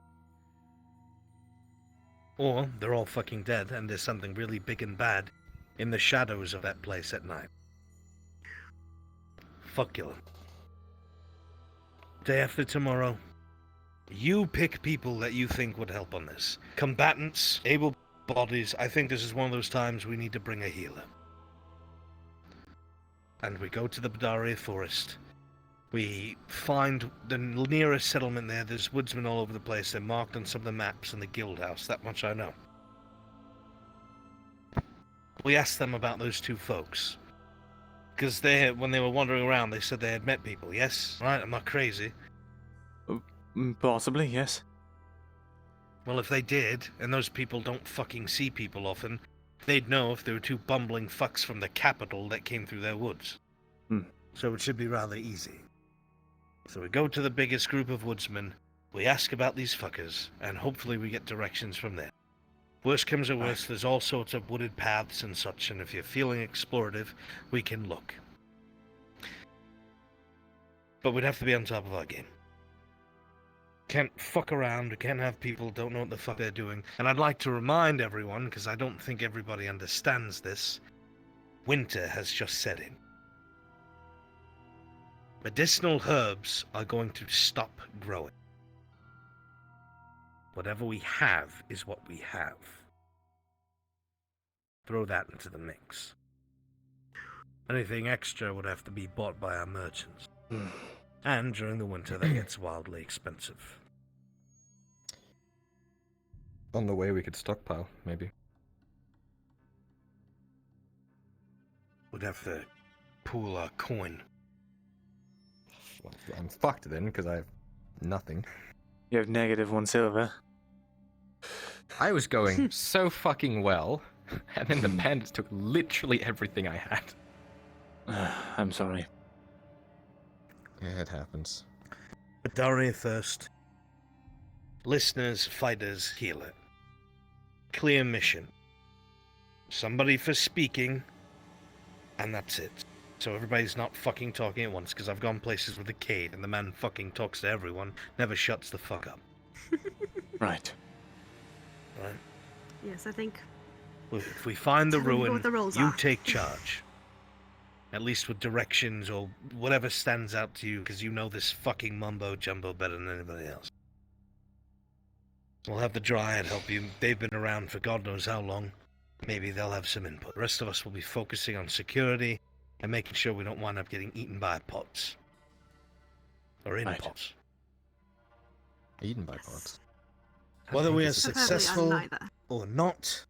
[SPEAKER 3] Or they're all fucking dead and there's something really big and bad in the shadows of that place at night. Fuck Gillim. Day after tomorrow, you pick people that you think would help on this. Combatants, able bodies. I think this is one of those times we need to bring a healer. And we go to the Badaria Forest. We find the nearest settlement there. There's woodsmen all over the place. They're marked on some of the maps in the guild house. That much I know. We asked them about those two folks. Because when they were wandering around, they said they had met people. Yes? Right? I'm not crazy.
[SPEAKER 2] Possibly, yes.
[SPEAKER 3] Well, if they did, and those people don't fucking see people often, they'd know if there were two bumbling fucks from the capital that came through their woods. So it should be rather easy. So we go to the biggest group of woodsmen, we ask about these fuckers, and hopefully we get directions from there. Worst comes to worst, there's all sorts of wooded paths and such, and if you're feeling explorative, we can look. But we'd have to be on top of our game. Can't fuck around, we can't have people don't know what the fuck they're doing. And I'd like to remind everyone, because I don't think everybody understands this, winter has just set in. Medicinal herbs are going to stop growing. Whatever we have is what we have. Throw that into the mix. Anything extra would have to be bought by our merchants. And during the winter, that gets wildly expensive.
[SPEAKER 8] On the way, we could stockpile, maybe.
[SPEAKER 3] We'd have to pool our coin.
[SPEAKER 8] Well, I'm fucked then, because I have nothing.
[SPEAKER 2] You have -1 silver.
[SPEAKER 8] I was going so fucking well, and then the bandits took literally everything I had.
[SPEAKER 2] I'm sorry.
[SPEAKER 8] Yeah, it happens.
[SPEAKER 3] Badaria first. Listeners, fighters, healer. Clear mission. Somebody for speaking, and that's it. So everybody's not fucking talking at once, because I've gone places with a Cade, and the man fucking talks to everyone, never shuts the fuck up.
[SPEAKER 2] Right.
[SPEAKER 3] Right?
[SPEAKER 12] Yes, I think.
[SPEAKER 3] If we find the
[SPEAKER 12] Tell me
[SPEAKER 3] ruin,
[SPEAKER 12] what the rules
[SPEAKER 3] you
[SPEAKER 12] are.
[SPEAKER 3] take charge. At least with directions or whatever stands out to you, because you know this fucking mumbo-jumbo better than anybody else. We'll have the Dryad help you. They've been around for God knows how long. Maybe they'll have some input. The rest of us will be focusing on security and making sure we don't wind up getting eaten by pots. Or in pots.
[SPEAKER 8] Eaten by pots.
[SPEAKER 3] Whether we are
[SPEAKER 12] Preferably on
[SPEAKER 3] successful
[SPEAKER 12] neither.
[SPEAKER 3] or not,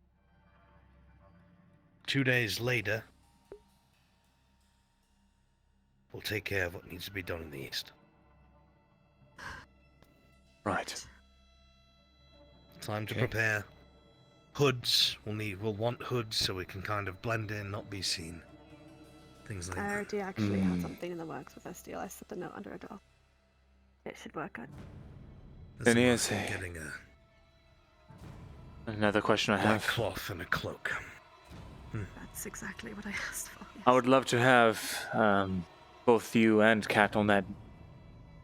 [SPEAKER 3] 2 days later, we'll take care of what needs to be done in the east.
[SPEAKER 2] Right.
[SPEAKER 3] Time to
[SPEAKER 8] Okay.
[SPEAKER 3] prepare. Hoods. We'll want hoods so we can kind of blend in, not be seen. Things like
[SPEAKER 12] I
[SPEAKER 3] that.
[SPEAKER 12] already actually have something in the works with this deal. I slipped a note under a door. It should work out.
[SPEAKER 2] Then here's
[SPEAKER 3] Getting
[SPEAKER 2] another question I
[SPEAKER 3] black
[SPEAKER 2] have.
[SPEAKER 3] cloth and a cloak.
[SPEAKER 12] That's exactly what I asked for.
[SPEAKER 2] I would love to have both you and Kat on that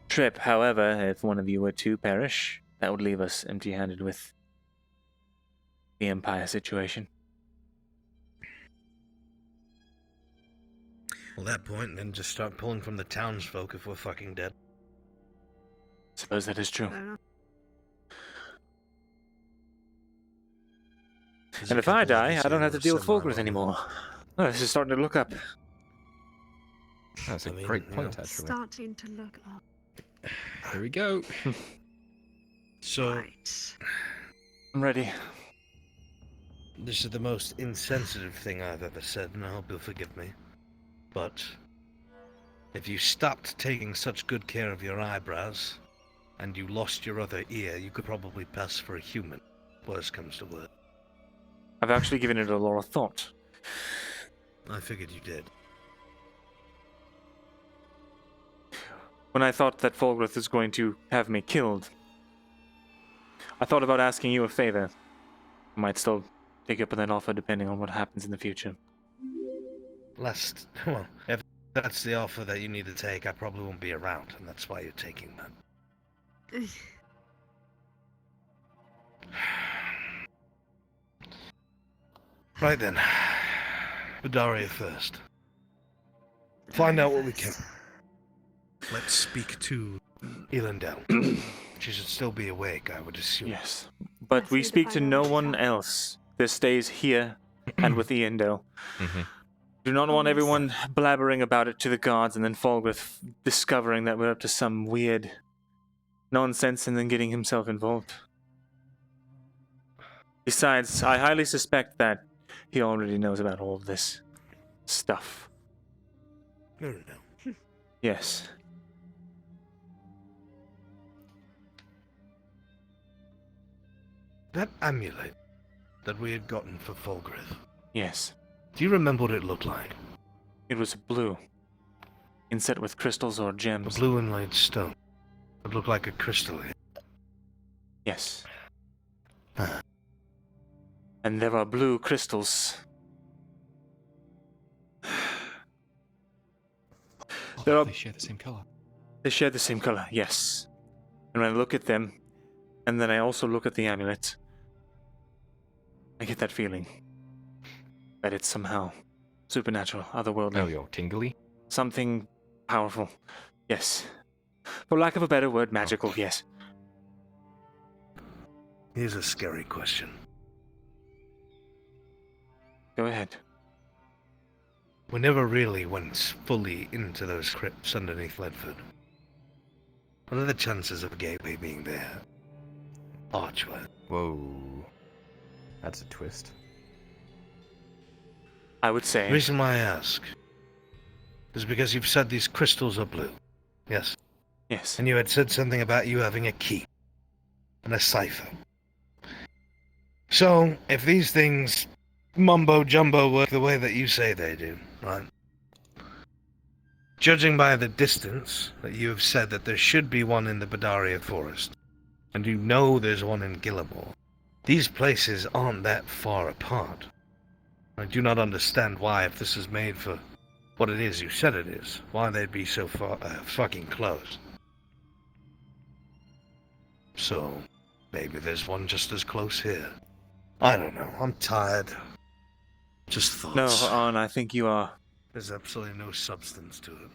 [SPEAKER 2] trip. However, if one of you were to perish, that would leave us empty-handed with the Empire situation.
[SPEAKER 3] Well, at that point, then just start pulling from the townsfolk if we're fucking dead.
[SPEAKER 2] Suppose that is true.
[SPEAKER 3] There's
[SPEAKER 2] And
[SPEAKER 3] a
[SPEAKER 2] if I
[SPEAKER 3] couple
[SPEAKER 2] die,
[SPEAKER 3] others
[SPEAKER 2] I don't
[SPEAKER 3] here
[SPEAKER 2] have to
[SPEAKER 3] who are
[SPEAKER 2] deal with Fulgrith
[SPEAKER 3] semi-relevant.
[SPEAKER 2] anymore. Oh, this is starting to look up.
[SPEAKER 8] That's a
[SPEAKER 3] I mean,
[SPEAKER 8] great
[SPEAKER 3] you
[SPEAKER 8] point,
[SPEAKER 3] know.
[SPEAKER 8] actually.
[SPEAKER 12] Starting to look up.
[SPEAKER 8] Here we go.
[SPEAKER 3] So,
[SPEAKER 2] I'm ready.
[SPEAKER 3] this is the most insensitive thing I've ever said, and I hope you'll forgive me. But if you stopped taking such good care of your eyebrows, and you lost your other ear, you could probably pass for a human. Worst comes to worst.
[SPEAKER 2] I've actually given it a lot of thought.
[SPEAKER 3] I figured you did.
[SPEAKER 2] When I thought that Fulgrith was going to have me killed, I thought about asking you a favor. I might still take up on that offer depending on what happens in the future.
[SPEAKER 3] Well, if that's the offer that you need to take, I probably won't be around, and that's why you're taking that. Right then. Badaria first. Find out what we can. Let's speak to Elendel. She should still be awake, I would assume.
[SPEAKER 2] Yes, but we speak to no one else. This stays here and with Elendel. Do not want everyone blabbering about it to the gods and then Fulgrith discovering that we're up to some weird nonsense and then getting himself involved. Besides, I highly suspect that he already knows about all of this stuff.
[SPEAKER 3] No.
[SPEAKER 2] Yes.
[SPEAKER 3] That amulet that we had gotten for Fulgrith.
[SPEAKER 2] Yes.
[SPEAKER 3] Do you remember what it looked like?
[SPEAKER 2] It was blue. Inset with crystals or gems.
[SPEAKER 3] A blue inlaid stone. It looked like a crystal.
[SPEAKER 2] Yes. And there are blue crystals.
[SPEAKER 13] They share the same color.
[SPEAKER 2] They share the same color, yes. And when I look at them, and then I also look at the amulet, I get that feeling that it's somehow supernatural, otherworldly.
[SPEAKER 8] Oh, you're tingly?
[SPEAKER 2] Something powerful, yes. For lack of a better word, magical, yes.
[SPEAKER 3] Here's a scary question.
[SPEAKER 2] Go ahead.
[SPEAKER 3] We never really went fully into those crypts underneath Leydford. What are the chances of a gateway being there? Archway.
[SPEAKER 8] Whoa. That's a twist.
[SPEAKER 2] I would say...
[SPEAKER 3] The reason why I ask is because you've said these crystals are blue. Yes?
[SPEAKER 2] Yes.
[SPEAKER 3] And you had said something about you having a key. And a cipher. So, if these things mumbo-jumbo work the way that you say they do, right? Judging by the distance that you have said that there should be one in the Badaria forest, and you know there's one in Gillimore, these places aren't that far apart. I do not understand why, if this is made for what it is you said it is, why they'd be so far fucking close. So, maybe there's one just as close here. I don't know. I'm tired. Just thoughts.
[SPEAKER 2] No, Arn, I think you are...
[SPEAKER 3] There's absolutely no substance to it.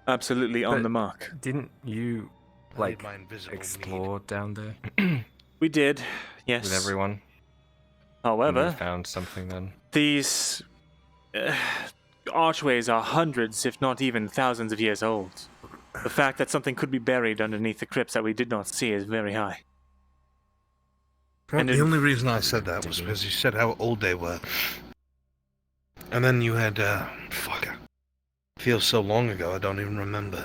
[SPEAKER 2] Absolutely on the mark.
[SPEAKER 8] Didn't you,
[SPEAKER 3] I
[SPEAKER 8] like,
[SPEAKER 3] need my invisible
[SPEAKER 8] explore down there?
[SPEAKER 2] We did, yes.
[SPEAKER 8] With everyone?
[SPEAKER 2] However...
[SPEAKER 8] And we found something then?
[SPEAKER 2] These... archways are hundreds, if not even thousands of years old. The fact that something could be buried underneath the crypts that we did not see is very high.
[SPEAKER 3] Well, the only reason I said that was because you said how old they were. And then you had, fuck. Feels so long ago, I don't even remember.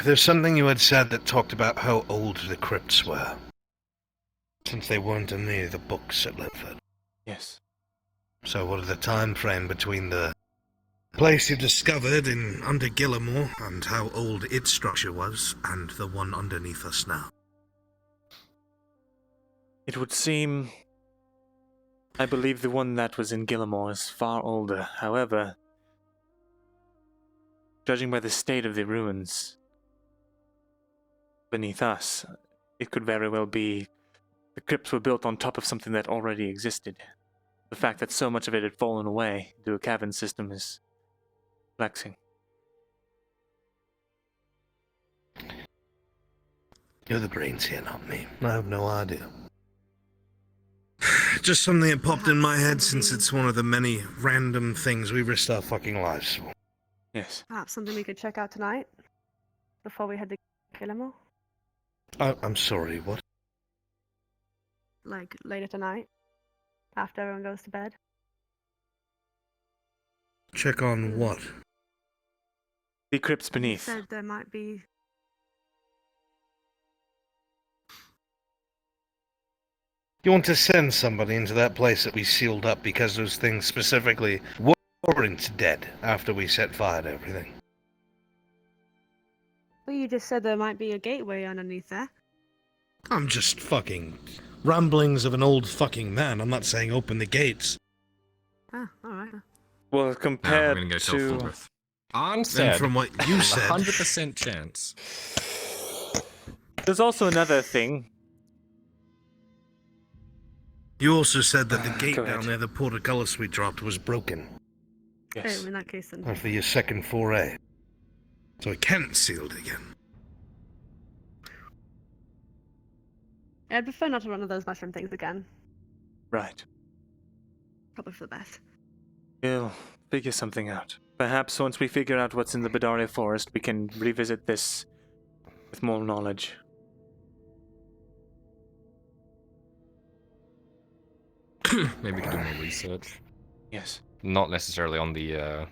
[SPEAKER 3] There's something you had said that talked about how old the crypts were. Since they weren't in any of the books at Leydford.
[SPEAKER 2] Yes.
[SPEAKER 3] So what are the time frame between the place you discovered in under Gillimore and how old its structure was, and the one underneath us now?
[SPEAKER 2] It would seem... I believe the one that was in Gillimore is far older. However, judging by the state of the ruins beneath us, it could very well be the crypts were built on top of something that already existed. The fact that so much of it had fallen away into a cavern system is perplexing.
[SPEAKER 3] You're the brains here, not me. I have no idea. Just something that popped in my head since it's one of the many random things we risked our fucking lives for.
[SPEAKER 2] Yes.
[SPEAKER 12] Perhaps something we could check out tonight before we head to kill him all?
[SPEAKER 3] I'm sorry, what?
[SPEAKER 12] Like later tonight, after everyone goes to bed.
[SPEAKER 3] Check on what?
[SPEAKER 2] The crypts
[SPEAKER 12] You
[SPEAKER 2] beneath.
[SPEAKER 12] said there might be.
[SPEAKER 3] You want to send somebody into that place that we sealed up because those things specifically weren't dead after we set fire to everything?
[SPEAKER 12] Well, you just said there might be a gateway underneath there.
[SPEAKER 3] I'm just fucking ramblings of an old fucking man. I'm not saying open the gates.
[SPEAKER 12] Ah, alright.
[SPEAKER 2] Well,
[SPEAKER 8] No, I'm
[SPEAKER 2] compared
[SPEAKER 8] gonna go tell
[SPEAKER 2] to...
[SPEAKER 8] Fulgrith. Arn said,
[SPEAKER 3] from what you said,
[SPEAKER 8] 100% chance.
[SPEAKER 2] There's also another thing.
[SPEAKER 3] You also said that the gate
[SPEAKER 2] Go
[SPEAKER 3] down
[SPEAKER 2] ahead.
[SPEAKER 3] there, the portcullis we dropped, was broken.
[SPEAKER 2] Yes.
[SPEAKER 12] Oh, in that case then.
[SPEAKER 3] After your second foray. So it can't sealed again.
[SPEAKER 12] I'd prefer not to run into those mushroom things again.
[SPEAKER 2] Right.
[SPEAKER 12] Probably for the best.
[SPEAKER 2] We'll figure something out. Perhaps once we figure out what's in the Badaria forest, we can revisit this with more knowledge.
[SPEAKER 8] Maybe we can do more research.
[SPEAKER 2] Yes.
[SPEAKER 8] Not necessarily on the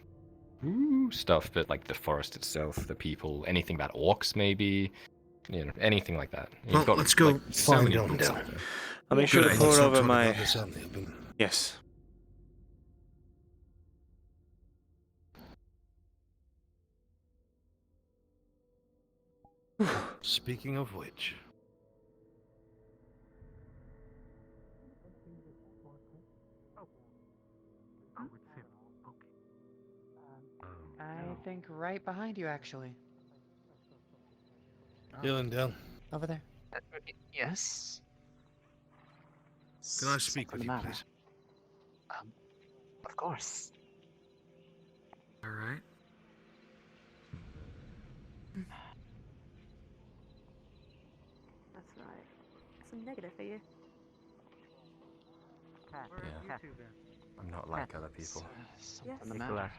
[SPEAKER 8] stuff, but like the forest itself, the people, anything about orcs, maybe. You know, anything like that.
[SPEAKER 3] Well, let's go
[SPEAKER 8] like, so
[SPEAKER 3] find
[SPEAKER 8] many
[SPEAKER 3] out
[SPEAKER 8] books
[SPEAKER 3] now.
[SPEAKER 8] out there.
[SPEAKER 2] I'll make sure to
[SPEAKER 3] Good,
[SPEAKER 2] pour
[SPEAKER 3] let's not
[SPEAKER 2] over
[SPEAKER 3] talk
[SPEAKER 2] my...
[SPEAKER 3] about this out in the open.
[SPEAKER 2] Yes.
[SPEAKER 3] Speaking of which...
[SPEAKER 11] I think right behind you, actually.
[SPEAKER 3] Myrindal,
[SPEAKER 11] Over there.
[SPEAKER 7] Yes?
[SPEAKER 3] can I speak with
[SPEAKER 7] Something
[SPEAKER 3] you,
[SPEAKER 7] the matter?
[SPEAKER 3] please?
[SPEAKER 7] Of course.
[SPEAKER 1] Alright.
[SPEAKER 12] That's right. Some negative for you.
[SPEAKER 8] Yeah. I'm not like other people.
[SPEAKER 7] Something
[SPEAKER 12] Yes.
[SPEAKER 7] the matter?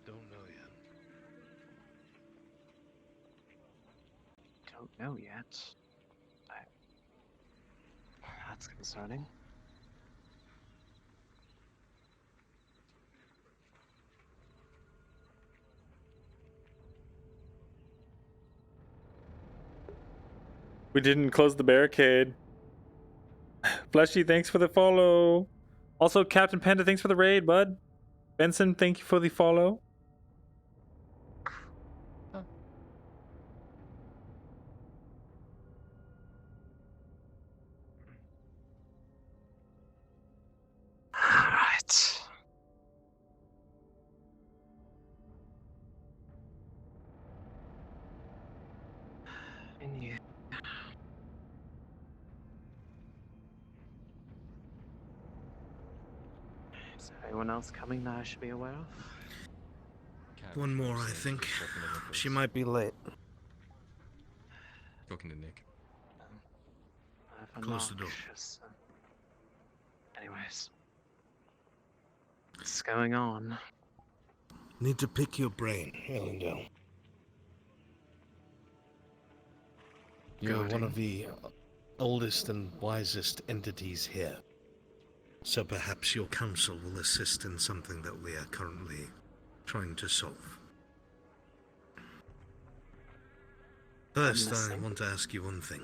[SPEAKER 3] Don't know yet.
[SPEAKER 7] Don't know yet. That's concerning.
[SPEAKER 2] We didn't close the barricade. Fleshy, thanks for the follow. Also, Captain Panda, thanks for the raid, bud. Benson, thank you for the follow.
[SPEAKER 7] Alright. And you. Is there anyone else coming that I should be aware of?
[SPEAKER 3] One more, I think. She might be late.
[SPEAKER 8] Talking to Nick.
[SPEAKER 3] Close the door.
[SPEAKER 7] Anyways. What's going on?
[SPEAKER 3] Need to pick your brain, Myrindal. You're one of the oldest and wisest entities here. So perhaps your council will assist in something that we are currently trying to solve. First, I want to ask you one thing.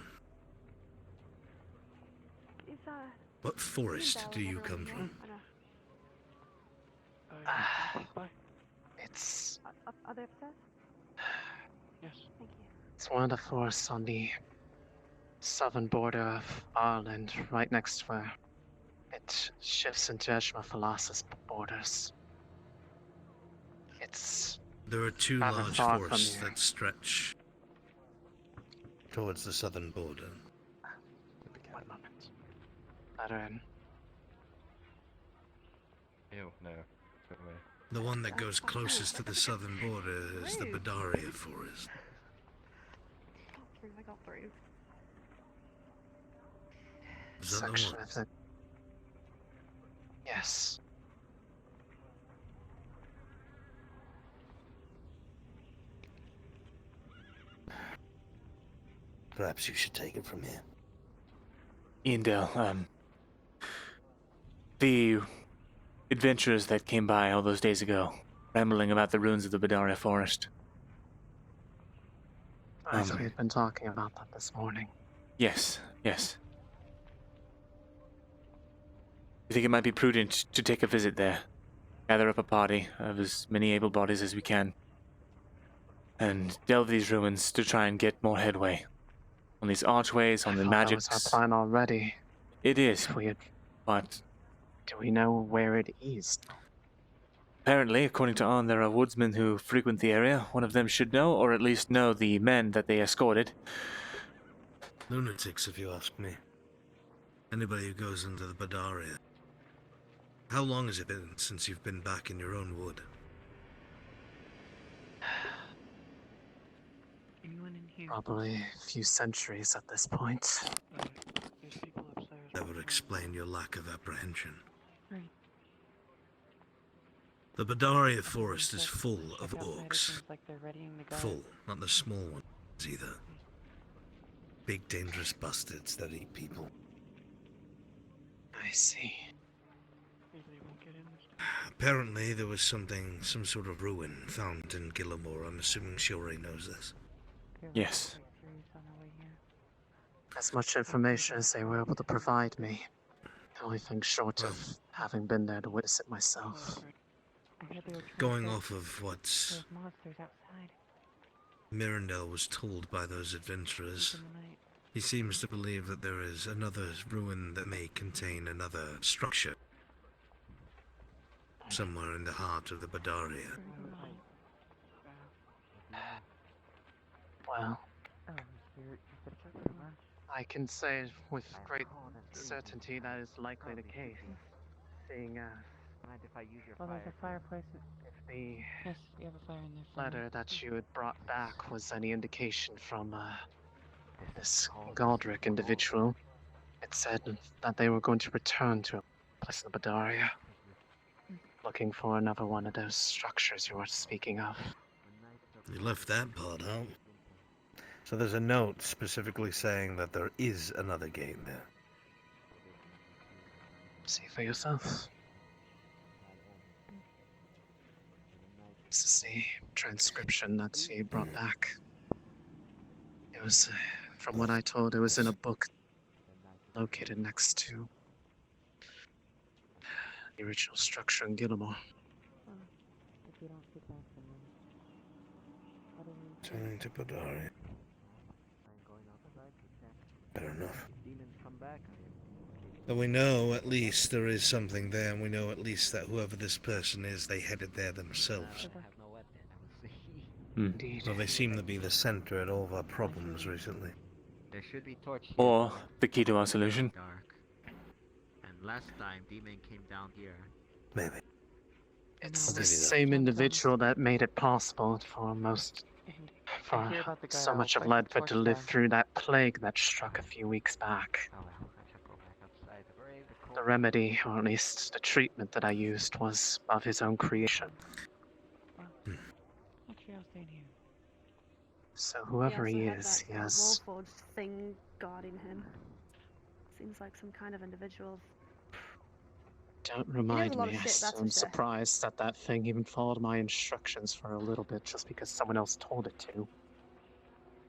[SPEAKER 12] Is
[SPEAKER 3] What forest do you come from?
[SPEAKER 7] It's
[SPEAKER 12] Are they upstairs?
[SPEAKER 11] Yes.
[SPEAKER 12] Thank you.
[SPEAKER 7] It's one of the forests on the southern border of Ireland, right next to where it shifts into Eshma Thalas' borders. It's
[SPEAKER 3] There are two
[SPEAKER 7] rather
[SPEAKER 3] large
[SPEAKER 7] far from
[SPEAKER 3] forests
[SPEAKER 7] here.
[SPEAKER 3] that stretch towards the southern border.
[SPEAKER 7] One moment. Let her in.
[SPEAKER 8] Ew, no. Put away.
[SPEAKER 3] The one that goes closest to the southern border is the Badaria forest.
[SPEAKER 12] I got through.
[SPEAKER 3] Is that the
[SPEAKER 7] Section
[SPEAKER 3] one?
[SPEAKER 7] of the... Yes.
[SPEAKER 3] Perhaps you should take it from here.
[SPEAKER 2] Yndel, the adventurers that came by all those days ago, rambling about the ruins of the Badaria forest.
[SPEAKER 7] I thought we'd been talking about that this morning.
[SPEAKER 2] Yes, yes. I think it might be prudent to take a visit there. Gather up a party of as many able bodies as we can. And delve these ruins to try and get more headway. On these archways, on the magics.
[SPEAKER 7] That was our plan already.
[SPEAKER 2] It is,
[SPEAKER 7] If we had...
[SPEAKER 2] but...
[SPEAKER 7] Do we know where it is?
[SPEAKER 2] Apparently, according to Arn, there are woodsmen who frequent the area. One of them should know, or at least know the men that they escorted.
[SPEAKER 3] Lunatics, if you ask me. Anybody who goes into the Badaria. How long has it been since you've been back in your own wood?
[SPEAKER 11] Anyone in here?
[SPEAKER 7] Probably a few centuries at this point.
[SPEAKER 11] There's people upstairs.
[SPEAKER 3] That would explain your lack of apprehension.
[SPEAKER 11] Right.
[SPEAKER 3] The Badaria forest is full of orcs.
[SPEAKER 11] Like they're readying to go.
[SPEAKER 3] Full, not the small ones either. Big dangerous bastards that eat people.
[SPEAKER 7] I see.
[SPEAKER 3] Apparently there was some sort of ruin found in Gillimore. I'm assuming Shuri knows this.
[SPEAKER 2] Yes.
[SPEAKER 7] As much information as they were able to provide me. Only thing short of having been there to witness it myself.
[SPEAKER 3] Going off of what
[SPEAKER 11] There's monsters outside.
[SPEAKER 3] Myrindal was told by those adventurers, he seems to believe that there is another ruin that may contain another structure. Somewhere in the heart of the Badaria.
[SPEAKER 7] Well, I can say with great certainty that is likely the case. Seeing
[SPEAKER 11] Mind if I use your fire? There's a fireplace.
[SPEAKER 7] the
[SPEAKER 11] Yes, you have a fire in there.
[SPEAKER 7] letter that you had brought back was any indication from this Godric individual, it said that they were going to return to a place in the Badaria, looking for another one of those structures you were speaking of.
[SPEAKER 3] You left that part out. So there's a note specifically saying that there is another gate there.
[SPEAKER 7] See for yourself. This is the transcription that he brought back. It was, from what I told, it was in a book located next to the original structure in Gillimore.
[SPEAKER 3] Turning to Badaria. Fair enough. But we know at least there is something there, and we know at least that whoever this person is, they headed there themselves. So they seem to be the center at all of our problems recently.
[SPEAKER 19] There should be torch.
[SPEAKER 2] Or the key to our solution.
[SPEAKER 19] Dark. And last time Demon came down here.
[SPEAKER 3] Maybe.
[SPEAKER 7] It's the same individual that made it possible for so much of Leydford to live through that plague that struck a few weeks back. The remedy, or at least the treatment that I used, was of his own creation.
[SPEAKER 11] Actually, I'll stay in here.
[SPEAKER 7] So whoever he is, he has...
[SPEAKER 12] Warforged thing guarding him. Seems like some kind of individual.
[SPEAKER 7] Don't remind
[SPEAKER 12] lot of
[SPEAKER 7] me,
[SPEAKER 12] shit, that's for
[SPEAKER 7] I'm
[SPEAKER 12] sure.
[SPEAKER 7] surprised that that thing even followed my instructions for a little bit just because someone else told it to.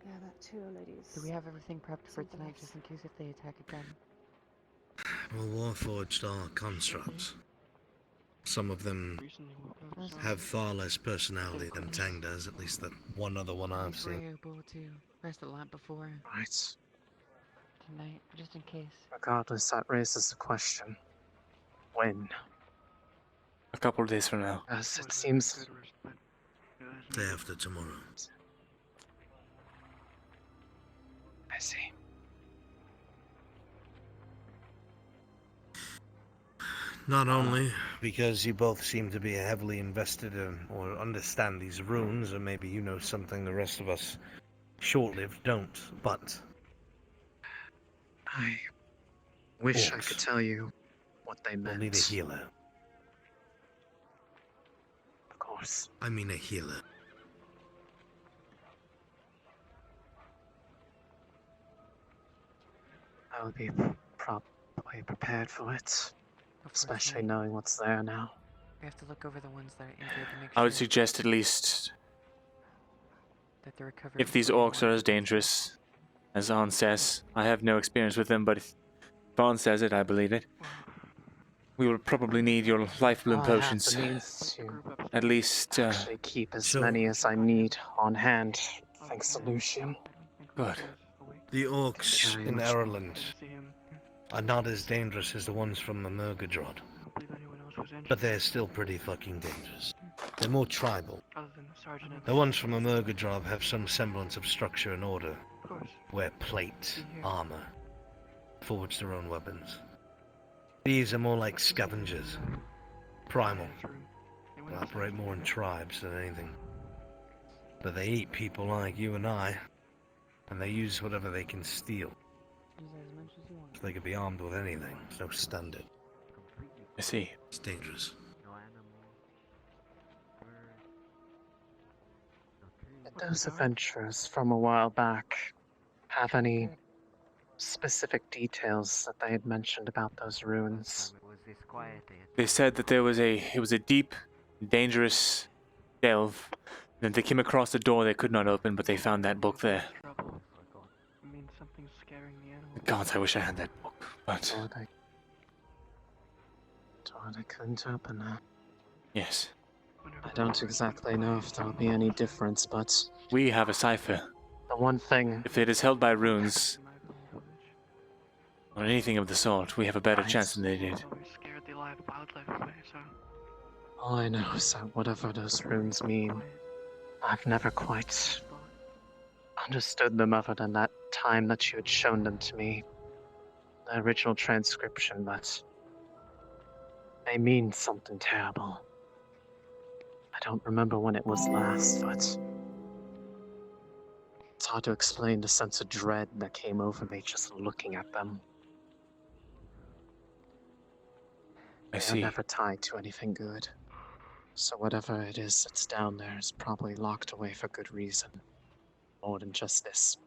[SPEAKER 12] Yeah, that too, ladies.
[SPEAKER 11] Do we have everything prepped for tonight, just in case if they attack again?
[SPEAKER 3] Well, Warforged are constructs. Some of them have far less personality than Tang does, at least the one other one I've
[SPEAKER 11] If we're
[SPEAKER 3] seen.
[SPEAKER 11] able to rest the lamp before
[SPEAKER 7] Right.
[SPEAKER 11] tonight, just in case.
[SPEAKER 7] Regardless, that raises the question. When?
[SPEAKER 2] A couple of days from now.
[SPEAKER 7] As it seems...
[SPEAKER 3] Day after tomorrow.
[SPEAKER 7] I see.
[SPEAKER 3] Not only because you both seem to be heavily invested in or understand these runes, or maybe you know something the rest of us short-lived don't, but...
[SPEAKER 7] I wish I could tell you what they meant.
[SPEAKER 3] We'll need a healer.
[SPEAKER 7] Of course.
[SPEAKER 3] I mean a healer.
[SPEAKER 7] I would be probably prepared for it, especially knowing what's there now.
[SPEAKER 11] We have to look over the ones that are injured to make
[SPEAKER 2] I would
[SPEAKER 11] sure
[SPEAKER 2] suggest at least,
[SPEAKER 11] that they're recovered.
[SPEAKER 2] if these orcs are as dangerous as Arn says, I have no experience with them, but if Arn says it, I believe it. We will probably need your life bloom
[SPEAKER 7] I have
[SPEAKER 2] potions.
[SPEAKER 7] the means to
[SPEAKER 2] At least,
[SPEAKER 7] actually keep as many as I need on hand, thanks to Lucian.
[SPEAKER 2] Good.
[SPEAKER 3] The orcs
[SPEAKER 7] Carry
[SPEAKER 3] in
[SPEAKER 7] much
[SPEAKER 3] Ireland are not as dangerous as the ones from the Murgadrod. But they're still pretty fucking dangerous. They're more tribal. The ones from the Murgadrod have some semblance of structure and order. Wear plate, armor, forge their own weapons. These are more like scavengers. Primal. They operate more in tribes than anything. But they eat people like you and I, and they use whatever they can steal. So they could be armed with anything. It's no standard.
[SPEAKER 2] I see.
[SPEAKER 3] It's dangerous.
[SPEAKER 7] Did those adventurers from a while back have any specific details that they had mentioned about those ruins?
[SPEAKER 2] They said that it was a deep, dangerous delve. Then they came across a door they could not open, but they found that book there. God, I wish I had that book, but...
[SPEAKER 7] Door they couldn't open now.
[SPEAKER 2] Yes.
[SPEAKER 7] I don't exactly know if there'll be any difference, but...
[SPEAKER 2] We have a cipher.
[SPEAKER 7] The one thing...
[SPEAKER 2] If it is held by runes, or anything of the sort, we have a better chance than they did.
[SPEAKER 7] All I know is that whatever those runes mean, I've never quite understood them other than that time that you had shown them to me. The original transcription, but they mean something terrible. I don't remember when it was last, but it's hard to explain the sense of dread that came over me just looking at them.
[SPEAKER 2] I see.
[SPEAKER 7] They're never tied to anything good. So whatever it is that's down there is probably locked away for good reason. More than just this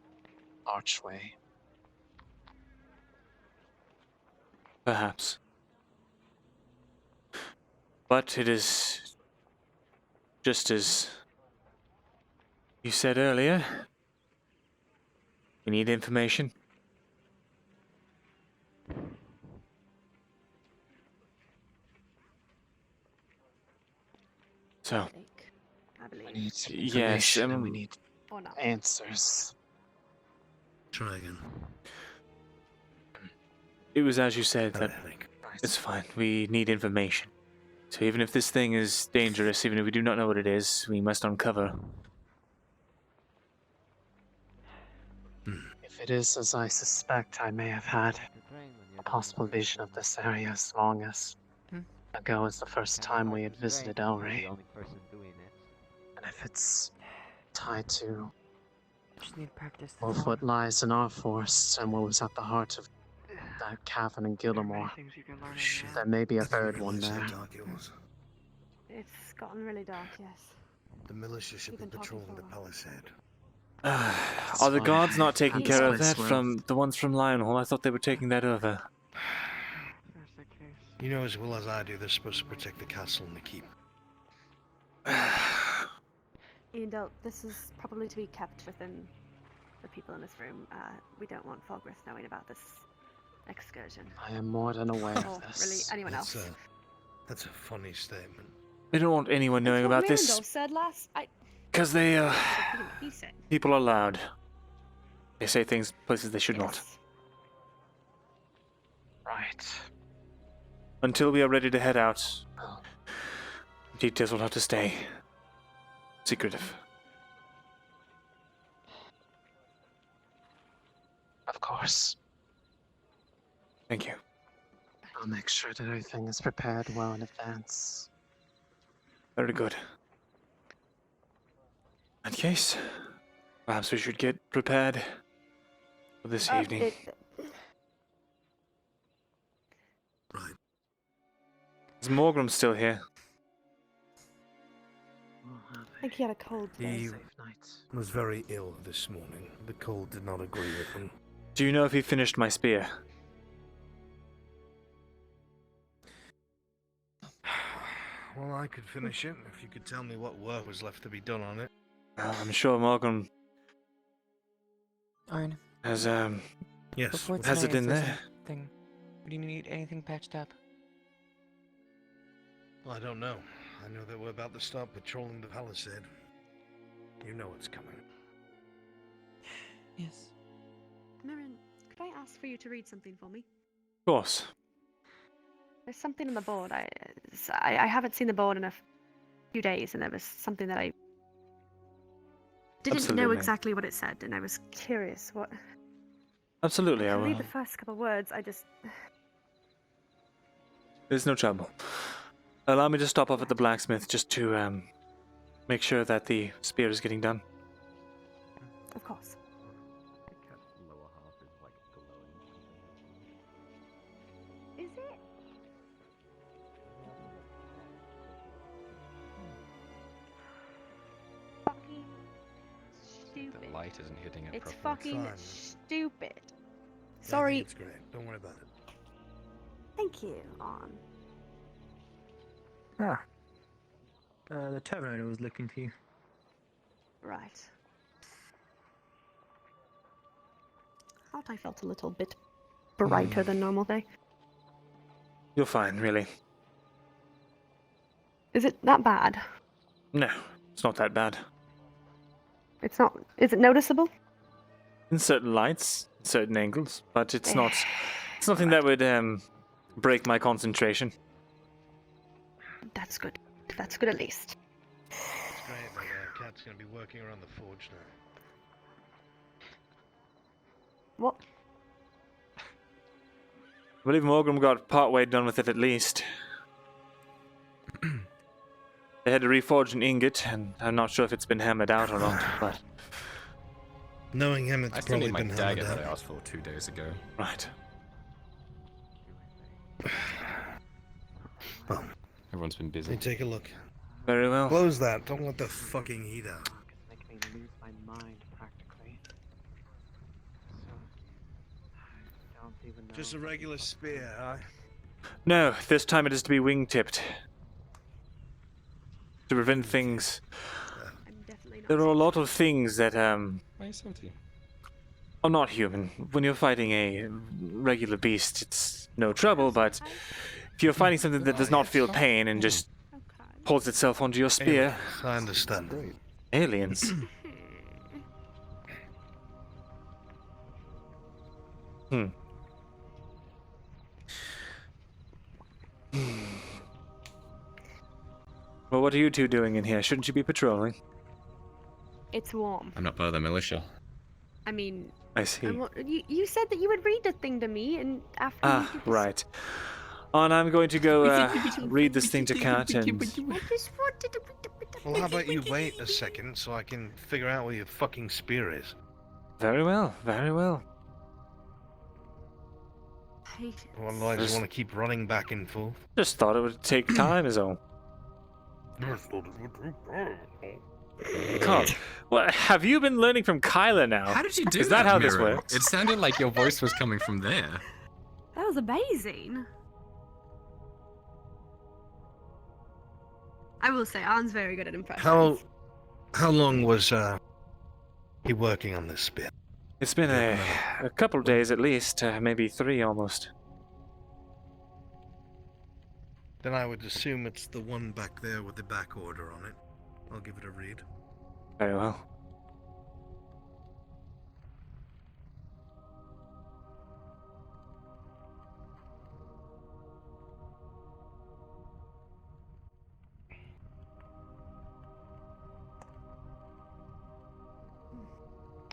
[SPEAKER 7] archway.
[SPEAKER 2] Perhaps. But it is just as you said earlier. We need information. So,
[SPEAKER 7] We need some
[SPEAKER 2] yes,
[SPEAKER 7] information and we need answers.
[SPEAKER 3] Try again.
[SPEAKER 2] It was as you said that it's fine. We need information. So even if this thing is dangerous, even if we do not know what it is, we must uncover.
[SPEAKER 7] If it is as I suspect, I may have had a possible vision of this area as long as ago as the first time we had visited Elry. And if it's tied to both what lies in our forests and what was at the heart of that cavern in Gillimore, there may be a third one there.
[SPEAKER 12] It's gotten really dark, yes.
[SPEAKER 3] The militia should be patrolling the palisade.
[SPEAKER 2] Are the guards not taking care of that from the ones from Lionhall? I thought they were taking that over.
[SPEAKER 3] You know as well as I do, they're supposed to protect the castle and the keep.
[SPEAKER 12] Myrindal, this is probably to be kept within the people in this room. We don't want Falgrith knowing about this excursion.
[SPEAKER 7] I am more than aware
[SPEAKER 12] Or
[SPEAKER 7] of this.
[SPEAKER 12] really anyone else.
[SPEAKER 3] That's a funny statement.
[SPEAKER 2] They don't want anyone knowing about this.
[SPEAKER 12] Myrindal said last.
[SPEAKER 2] Because they,
[SPEAKER 12] He said.
[SPEAKER 2] people are loud. They say things places they should not.
[SPEAKER 7] Right.
[SPEAKER 2] Until we are ready to head out, details will have to stay secretive.
[SPEAKER 7] Of course.
[SPEAKER 2] Thank you.
[SPEAKER 7] I'll make sure that everything is prepared well in advance.
[SPEAKER 2] Very good. In that case, perhaps we should get prepared for this evening.
[SPEAKER 3] Right.
[SPEAKER 2] Is Morgrim still here?
[SPEAKER 12] I think he had a cold today.
[SPEAKER 3] He was very ill this morning. The cold did not agree with him.
[SPEAKER 2] Do you know if he finished my spear?
[SPEAKER 3] Well, I could finish it if you could tell me what work was left to be done on it.
[SPEAKER 2] I'm sure Morgan
[SPEAKER 20] Arn,
[SPEAKER 2] has,
[SPEAKER 3] Yes.
[SPEAKER 20] before
[SPEAKER 2] has
[SPEAKER 20] tonight,
[SPEAKER 2] it in
[SPEAKER 20] if there's
[SPEAKER 2] there.
[SPEAKER 20] anything- Do you need anything patched up?
[SPEAKER 3] Well, I don't know. I know that we're about to start patrolling the palisade. You know what's coming.
[SPEAKER 20] Yes.
[SPEAKER 12] Myrin, could I ask for you to read something for me?
[SPEAKER 2] Of course.
[SPEAKER 12] There's something on the board. I haven't seen the board in a few days, and there was something that I didn't know
[SPEAKER 2] Absolutely.
[SPEAKER 12] exactly what it said, and I was curious what.
[SPEAKER 2] Absolutely, I
[SPEAKER 12] I read
[SPEAKER 2] will.
[SPEAKER 12] the first couple words. I just.
[SPEAKER 2] There's no trouble. Allow me to stop off at the blacksmith just to, make sure that the spear is getting done.
[SPEAKER 12] Of course.
[SPEAKER 19] Lower half is like glowing.
[SPEAKER 12] Is it? Fucking stupid.
[SPEAKER 8] The light isn't hitting it
[SPEAKER 12] It's
[SPEAKER 8] properly.
[SPEAKER 12] fucking
[SPEAKER 3] Fine.
[SPEAKER 12] stupid.
[SPEAKER 3] Yeah, I think
[SPEAKER 12] Sorry.
[SPEAKER 3] it's great. Don't worry about it.
[SPEAKER 12] Thank you, On.
[SPEAKER 4] The tavern owner was looking for you.
[SPEAKER 12] Right. Thought I felt a little bit brighter than normal day.
[SPEAKER 2] You're fine, really.
[SPEAKER 12] Is it that bad?
[SPEAKER 2] No, it's not that bad.
[SPEAKER 12] It's not. Is it noticeable?
[SPEAKER 2] In certain lights, certain angles, but it's not. It's nothing that would break my concentration.
[SPEAKER 12] That's good. That's good at least.
[SPEAKER 3] It's great that Cat's going to be working around the forge now.
[SPEAKER 12] What?
[SPEAKER 2] I believe Morgan got partway done with it at least. They had to reforge an ingot, and I'm not sure if it's been hammered out or not, but...
[SPEAKER 3] Knowing him, it's
[SPEAKER 8] I still
[SPEAKER 3] probably
[SPEAKER 8] need my
[SPEAKER 3] been hammered
[SPEAKER 8] dagger that I
[SPEAKER 3] out.
[SPEAKER 8] asked for 2 days ago.
[SPEAKER 2] Right.
[SPEAKER 3] Well,
[SPEAKER 8] Everyone's been busy.
[SPEAKER 3] let me take a look.
[SPEAKER 2] Very well.
[SPEAKER 3] Close that. Don't let the fucking heat out.
[SPEAKER 7] Make me lose my mind, practically. So, I don't even know.
[SPEAKER 3] Just a regular spear, huh?
[SPEAKER 2] No, this time it is to be wing-tipped. To prevent things... There are a lot of things that,
[SPEAKER 8] Why are you salty?
[SPEAKER 2] are not human. When you're fighting a regular beast, it's no trouble, but if you're fighting something that does not feel pain and just pulls itself onto your spear...
[SPEAKER 3] I understand.
[SPEAKER 2] Aliens. Well, what are you two doing in here? Shouldn't you be patrolling?
[SPEAKER 12] It's warm.
[SPEAKER 8] I'm not part of the militia.
[SPEAKER 12] I mean.
[SPEAKER 2] I see.
[SPEAKER 12] You said that you would read the thing to me, and after.
[SPEAKER 2] Ah,
[SPEAKER 12] you did
[SPEAKER 2] right. And I'm going to go read this thing to Kat and...
[SPEAKER 3] Well, how about you wait a second so I can figure out where your fucking spear is?
[SPEAKER 2] Very well, very well.
[SPEAKER 3] Well, otherwise you want to keep running back and forth.
[SPEAKER 2] Just thought it would take time, is all. God, what have you been learning from Kyla now?
[SPEAKER 8] How did you do
[SPEAKER 2] Is that how this
[SPEAKER 8] Mira?
[SPEAKER 2] works?
[SPEAKER 8] It sounded like your voice was coming from there.
[SPEAKER 12] That was amazing. I will say, Arn's very good at impressions.
[SPEAKER 3] How long was he working on this spear?
[SPEAKER 2] It's been a couple of days at least, maybe 3 almost.
[SPEAKER 3] Then I would assume it's the one back there with the back order on it. I'll give it a read.
[SPEAKER 2] Very well.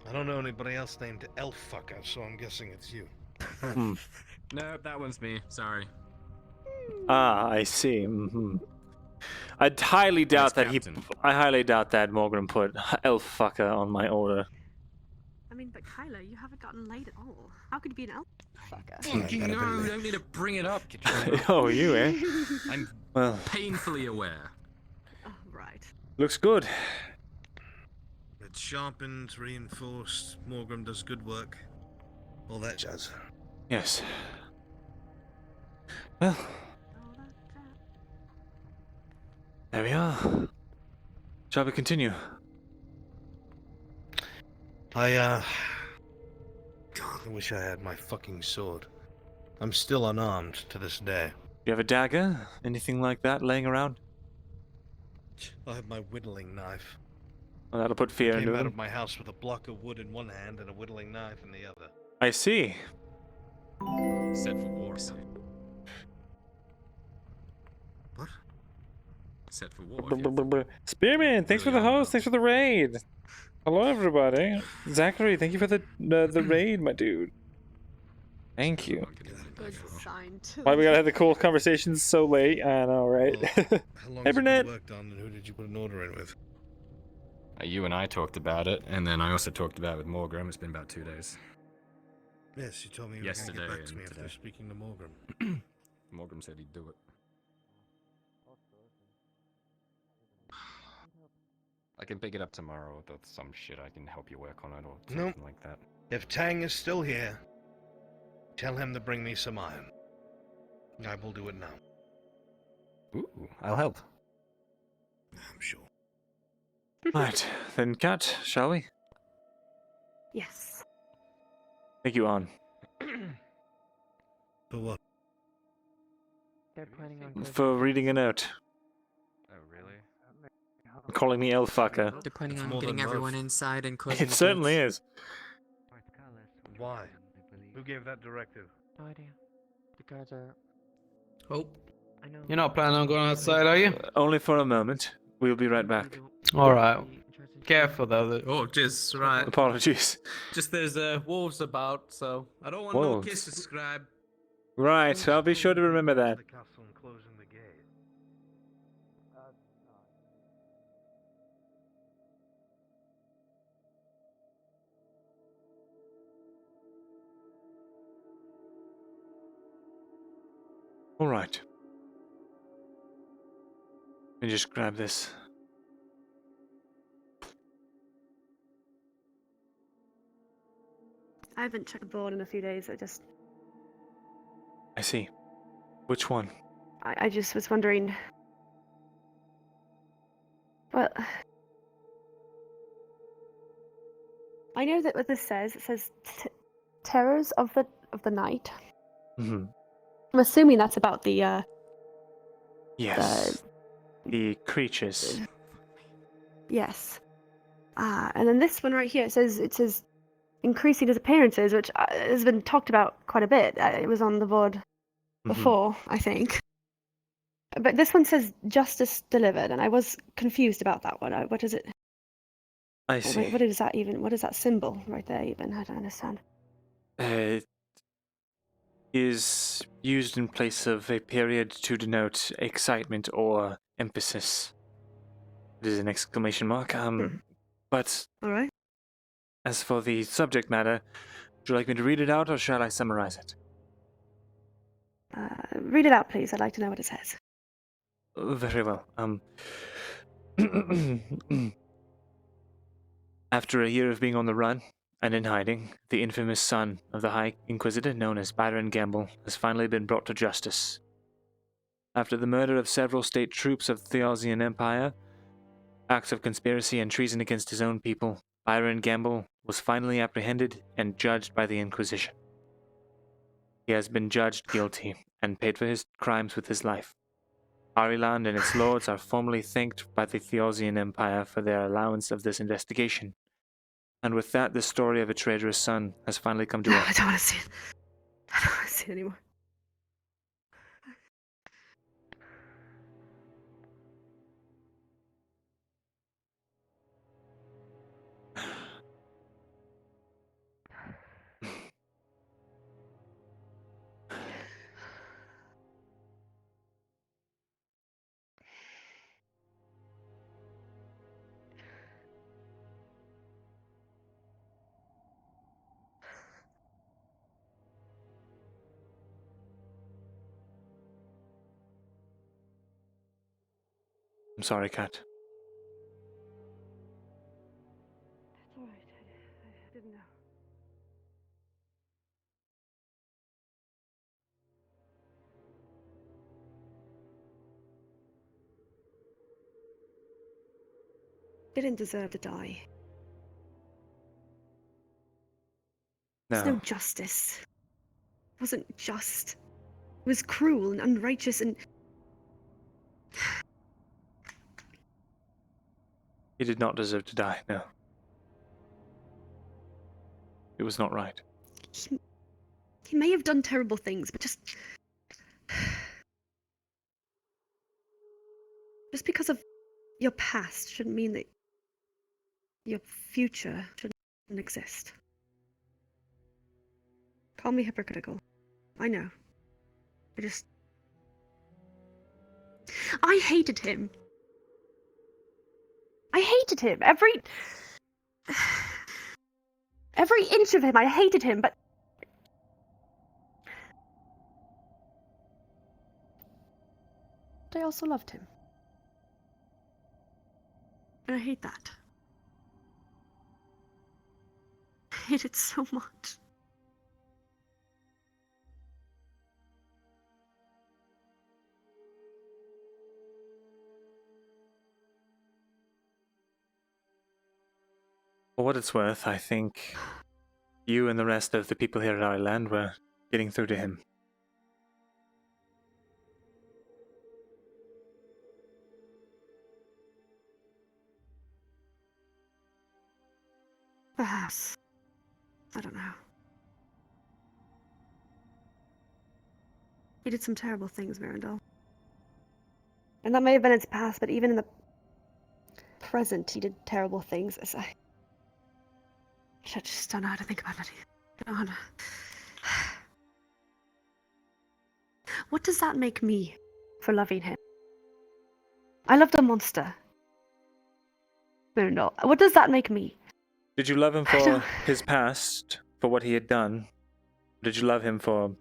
[SPEAKER 3] I don't know anybody else named Elffucker, so I'm guessing it's you.
[SPEAKER 8] No, that one's me. Sorry.
[SPEAKER 2] Ah, I see. I highly doubt that I highly doubt that Morgan put elf fucker on my order.
[SPEAKER 12] I mean, but Kyla, you haven't gotten laid at all. How could you be an elf fucker?
[SPEAKER 8] Fucking no, you don't need to bring it up.
[SPEAKER 2] Oh, you, eh?
[SPEAKER 8] I'm
[SPEAKER 2] Well,
[SPEAKER 8] painfully aware.
[SPEAKER 12] Oh, right.
[SPEAKER 2] looks good.
[SPEAKER 3] It's sharpened, reinforced. Morgan does good work. All that jazz.
[SPEAKER 2] Yes. Well, there we are. Shall we continue?
[SPEAKER 3] God, I wish I had my fucking sword. I'm still unarmed to this day.
[SPEAKER 2] Do you have a dagger? Anything like that laying around?
[SPEAKER 3] I have my whittling knife.
[SPEAKER 2] Well, that'll put
[SPEAKER 3] I
[SPEAKER 2] fear
[SPEAKER 3] came
[SPEAKER 2] into
[SPEAKER 3] out
[SPEAKER 2] them.
[SPEAKER 3] of my house with a block of wood in one hand and a whittling knife in the other.
[SPEAKER 2] I see.
[SPEAKER 8] Set for war.
[SPEAKER 3] What?
[SPEAKER 8] Set for war.
[SPEAKER 2] Spearman, thanks for the host. Thanks for the raid. Hello, everybody. Zachary, thank you for the raid, my dude. Thank you.
[SPEAKER 12] Good sign too.
[SPEAKER 2] Why we gotta have the cool conversations so late? I know, right?
[SPEAKER 3] How long
[SPEAKER 2] Hey,
[SPEAKER 3] has it
[SPEAKER 2] Burnett.
[SPEAKER 3] been worked on, and who did you put an order in with?
[SPEAKER 8] You and I talked about it, and then I also talked about it with Morgrim. It's been about 2 days.
[SPEAKER 3] Yes, you told me you were going to
[SPEAKER 8] Yesterday
[SPEAKER 3] get back to me
[SPEAKER 8] and
[SPEAKER 3] after
[SPEAKER 8] today.
[SPEAKER 3] speaking to Morgan.
[SPEAKER 8] Morgrim said he'd do it. I can pick it up tomorrow with some shit. I can help you work on it or something
[SPEAKER 3] Nope.
[SPEAKER 8] like that.
[SPEAKER 3] If Tang is still here, tell him to bring me some iron. I will do it now.
[SPEAKER 8] Ooh, I'll help.
[SPEAKER 3] I'm sure.
[SPEAKER 2] Right, then cut, shall we?
[SPEAKER 12] Yes.
[SPEAKER 2] Thank you, On.
[SPEAKER 3] For what?
[SPEAKER 11] They're planning on
[SPEAKER 2] For reading a note.
[SPEAKER 8] Oh, really?
[SPEAKER 2] Calling me L-fucker.
[SPEAKER 20] They're planning
[SPEAKER 3] It's
[SPEAKER 20] on
[SPEAKER 3] more
[SPEAKER 20] getting
[SPEAKER 3] than
[SPEAKER 20] everyone
[SPEAKER 3] love.
[SPEAKER 20] inside and closing
[SPEAKER 2] It
[SPEAKER 20] the
[SPEAKER 2] certainly
[SPEAKER 20] gates.
[SPEAKER 2] is.
[SPEAKER 3] Why? Who gave that directive?
[SPEAKER 11] No idea. The guards are.
[SPEAKER 14] Oh,
[SPEAKER 11] I know.
[SPEAKER 14] you're not planning on going outside, are you?
[SPEAKER 2] Only for a moment. We'll be right back.
[SPEAKER 14] All right. Careful though. Oh, just right.
[SPEAKER 2] Apologies.
[SPEAKER 14] Just there's wolves about, so I don't want
[SPEAKER 2] Wolves.
[SPEAKER 14] no kisses, scribe.
[SPEAKER 2] Right, I'll be sure to remember that.
[SPEAKER 3] The castle and closing the gate.
[SPEAKER 2] All right. Let me just grab this.
[SPEAKER 12] I haven't checked the board in a few days.
[SPEAKER 2] I see. Which one?
[SPEAKER 12] I just was wondering. Well, I know that what this says. It says terrors of the night.
[SPEAKER 2] Mm-hmm.
[SPEAKER 12] I'm assuming that's about the
[SPEAKER 2] Yes. The creatures.
[SPEAKER 12] yes. And then this one right here. It says increasing disappearances, which has been talked about quite a bit. It was on the board before, I think. But this one says justice delivered, and I was confused about that one. What is it?
[SPEAKER 2] I see.
[SPEAKER 12] What is that even? What is that symbol right there even? I don't understand.
[SPEAKER 2] Is used in place of a period to denote excitement or emphasis. It is an exclamation mark. But
[SPEAKER 12] All right.
[SPEAKER 2] as for the subject matter, would you like me to read it out or shall I summarize it?
[SPEAKER 12] Read it out, please. I'd like to know what it says.
[SPEAKER 2] Very well. After a year of being on the run and in hiding, the infamous son of the High Inquisitor known as Byron Gamble has finally been brought to justice. After the murder of several state troops of the Theosian Empire, acts of conspiracy and treason against his own people, Byron Gamble was finally apprehended and judged by the Inquisition. He has been judged guilty and paid for his crimes with his life. Ariland and its lords are formally thanked by the Theosian Empire for their allowance of this investigation. And with that, the story of a traitorous son has finally come to
[SPEAKER 12] No,
[SPEAKER 2] end.
[SPEAKER 12] I don't want to see it. I don't want to see it anymore.
[SPEAKER 2] I'm sorry, Kat.
[SPEAKER 12] That's all right. I didn't know. didn't deserve to die.
[SPEAKER 2] No.
[SPEAKER 12] There's no justice. It wasn't just. It was cruel and unrighteous and...
[SPEAKER 2] He did not deserve to die, no. It was not right.
[SPEAKER 12] He may have done terrible things, but just because of your past shouldn't mean that your future shouldn't exist. Call me hypocritical. I know. I hated him. I hated him. Every inch of him, I hated him, but I also loved him. And I hate that. I hate it so much.
[SPEAKER 2] For what it's worth, I think you and the rest of the people here at our land were getting through to him.
[SPEAKER 12] Perhaps. I don't know. He did some terrible things, Myrindal. And that may have been its past, but even in the present, he did terrible things. I just don't know how to think about it. I don't know how to... What does that make me for loving him? I loved a monster. Myrindal. What does that make me?
[SPEAKER 2] Did you love him for his past, for what he had done? Or did you love him for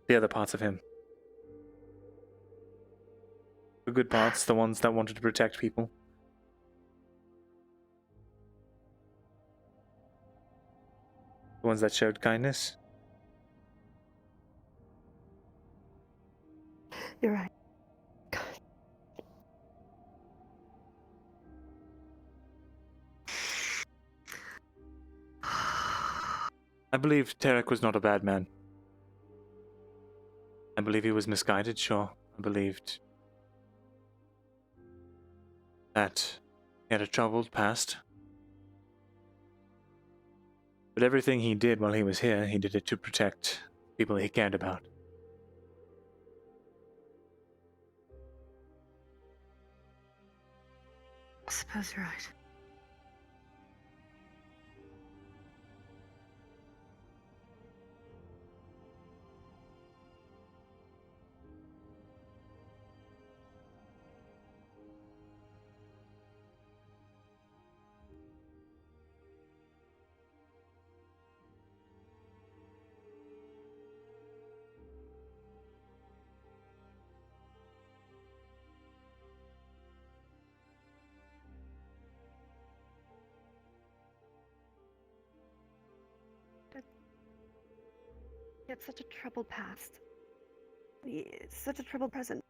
[SPEAKER 2] the other parts of him? The good parts, the ones that wanted to protect people? The ones that showed kindness?
[SPEAKER 12] You're right.
[SPEAKER 2] I believe Tarek was not a bad man. I believe he was misguided, sure. I believed that he had a troubled past. But everything he did while he was here, he did it to protect people he cared about.
[SPEAKER 12] I suppose you're right. He had such a troubled past. Such a troubled present.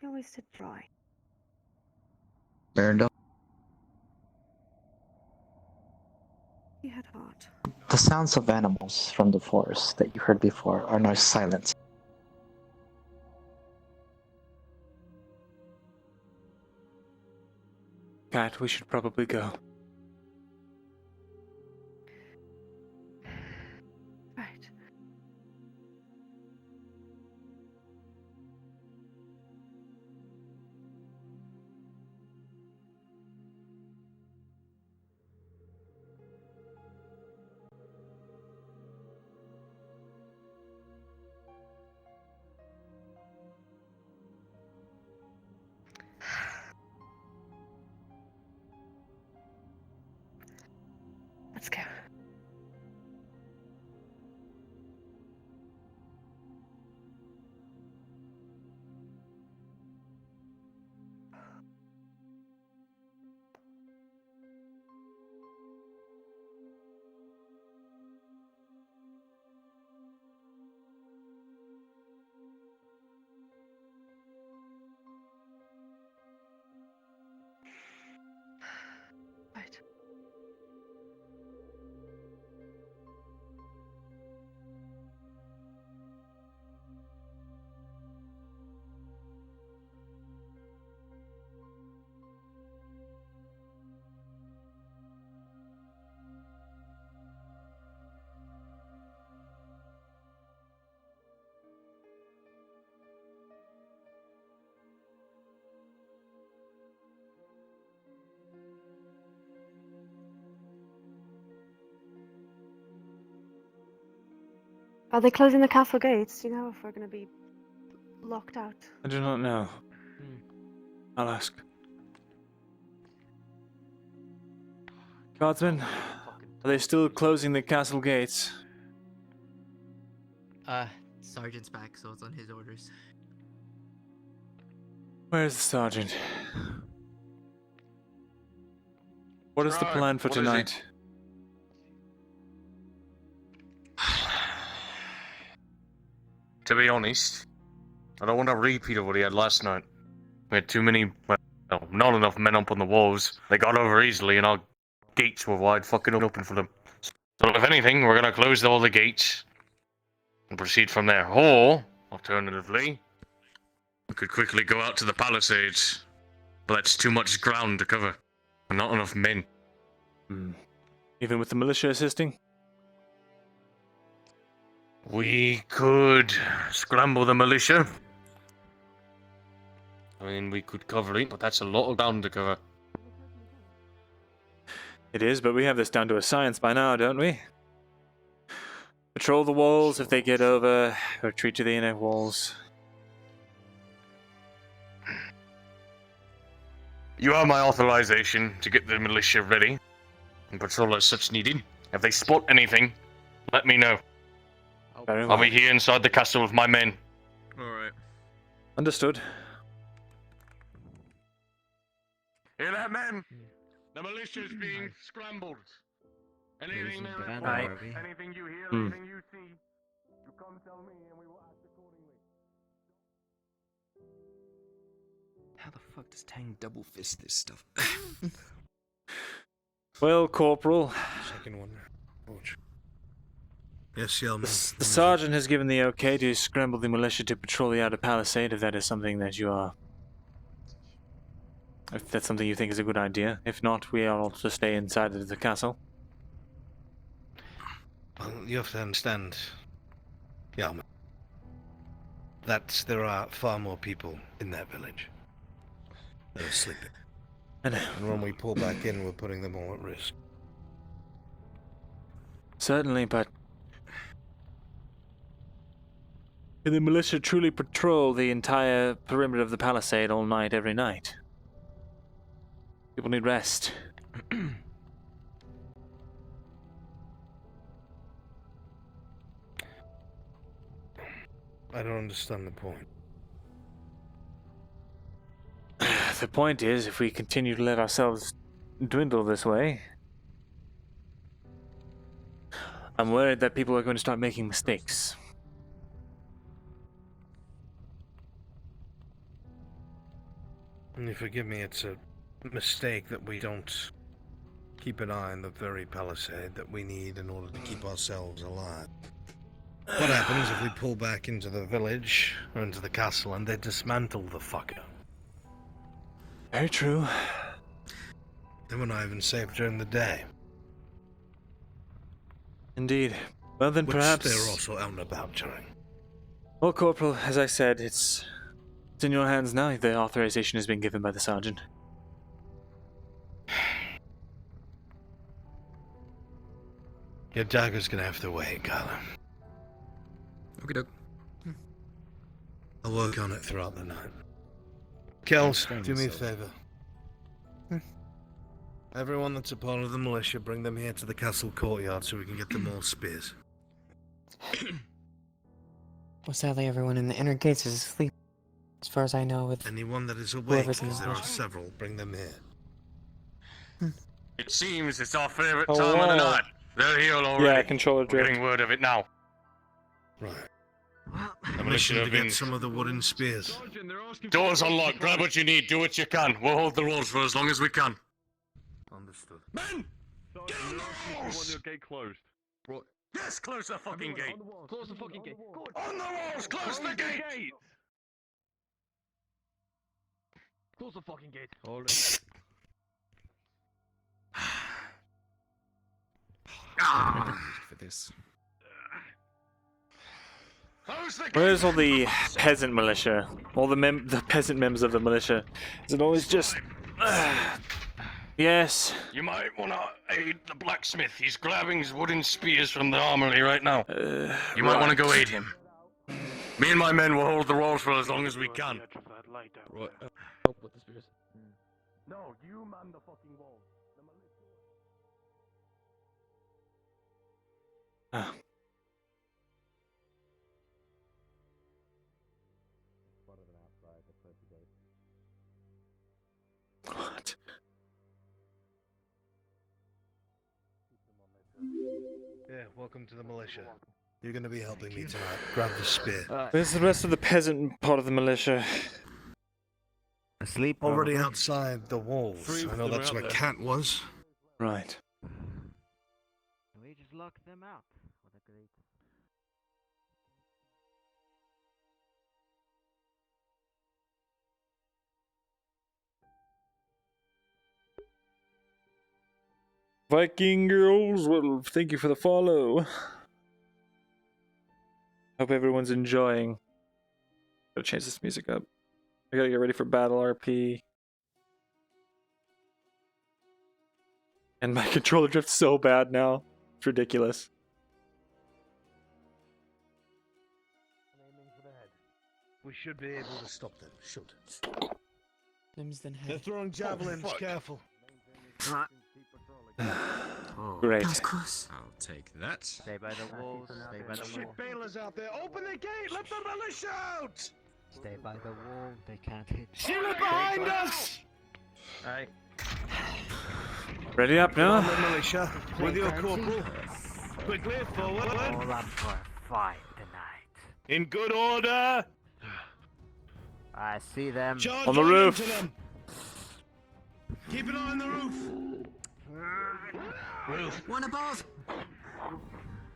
[SPEAKER 12] He always did try.
[SPEAKER 4] Myrindal.
[SPEAKER 12] He had heart.
[SPEAKER 21] The sounds of animals from the forest that you heard before are now silent.
[SPEAKER 2] Kat, we should probably go.
[SPEAKER 12] Right. Are they closing the castle gates? Do you know if we're going to be locked out?
[SPEAKER 2] I do not know. I'll ask. Guardsmen, are they still closing the castle gates?
[SPEAKER 19] Sergeant's back, so it's on his orders.
[SPEAKER 2] Where's the sergeant? What is the
[SPEAKER 10] Scribe,
[SPEAKER 2] plan for
[SPEAKER 10] what is it?
[SPEAKER 2] tonight?
[SPEAKER 10] To be honest, I don't want a repeat of what he had last night. We had too many, well, not enough men up on the walls. They got over easily and our gates were wide fucking open for them. So if anything, we're gonna close all the gates and proceed from there. Or, alternatively, we could quickly go out to the palisades. But that's too much ground to cover. And not enough men.
[SPEAKER 2] Even with the militia assisting?
[SPEAKER 10] We could scramble the militia. I mean, we could cover it, but that's a lot of ground to cover.
[SPEAKER 2] It is, but we have this down to a science by now, don't we? Patrol the walls if they get over, retreat to the inner walls.
[SPEAKER 10] You have my authorization to get the militia ready and patrol as such needed. If they spot anything, let me know.
[SPEAKER 2] Very well.
[SPEAKER 10] I'll be here inside the castle with my men.
[SPEAKER 2] Alright. Understood.
[SPEAKER 10] Hear that, men? The militia's being scrambled. Anything you hear, anything you see, you come tell me and we will act accordingly.
[SPEAKER 13] How the fuck does Tang double fist this stuff?
[SPEAKER 2] Well, Corporal.
[SPEAKER 3] Second one. Yes, Yeoman.
[SPEAKER 2] The sergeant has given the okay to scramble the militia to patrol the outer palisade if that is something that you are... If that's something you think is a good idea. If not, we are all to stay inside of the castle.
[SPEAKER 3] Well, you have to understand, Yeoman, that there are far more people in that village. They're sleeping.
[SPEAKER 2] And
[SPEAKER 3] when we pull back in, we're putting them all at risk.
[SPEAKER 2] Certainly, but... Can the militia truly patrol the entire perimeter of the palisade all night, every night? People need rest.
[SPEAKER 3] I don't understand the point.
[SPEAKER 2] The point is, if we continue to let ourselves dwindle this way, I'm worried that people are going to start making mistakes.
[SPEAKER 3] And you forgive me, it's a mistake that we don't keep an eye on the very palisade that we need in order to keep ourselves alive. What happens if we pull back into the village, or into the castle, and they dismantle the fucker?
[SPEAKER 2] Very true.
[SPEAKER 3] Then we're not even safe during the day.
[SPEAKER 2] Indeed. Well then
[SPEAKER 3] Which
[SPEAKER 2] perhaps...
[SPEAKER 3] they're also out and about during.
[SPEAKER 2] Well, Corporal, as I said, it's in your hands now. The authorization has been given by the sergeant.
[SPEAKER 3] Your dagger's gonna have to wait, Carla.
[SPEAKER 13] Okie doke.
[SPEAKER 3] I'll work on it throughout the night. Kels, do me a favor. Everyone that's a part of the militia, bring them here to the castle courtyard so we can get them all spears.
[SPEAKER 20] Well, sadly, everyone in the inner gates is asleep. As far as I know, with
[SPEAKER 3] anyone that is awake,
[SPEAKER 20] whoever's in
[SPEAKER 3] because
[SPEAKER 20] the
[SPEAKER 3] there are
[SPEAKER 20] militia.
[SPEAKER 3] several, bring them here.
[SPEAKER 10] It seems it's our favorite
[SPEAKER 2] Oh,
[SPEAKER 10] time of the
[SPEAKER 2] wow.
[SPEAKER 10] night. They're here already.
[SPEAKER 2] Yeah, controller
[SPEAKER 10] We're
[SPEAKER 2] drift.
[SPEAKER 10] getting word of it now.
[SPEAKER 3] Right.
[SPEAKER 10] The
[SPEAKER 3] Mission
[SPEAKER 10] militia
[SPEAKER 3] to
[SPEAKER 10] have
[SPEAKER 3] get
[SPEAKER 10] been...
[SPEAKER 3] some of the wooden spears.
[SPEAKER 10] Doors unlocked. Grab what you need. Do what you can. We'll hold the walls for as long as we can.
[SPEAKER 3] Understood.
[SPEAKER 10] Men!
[SPEAKER 5] Get on the walls! Your gate closed.
[SPEAKER 10] What? Yes, close the fucking gate.
[SPEAKER 5] Close the fucking gate.
[SPEAKER 10] On the walls! Close the gate!
[SPEAKER 5] Close the fucking gate. Hold it.
[SPEAKER 13] For this.
[SPEAKER 2] Where's all the peasant militia? All the peasant members of the militia? Is it always just... Yes.
[SPEAKER 10] You might want to aid the blacksmith. He's grabbing his wooden spears from the armory right now. You might want to go aid him. Me and my men will hold the walls for as long as we can.
[SPEAKER 5] Right. With the spears.
[SPEAKER 3] No, you man the fucking wall.
[SPEAKER 2] What?
[SPEAKER 3] Yeah, welcome to the militia. You're going to be helping me tonight. Grab the spear.
[SPEAKER 2] Where's the rest of the peasant part of the militia?
[SPEAKER 3] Asleep? Already outside the walls.
[SPEAKER 5] Three
[SPEAKER 3] I know
[SPEAKER 5] of them
[SPEAKER 3] that's
[SPEAKER 5] are
[SPEAKER 3] where
[SPEAKER 5] out
[SPEAKER 3] Cat was.
[SPEAKER 2] Right.
[SPEAKER 19] We just locked them out. What a great.
[SPEAKER 2] Viking girls, well, thank you for the follow. Hope everyone's enjoying. Gotta change this music up. I gotta get ready for battle RP. And my controller drifts so bad now. It's ridiculous.
[SPEAKER 3] We should be able to stop them. Should.
[SPEAKER 14] They're throwing javelins. Careful.
[SPEAKER 2] Great.
[SPEAKER 8] I'll take that.
[SPEAKER 19] Stay by the walls. Stay by the
[SPEAKER 14] Shit,
[SPEAKER 19] wall.
[SPEAKER 14] Baylor's out there. Open the gate. Let the militia out.
[SPEAKER 19] Stay by the wall. They can't hit.
[SPEAKER 14] Sheila behind us.
[SPEAKER 19] Aye.
[SPEAKER 2] Ready up now?
[SPEAKER 3] Come on, militia. With your corporal. Quickly, forward.
[SPEAKER 19] All up for a fight tonight.
[SPEAKER 3] In good order.
[SPEAKER 19] I see them.
[SPEAKER 3] Charge
[SPEAKER 2] On the
[SPEAKER 3] right
[SPEAKER 2] roof.
[SPEAKER 3] into them. Keep an eye on the roof. Roof.
[SPEAKER 14] One above.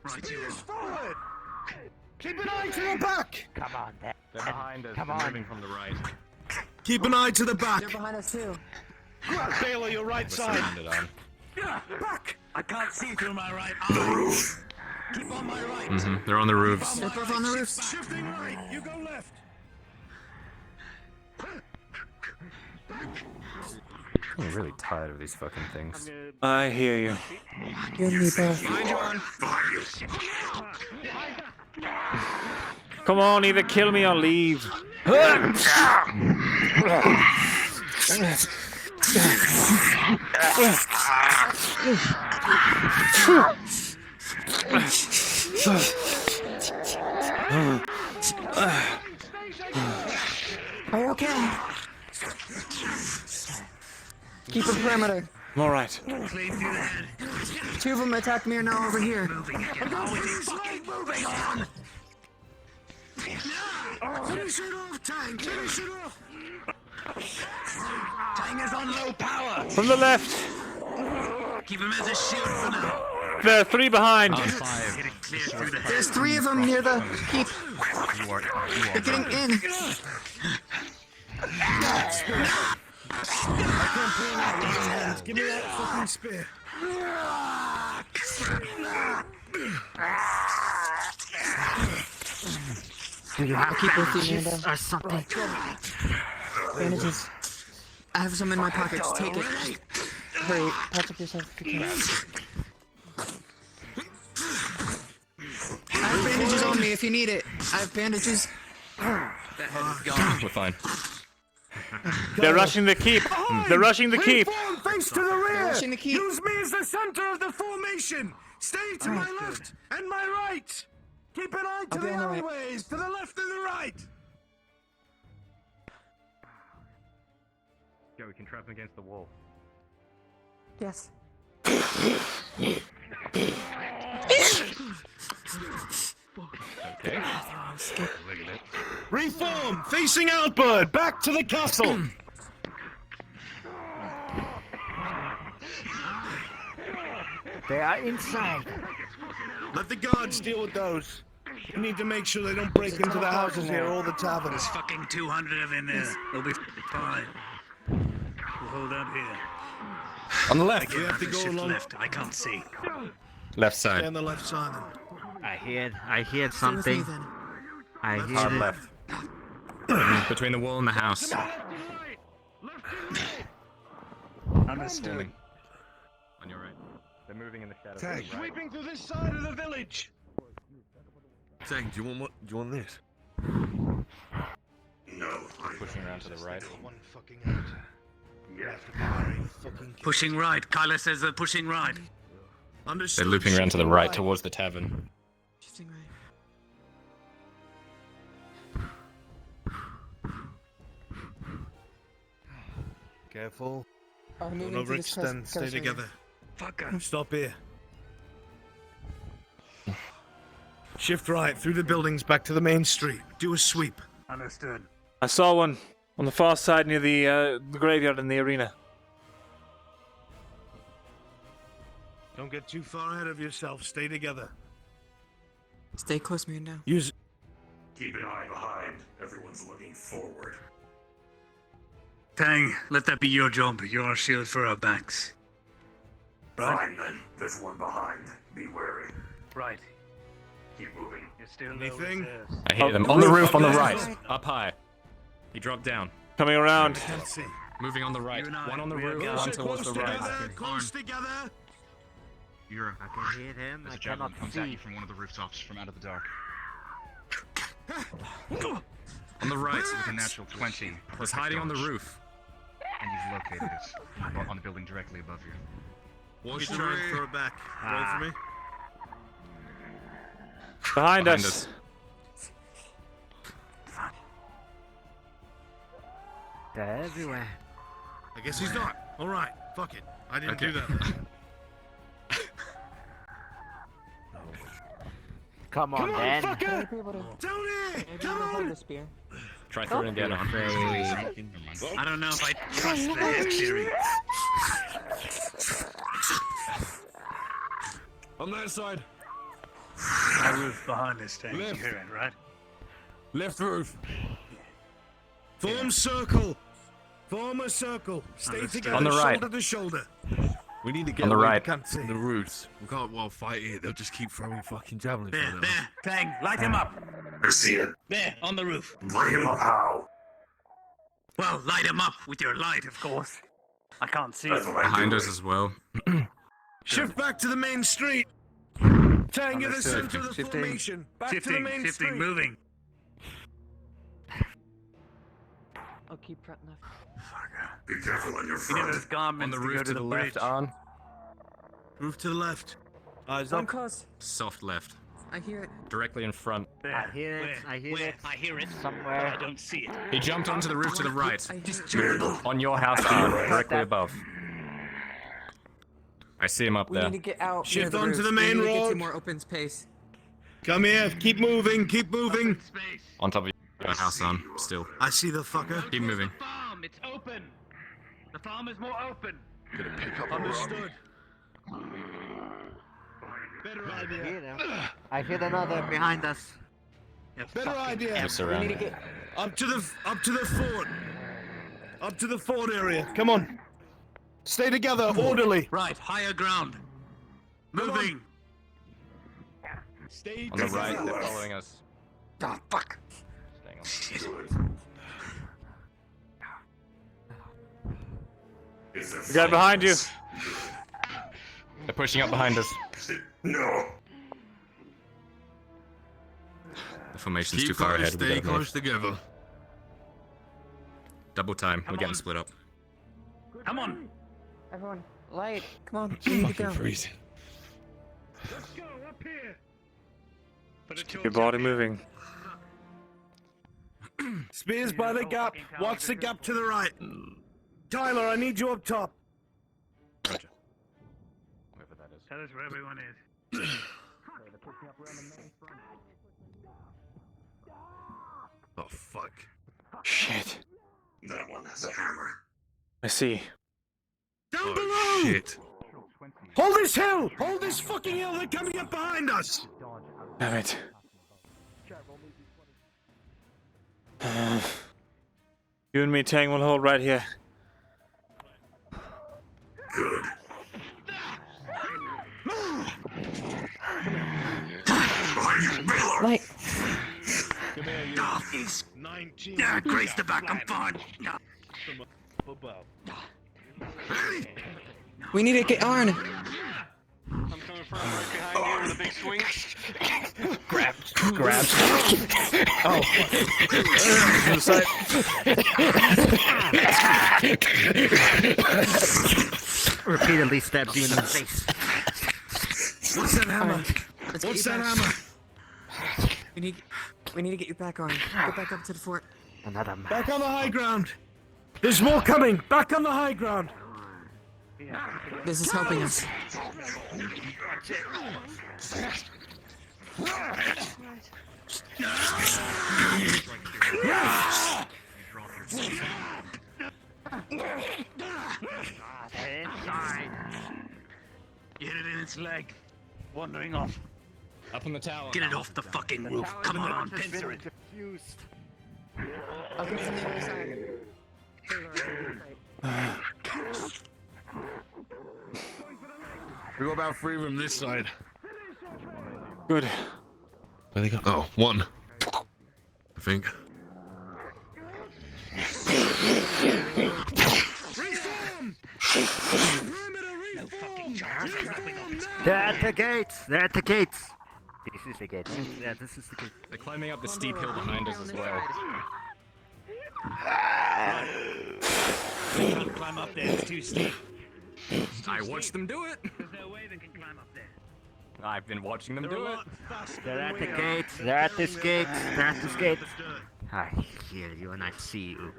[SPEAKER 3] Right, you forward. Keep an eye to the back.
[SPEAKER 19] Come on, there.
[SPEAKER 8] They're behind us.
[SPEAKER 19] Come
[SPEAKER 8] They're
[SPEAKER 19] on.
[SPEAKER 8] moving from the right.
[SPEAKER 3] Keep an eye to the back.
[SPEAKER 14] They're behind us too.
[SPEAKER 3] Baylor, your right
[SPEAKER 8] We're
[SPEAKER 3] side.
[SPEAKER 8] surrounded on.
[SPEAKER 3] Back.
[SPEAKER 14] I can't see through my right eye. The roof. Keep on my right.
[SPEAKER 8] They're on the roofs.
[SPEAKER 14] They're both on the roofs.
[SPEAKER 3] Shifting right. You go left.
[SPEAKER 8] I'm really tired of these fucking things.
[SPEAKER 2] I hear you.
[SPEAKER 20] You and me both.
[SPEAKER 2] Come on, either kill me or leave.
[SPEAKER 20] Are you okay? Keep a perimeter.
[SPEAKER 2] I'm alright.
[SPEAKER 20] Two of them attacked me are now over here.
[SPEAKER 14] Finish it off, Tang. Finish it off. Tang is on low power.
[SPEAKER 2] From the left.
[SPEAKER 14] Keep him as a shield for now.
[SPEAKER 2] There are three behind.
[SPEAKER 20] There's three of them near the keep. They're getting in.
[SPEAKER 3] I can't pull him out with my hands. Give me that fucking spear.
[SPEAKER 20] Do you have keep with you, Myrindal?
[SPEAKER 19] Or something.
[SPEAKER 20] Bandages. I have some in my pockets. Take it. Hurry, patch up yourself if you can. I have bandages on me if you need it. I have bandages.
[SPEAKER 8] We're fine.
[SPEAKER 2] They're rushing the keep. They're rushing the keep.
[SPEAKER 3] Reform, face to the rear.
[SPEAKER 20] Rushing the keep.
[SPEAKER 3] Use me as the center of the formation. Stay to my left and my right. Keep an eye to
[SPEAKER 20] I'll be
[SPEAKER 3] the
[SPEAKER 20] on the right.
[SPEAKER 3] alleyways, to the left and the right.
[SPEAKER 8] Yeah, we can trap them against the wall.
[SPEAKER 20] Yes.
[SPEAKER 8] Okay.
[SPEAKER 3] Reform, facing outward, back to the castle.
[SPEAKER 19] They are inside.
[SPEAKER 3] Let the guards deal with those. We need to make sure they don't break into the houses here or the taverns.
[SPEAKER 14] There's fucking 200 of them in there. They'll be fine. We'll hold up here.
[SPEAKER 8] On the left.
[SPEAKER 3] You have to go along.
[SPEAKER 14] Left. I can't see.
[SPEAKER 8] Left
[SPEAKER 3] Stay
[SPEAKER 8] side.
[SPEAKER 3] on the left side.
[SPEAKER 19] I heard
[SPEAKER 20] Stay with me
[SPEAKER 19] something.
[SPEAKER 20] then.
[SPEAKER 19] I
[SPEAKER 8] Hard
[SPEAKER 19] heard it.
[SPEAKER 8] left. Between the wall and the house.
[SPEAKER 3] I'm
[SPEAKER 8] Understood. On your right. They're moving in the shadows.
[SPEAKER 3] Tang, sweeping through this side of the village.
[SPEAKER 9] Tang, do you want what? Do you want this?
[SPEAKER 10] No.
[SPEAKER 8] Pushing around to the right.
[SPEAKER 3] One fucking out.
[SPEAKER 22] Pushing right. Kyla says they're pushing right.
[SPEAKER 8] They're looping around to the right towards the tavern.
[SPEAKER 13] Shifting right.
[SPEAKER 3] Careful.
[SPEAKER 13] I'm
[SPEAKER 3] Don't
[SPEAKER 13] moving to this
[SPEAKER 3] overextend. Stay together. Fucker. Stop here. Shift right through the buildings back to the main street. Do a sweep.
[SPEAKER 22] Understood.
[SPEAKER 2] I saw one on the far side near the graveyard in the arena.
[SPEAKER 3] Don't get too far ahead of yourself. Stay together.
[SPEAKER 13] Stay close, Myrindal.
[SPEAKER 3] Use.
[SPEAKER 23] Keep an eye behind. Everyone's looking forward.
[SPEAKER 22] Tang, let that be your job. You're our shield for our backs. Right?
[SPEAKER 23] Fine then. There's one behind. Be wary.
[SPEAKER 22] Right.
[SPEAKER 23] Keep moving.
[SPEAKER 22] You still
[SPEAKER 3] Anything?
[SPEAKER 8] I hear them. On the roof, on the right. Up high. He dropped down.
[SPEAKER 2] Coming around.
[SPEAKER 8] Moving on the right. One on the roof, one towards the right.
[SPEAKER 3] Close together.
[SPEAKER 19] I can hear him.
[SPEAKER 24] There's
[SPEAKER 19] I
[SPEAKER 24] a javelin
[SPEAKER 19] cannot
[SPEAKER 24] comes
[SPEAKER 19] see.
[SPEAKER 24] at you from one of the rooftops from out of the dark.
[SPEAKER 8] On the right.
[SPEAKER 24] With a natural 20.
[SPEAKER 8] He's hiding on the
[SPEAKER 24] dodge.
[SPEAKER 8] roof.
[SPEAKER 24] And you've located it on the building directly above you.
[SPEAKER 3] Watch try and throw it back. Roll for me.
[SPEAKER 2] Behind us.
[SPEAKER 19] They're everywhere.
[SPEAKER 3] I guess he's not. All right. Fuck it. I didn't do that.
[SPEAKER 19] Come on, then.
[SPEAKER 3] Fucker! Tony! Come on!
[SPEAKER 13] The spear.
[SPEAKER 8] Try throwing down on.
[SPEAKER 22] I don't know if I trust that theory.
[SPEAKER 9] On that side.
[SPEAKER 22] That roof behind us, Tang. You
[SPEAKER 9] Left.
[SPEAKER 22] hear it, right?
[SPEAKER 9] Left roof.
[SPEAKER 3] Form circle. Form a circle. Stay
[SPEAKER 22] Understood.
[SPEAKER 3] together.
[SPEAKER 8] On the right.
[SPEAKER 3] Shoulder to shoulder.
[SPEAKER 9] We need to get
[SPEAKER 8] On the
[SPEAKER 9] away
[SPEAKER 8] right.
[SPEAKER 9] from the roofs. We can't well fight here. They'll just keep throwing fucking javelins.
[SPEAKER 22] There,
[SPEAKER 9] at us.
[SPEAKER 22] there. Tang, light him up.
[SPEAKER 23] I see it.
[SPEAKER 22] There, on the roof.
[SPEAKER 23] Light him up how?
[SPEAKER 22] Well, light him up with your light, of course. I can't see it.
[SPEAKER 8] Behind us as well.
[SPEAKER 3] Shift back to the main street. Tang, you're the
[SPEAKER 22] Understood.
[SPEAKER 3] center of the
[SPEAKER 22] Shifting.
[SPEAKER 3] formation. Back to the
[SPEAKER 22] Shifting,
[SPEAKER 3] main
[SPEAKER 22] shifting,
[SPEAKER 3] street.
[SPEAKER 22] moving.
[SPEAKER 13] I'll keep front left.
[SPEAKER 23] Be careful on your
[SPEAKER 22] He did his
[SPEAKER 23] front.
[SPEAKER 22] garments
[SPEAKER 8] On the
[SPEAKER 22] to
[SPEAKER 8] roof
[SPEAKER 22] go
[SPEAKER 8] to the
[SPEAKER 22] bridge.
[SPEAKER 8] left, on.
[SPEAKER 3] Move to the left. Eyes
[SPEAKER 13] Don't
[SPEAKER 3] up.
[SPEAKER 13] cause.
[SPEAKER 8] Soft left.
[SPEAKER 13] I hear it.
[SPEAKER 8] Directly in front.
[SPEAKER 22] There.
[SPEAKER 19] I hear it.
[SPEAKER 22] Where?
[SPEAKER 19] I hear
[SPEAKER 22] Where?
[SPEAKER 19] it.
[SPEAKER 22] I hear it
[SPEAKER 19] Somewhere.
[SPEAKER 22] but I don't see it.
[SPEAKER 8] He jumped onto the roof to the right.
[SPEAKER 13] I just
[SPEAKER 8] On your house, on. Directly above. I see him up
[SPEAKER 13] We
[SPEAKER 8] there.
[SPEAKER 13] need to get out.
[SPEAKER 3] Shift
[SPEAKER 13] near the
[SPEAKER 3] onto
[SPEAKER 13] roof.
[SPEAKER 3] the main
[SPEAKER 13] we need to get
[SPEAKER 3] road.
[SPEAKER 13] to more open space.
[SPEAKER 3] Come here. Keep moving. Keep moving.
[SPEAKER 22] Space.
[SPEAKER 8] On top of your house, on. Still.
[SPEAKER 3] I see the fucker.
[SPEAKER 8] Keep moving.
[SPEAKER 22] The farm, it's open. The farm is more open.
[SPEAKER 9] Gonna pick up
[SPEAKER 3] Understood.
[SPEAKER 22] Better
[SPEAKER 19] I
[SPEAKER 22] idea.
[SPEAKER 19] hear them. I hear another behind us.
[SPEAKER 3] Better idea.
[SPEAKER 8] Just
[SPEAKER 13] We need
[SPEAKER 8] around.
[SPEAKER 13] to get.
[SPEAKER 3] Up to the fort. Up to the fort area. Come on. Stay together. Orderly.
[SPEAKER 22] Right, higher ground. Moving.
[SPEAKER 3] Stay
[SPEAKER 8] On the
[SPEAKER 3] together.
[SPEAKER 8] right, they're following us.
[SPEAKER 22] Oh, fuck.
[SPEAKER 8] Staying on.
[SPEAKER 2] The guy behind you.
[SPEAKER 8] They're pushing up behind us.
[SPEAKER 23] No.
[SPEAKER 8] The formation's
[SPEAKER 9] Keep
[SPEAKER 8] too far ahead. We
[SPEAKER 9] Stay
[SPEAKER 8] gotta move.
[SPEAKER 9] close together.
[SPEAKER 8] Double time. We're getting split up.
[SPEAKER 22] Come on.
[SPEAKER 13] Everyone, light. Come on. We need to go.
[SPEAKER 9] Freezing.
[SPEAKER 22] Let's go up here. Put a
[SPEAKER 2] Your body moving.
[SPEAKER 3] Spears by the gap. Watch the gap to the right. Tyler, I need you up top.
[SPEAKER 8] Roger. Whoever that is.
[SPEAKER 22] Tell us where everyone is.
[SPEAKER 9] Oh fuck.
[SPEAKER 2] Shit.
[SPEAKER 23] That one has a hammer.
[SPEAKER 2] I see.
[SPEAKER 3] Down below.
[SPEAKER 9] Shit.
[SPEAKER 3] Hold this hill. Hold this fucking hill. They're coming up behind us.
[SPEAKER 2] Damn it. You and me, Tang, will hold right here.
[SPEAKER 23] Good. Behind you, Baylor.
[SPEAKER 13] Light.
[SPEAKER 22] Northeast. 19. Yeah, grace the back. I'm fine.
[SPEAKER 13] We need to get Arn.
[SPEAKER 10] I'm coming from right behind you with a big swing.
[SPEAKER 3] Grabs.
[SPEAKER 2] Oh.
[SPEAKER 19] Repeatedly stabs you in the face.
[SPEAKER 3] What's that hammer? What's that hammer?
[SPEAKER 13] We need to get you back on. Get back up to the fort.
[SPEAKER 19] Another man.
[SPEAKER 3] Back on the high ground. There's more coming. Back on the high ground.
[SPEAKER 13] This is helping us.
[SPEAKER 22] Get it in its leg. Wandering off.
[SPEAKER 8] Up on the tower.
[SPEAKER 22] Get it off the fucking roof. Come on, pincer it.
[SPEAKER 13] I'll get from the other side.
[SPEAKER 9] We got about 3 of them this side.
[SPEAKER 2] Good.
[SPEAKER 9] Where they go? Oh, 1. I think.
[SPEAKER 19] They're at the gates. They're at the gates. This is the gate. Yeah, this is the gate.
[SPEAKER 8] They're climbing up the steep hill behind us as well.
[SPEAKER 22] Can't climb up there. It's too steep.
[SPEAKER 8] I watched them do it.
[SPEAKER 22] There's no way they can climb up there.
[SPEAKER 8] I've been watching them do it.
[SPEAKER 19] They're at the gates. They're at this gate. They're at this gate. I hear you and I see you.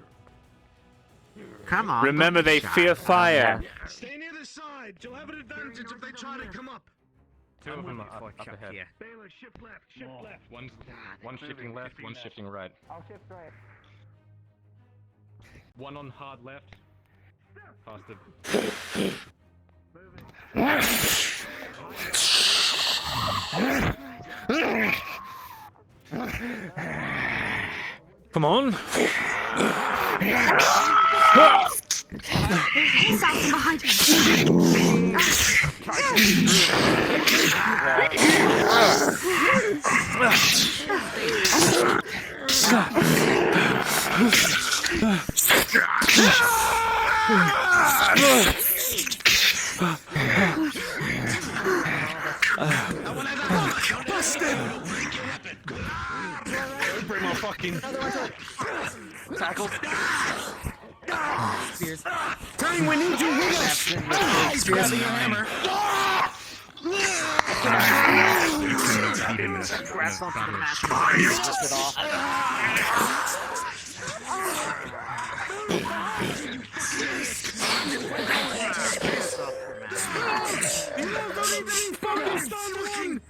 [SPEAKER 19] Come on.
[SPEAKER 2] Remember, they fear fire.
[SPEAKER 3] Stay near the side. You'll have an advantage if they try to come up.
[SPEAKER 8] 2 of them are up ahead.
[SPEAKER 19] Here.
[SPEAKER 3] Baylor, shift left. Shift left.
[SPEAKER 8] One shifting left, one shifting right.
[SPEAKER 11] I'll shift right.
[SPEAKER 8] One on hard left. Past the...
[SPEAKER 2] Come on.
[SPEAKER 12] Sounds behind you.
[SPEAKER 3] Bring my fucking
[SPEAKER 13] tackles. Spears.
[SPEAKER 3] Tang, we need you with us.
[SPEAKER 13] He's grabbing your hammer.
[SPEAKER 19] Grabs onto the map. Lift it off.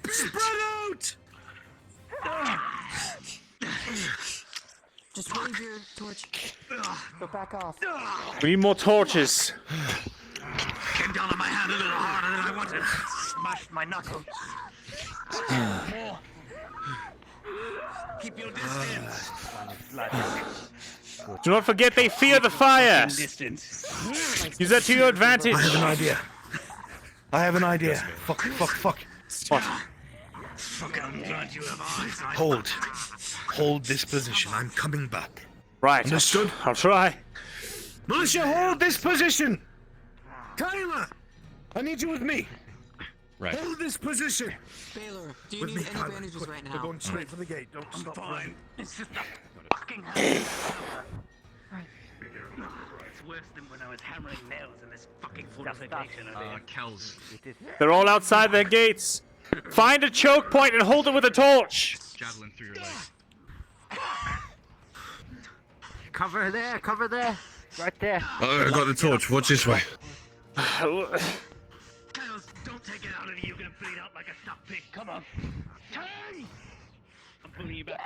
[SPEAKER 3] Spread out!
[SPEAKER 13] Just wave your torch. Go back off.
[SPEAKER 2] We need more torches.
[SPEAKER 22] Came down on my hand a little harder than I wanted. Smashed my knuckle. More. Keep your distance.
[SPEAKER 2] Do not forget, they fear the fire. Use that to your advantage.
[SPEAKER 3] I have an idea. I have an idea. Fuck.
[SPEAKER 2] What?
[SPEAKER 22] Fucking, I'm glad you have eyes.
[SPEAKER 3] Hold this position. I'm coming back.
[SPEAKER 2] Right.
[SPEAKER 3] Understood?
[SPEAKER 2] I'll try.
[SPEAKER 3] Militia, hold this position. Tyler, I need you with me.
[SPEAKER 8] Right.
[SPEAKER 3] Hold this position.
[SPEAKER 13] Baylor, do you
[SPEAKER 3] With
[SPEAKER 13] need
[SPEAKER 3] me,
[SPEAKER 13] any
[SPEAKER 3] Tyler.
[SPEAKER 13] bandages right now?
[SPEAKER 3] We're going straight for the gate. Don't
[SPEAKER 22] I'm
[SPEAKER 3] stop.
[SPEAKER 22] fine. It's just a fucking hammer. It's worse than when I was hammering nails in this fucking fortification over here.
[SPEAKER 9] Kells.
[SPEAKER 2] They're all outside their gates. Find a choke point and hold it with a torch.
[SPEAKER 24] Javelin through your leg.
[SPEAKER 19] Cover there. Cover there. Right there.
[SPEAKER 9] Oh, I got the torch. Watch this way.
[SPEAKER 22] Chaos, don't take it out of you. You're gonna bleed out like a stuffed pig. Come on. Turn! I'm pulling you back.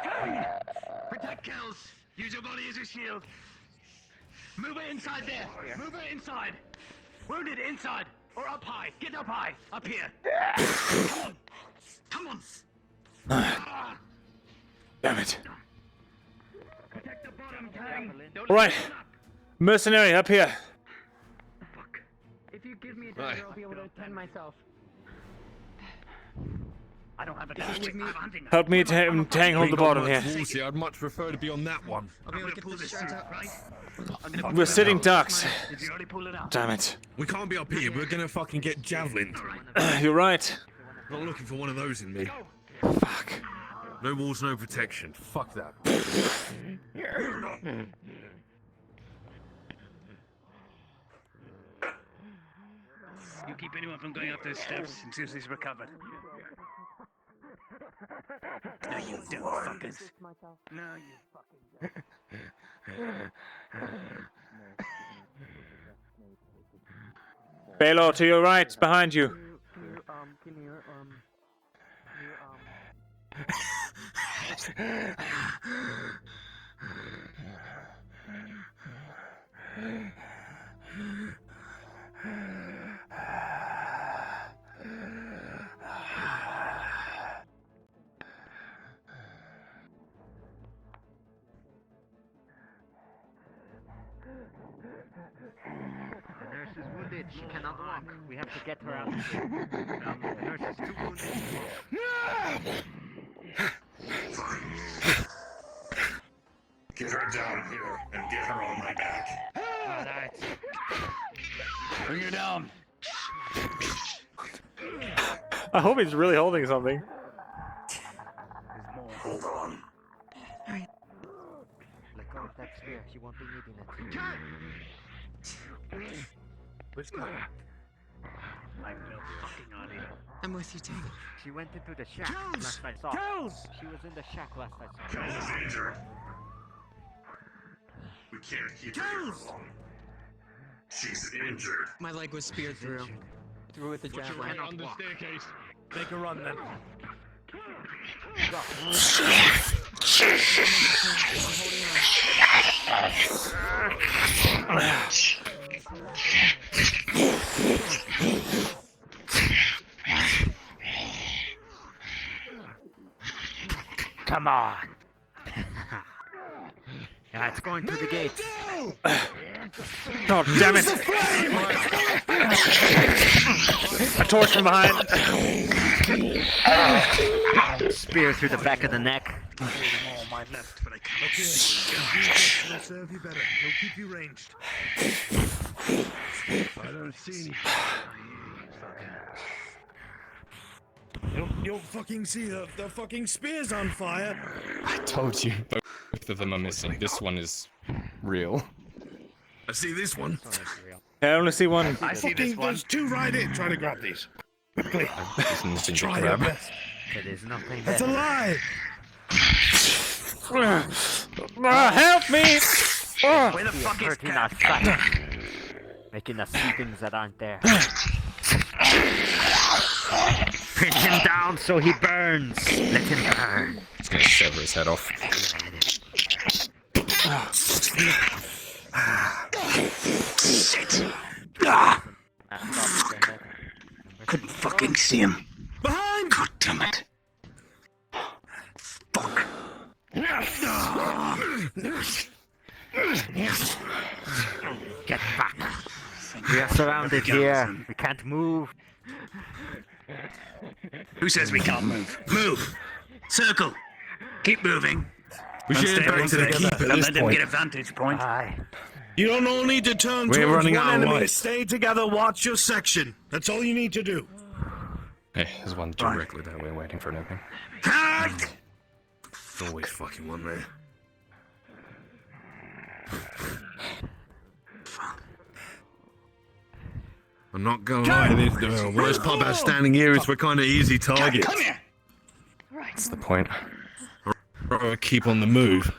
[SPEAKER 22] Turn! Protect Kells. Use your body as a shield. Move it inside there. Move it inside. Wounded inside. Or up high. Get up high. Up here. Come on.
[SPEAKER 2] Damn it.
[SPEAKER 22] Protect the bottom, Tang.
[SPEAKER 2] All right. Mercenary, up here.
[SPEAKER 11] If you give me a dagger, I'll be able to attend myself.
[SPEAKER 22] I don't have a gun. I'm hunting.
[SPEAKER 2] Help me to hang hold the bottom here.
[SPEAKER 9] I'd much prefer to be on that one.
[SPEAKER 22] I'm gonna pull this through, right?
[SPEAKER 2] We're sitting ducks.
[SPEAKER 22] Did you already pull it out?
[SPEAKER 2] Damn it.
[SPEAKER 9] We can't be up here. We're gonna fucking get javelined.
[SPEAKER 2] You're right.
[SPEAKER 9] Not looking for one of those in me.
[SPEAKER 2] Fuck.
[SPEAKER 9] No walls, no protection. Fuck that.
[SPEAKER 22] You keep anyone from going up those steps until he's recovered. No, you don't, fuckers. No, you fucking
[SPEAKER 2] Baylor, to your right, behind you.
[SPEAKER 19] The nurse is wounded. She cannot walk. We have to get her out of here. The nurse is too wounded.
[SPEAKER 23] Get her down here and get her on my back.
[SPEAKER 22] Alright. Bring her down.
[SPEAKER 2] I hope he's really holding something.
[SPEAKER 23] Hold on.
[SPEAKER 19] Let go of that spear. She won't be needing it.
[SPEAKER 9] Let's go.
[SPEAKER 22] I'm no fucking idea.
[SPEAKER 13] I'm with you, Tank.
[SPEAKER 19] She went into the shack last I saw. She was in the shack last I saw.
[SPEAKER 23] Kells is injured. We can't keep her here long. She's injured.
[SPEAKER 13] My leg was speared through. Through with the javelin.
[SPEAKER 22] On the staircase. Make a run then.
[SPEAKER 19] Come on. Yeah, it's going through the gate.
[SPEAKER 2] Oh, damn it! A torch from behind.
[SPEAKER 19] Spear through the back of the neck.
[SPEAKER 22] All my left, but I can't.
[SPEAKER 3] Okay, that'll serve you better. He'll keep you ranged.
[SPEAKER 22] I don't see any.
[SPEAKER 3] You'll fucking see the fucking spear's on fire.
[SPEAKER 8] I told you. Both of them are missing. This one is real.
[SPEAKER 9] I see this one.
[SPEAKER 2] I only see one.
[SPEAKER 22] I see this one.
[SPEAKER 3] There's two right in. Try to grab these. Quickly.
[SPEAKER 8] There's nothing to
[SPEAKER 3] Try your
[SPEAKER 8] grab.
[SPEAKER 3] best.
[SPEAKER 19] It is nothing.
[SPEAKER 3] That's a lie.
[SPEAKER 2] Help me!
[SPEAKER 22] Where the fuck is
[SPEAKER 19] Hurting our sight. Making us see things that aren't there. Pin him down so he burns. Let him burn.
[SPEAKER 8] It's gonna sever his head off.
[SPEAKER 22] Shit. Couldn't fucking see him.
[SPEAKER 3] Behind!
[SPEAKER 22] God damn it. Fuck.
[SPEAKER 19] Get back. We are surrounded here. We can't move.
[SPEAKER 22] Who says we can't move? Move! Circle! Keep moving.
[SPEAKER 9] We should head back to the keep at
[SPEAKER 22] Don't
[SPEAKER 9] this
[SPEAKER 22] let them
[SPEAKER 9] point.
[SPEAKER 22] get a vantage point.
[SPEAKER 19] Aye.
[SPEAKER 3] You don't all need to turn
[SPEAKER 9] We're
[SPEAKER 3] towards
[SPEAKER 9] running
[SPEAKER 3] one
[SPEAKER 9] out of
[SPEAKER 3] enemy.
[SPEAKER 9] light.
[SPEAKER 3] Stay together, watch your section. That's all you need to do.
[SPEAKER 8] Hey, there's one directly that way waiting for an opening.
[SPEAKER 22] Cut!
[SPEAKER 9] There's always fucking one there. I'm not gonna lie, the worst part about standing here is we're kind of easy targets.
[SPEAKER 22] Come here!
[SPEAKER 8] That's the point.
[SPEAKER 9] Rather keep on the move.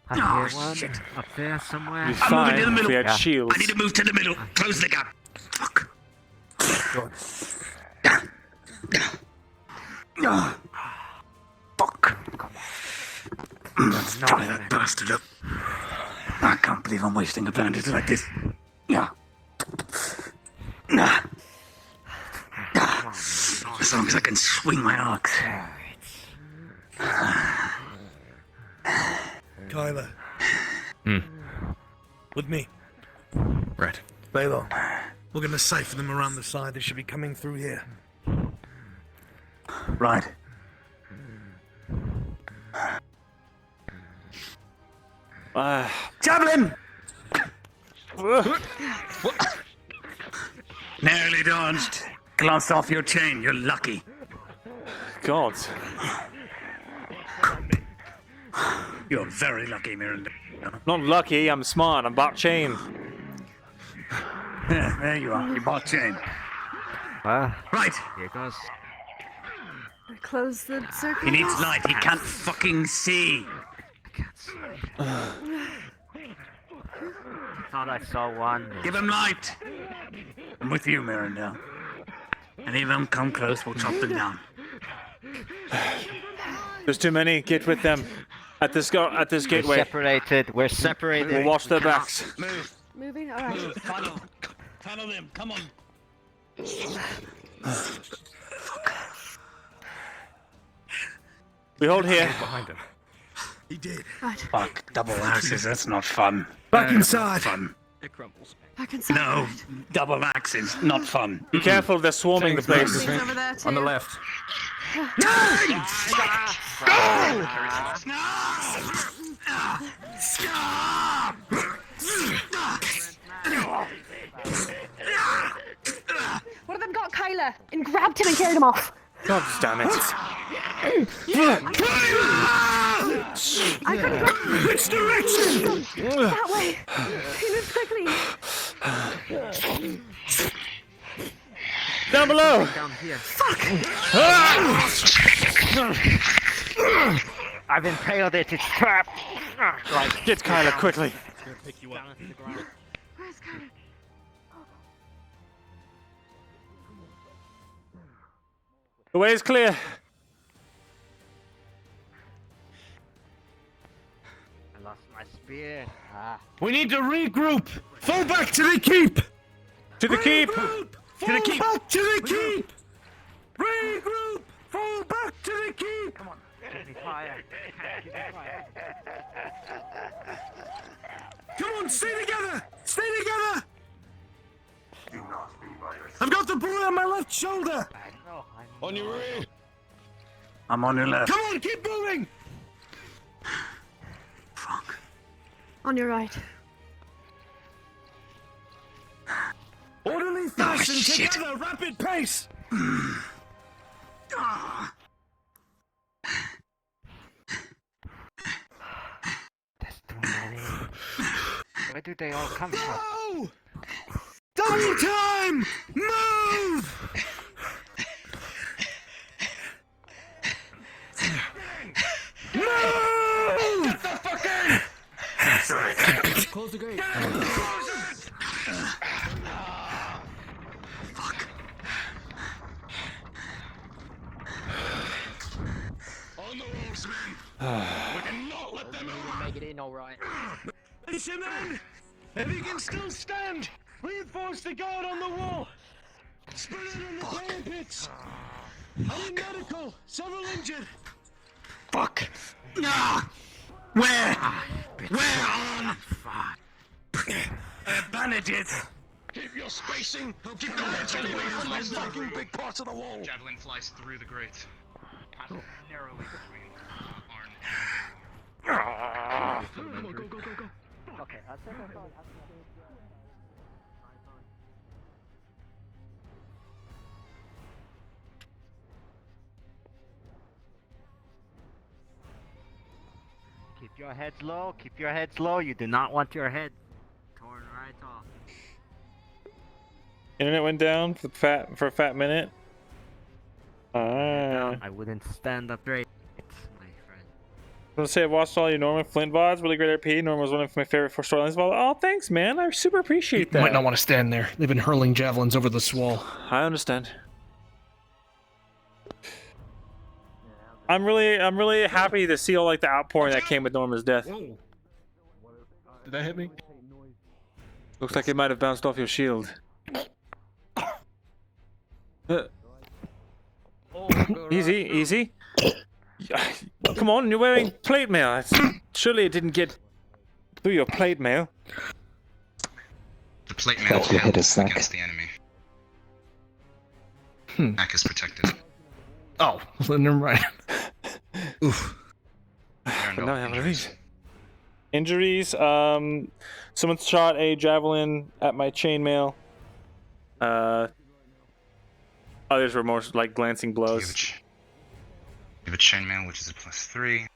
[SPEAKER 19] I
[SPEAKER 22] Oh,
[SPEAKER 19] hear one
[SPEAKER 22] shit.
[SPEAKER 19] up there somewhere.
[SPEAKER 2] We'd
[SPEAKER 22] I'm moving
[SPEAKER 2] fine
[SPEAKER 22] to the
[SPEAKER 2] if
[SPEAKER 22] middle.
[SPEAKER 2] we had shields.
[SPEAKER 22] I need to move to the middle. Close the gap. Fuck. Fuck. Let's tie that bastard up. I can't believe I'm wasting a bandage like this. Yeah. As long as I can swing my arcs.
[SPEAKER 3] Kyler. With me.
[SPEAKER 8] Right.
[SPEAKER 3] Baylor. We're gonna siphon them around the side. They should be coming through here.
[SPEAKER 6] Right. Javelin! Nearly dodged. Glanced off your chain, you're lucky.
[SPEAKER 2] God.
[SPEAKER 6] You're very lucky, Myrindal.
[SPEAKER 2] Not lucky, I'm smart, I'm bought chain.
[SPEAKER 6] Yeah, there you are, you bought chain. Right.
[SPEAKER 19] Here goes.
[SPEAKER 12] Close the circle.
[SPEAKER 6] He needs light, he can't fucking see.
[SPEAKER 19] I thought I saw one.
[SPEAKER 6] Give him light. I'm with you, Myrindal. Any of them come close, we'll chop them down.
[SPEAKER 2] There's too many, get with them. At this gateway.
[SPEAKER 19] We're separated.
[SPEAKER 2] We'll watch their backs.
[SPEAKER 3] Move.
[SPEAKER 12] Moving? Alright.
[SPEAKER 3] Tunnel them, come on.
[SPEAKER 2] We hold here.
[SPEAKER 9] Behind him.
[SPEAKER 6] He did.
[SPEAKER 12] Right.
[SPEAKER 6] Fuck, double axes, that's not fun.
[SPEAKER 9] Back inside.
[SPEAKER 6] Fun.
[SPEAKER 5] It crumbles.
[SPEAKER 12] Back inside.
[SPEAKER 6] No, double axes, not fun.
[SPEAKER 2] Be careful, they're swarming the place.
[SPEAKER 12] Things over there too.
[SPEAKER 9] On the left.
[SPEAKER 12] One of them got Kyler and grabbed him and carried him off.
[SPEAKER 2] God damn it.
[SPEAKER 12] I couldn't grab him.
[SPEAKER 6] Which direction?
[SPEAKER 12] That way. He moved quickly.
[SPEAKER 2] Down below!
[SPEAKER 19] Down here.
[SPEAKER 12] Fuck!
[SPEAKER 19] I've impaled it. It's trapped.
[SPEAKER 2] Right, get Kyler quickly.
[SPEAKER 5] It's gonna pick you up.
[SPEAKER 12] Where's Kyler?
[SPEAKER 2] The way is clear.
[SPEAKER 19] I lost my spear.
[SPEAKER 3] We need to regroup.
[SPEAKER 6] Fall back to the keep!
[SPEAKER 2] To the keep!
[SPEAKER 6] To the keep! Back to the keep! Regroup! Fall back to the keep!
[SPEAKER 19] Come on. Give me fire. Give me fire.
[SPEAKER 6] Come on, stay together! Stay together! I've got the boy on my left shoulder!
[SPEAKER 3] On your rear.
[SPEAKER 6] I'm on your left.
[SPEAKER 3] Come on, keep moving.
[SPEAKER 6] Fuck.
[SPEAKER 12] On your right.
[SPEAKER 6] Orderly fashion together, rapid pace!
[SPEAKER 19] There's too many. Where do they all come from?
[SPEAKER 6] No! Double time! Move! Move!
[SPEAKER 3] Get the fuck in!
[SPEAKER 5] Close the gate.
[SPEAKER 6] Fuck. On the walls, men! We cannot let them out!
[SPEAKER 5] Make it in, alright.
[SPEAKER 3] Fishermen! If you can still stand, reinforce the guard on the wall. Spread out on the fire pits. I need medical. Several injured.
[SPEAKER 6] Fuck! No! Where? Where on? Bandages!
[SPEAKER 3] Keep your spacing. Keep your heads away from those fucking big parts of the wall.
[SPEAKER 24] Javelin flies through the grate. Passes narrowly between Arn and
[SPEAKER 5] Come on, go.
[SPEAKER 19] Okay, I'll take that. Keep your heads low. Keep your heads low. You do not want your head torn right off.
[SPEAKER 2] Internet went down for a fat minute.
[SPEAKER 19] I wouldn't stand up straight, my friend.
[SPEAKER 2] I was gonna say I watched all your Norman Flint VODs, really great RP. Norman was one of my favorite for storylines. Oh, thanks, man. I super appreciate that.
[SPEAKER 5] You might not want to stand there. They've been hurling javelins over this wall.
[SPEAKER 2] I understand. I'm really happy to see all like the outpouring that came with Norman's death.
[SPEAKER 5] Whoa. Did that hit me?
[SPEAKER 2] Looks like it might have bounced off your shield. Easy. Come on, you're wearing plate mail. Surely it didn't get through your plate mail.
[SPEAKER 24] the plate mail
[SPEAKER 21] hit his neck.
[SPEAKER 24] against the enemy. Neck is protected.
[SPEAKER 5] Oh, well, never mind.
[SPEAKER 9] Oof.
[SPEAKER 2] But now I have these. Injuries. Someone shot a javelin at my chainmail. Others were more like glancing blows.
[SPEAKER 24] You have a chainmail, which is a +3.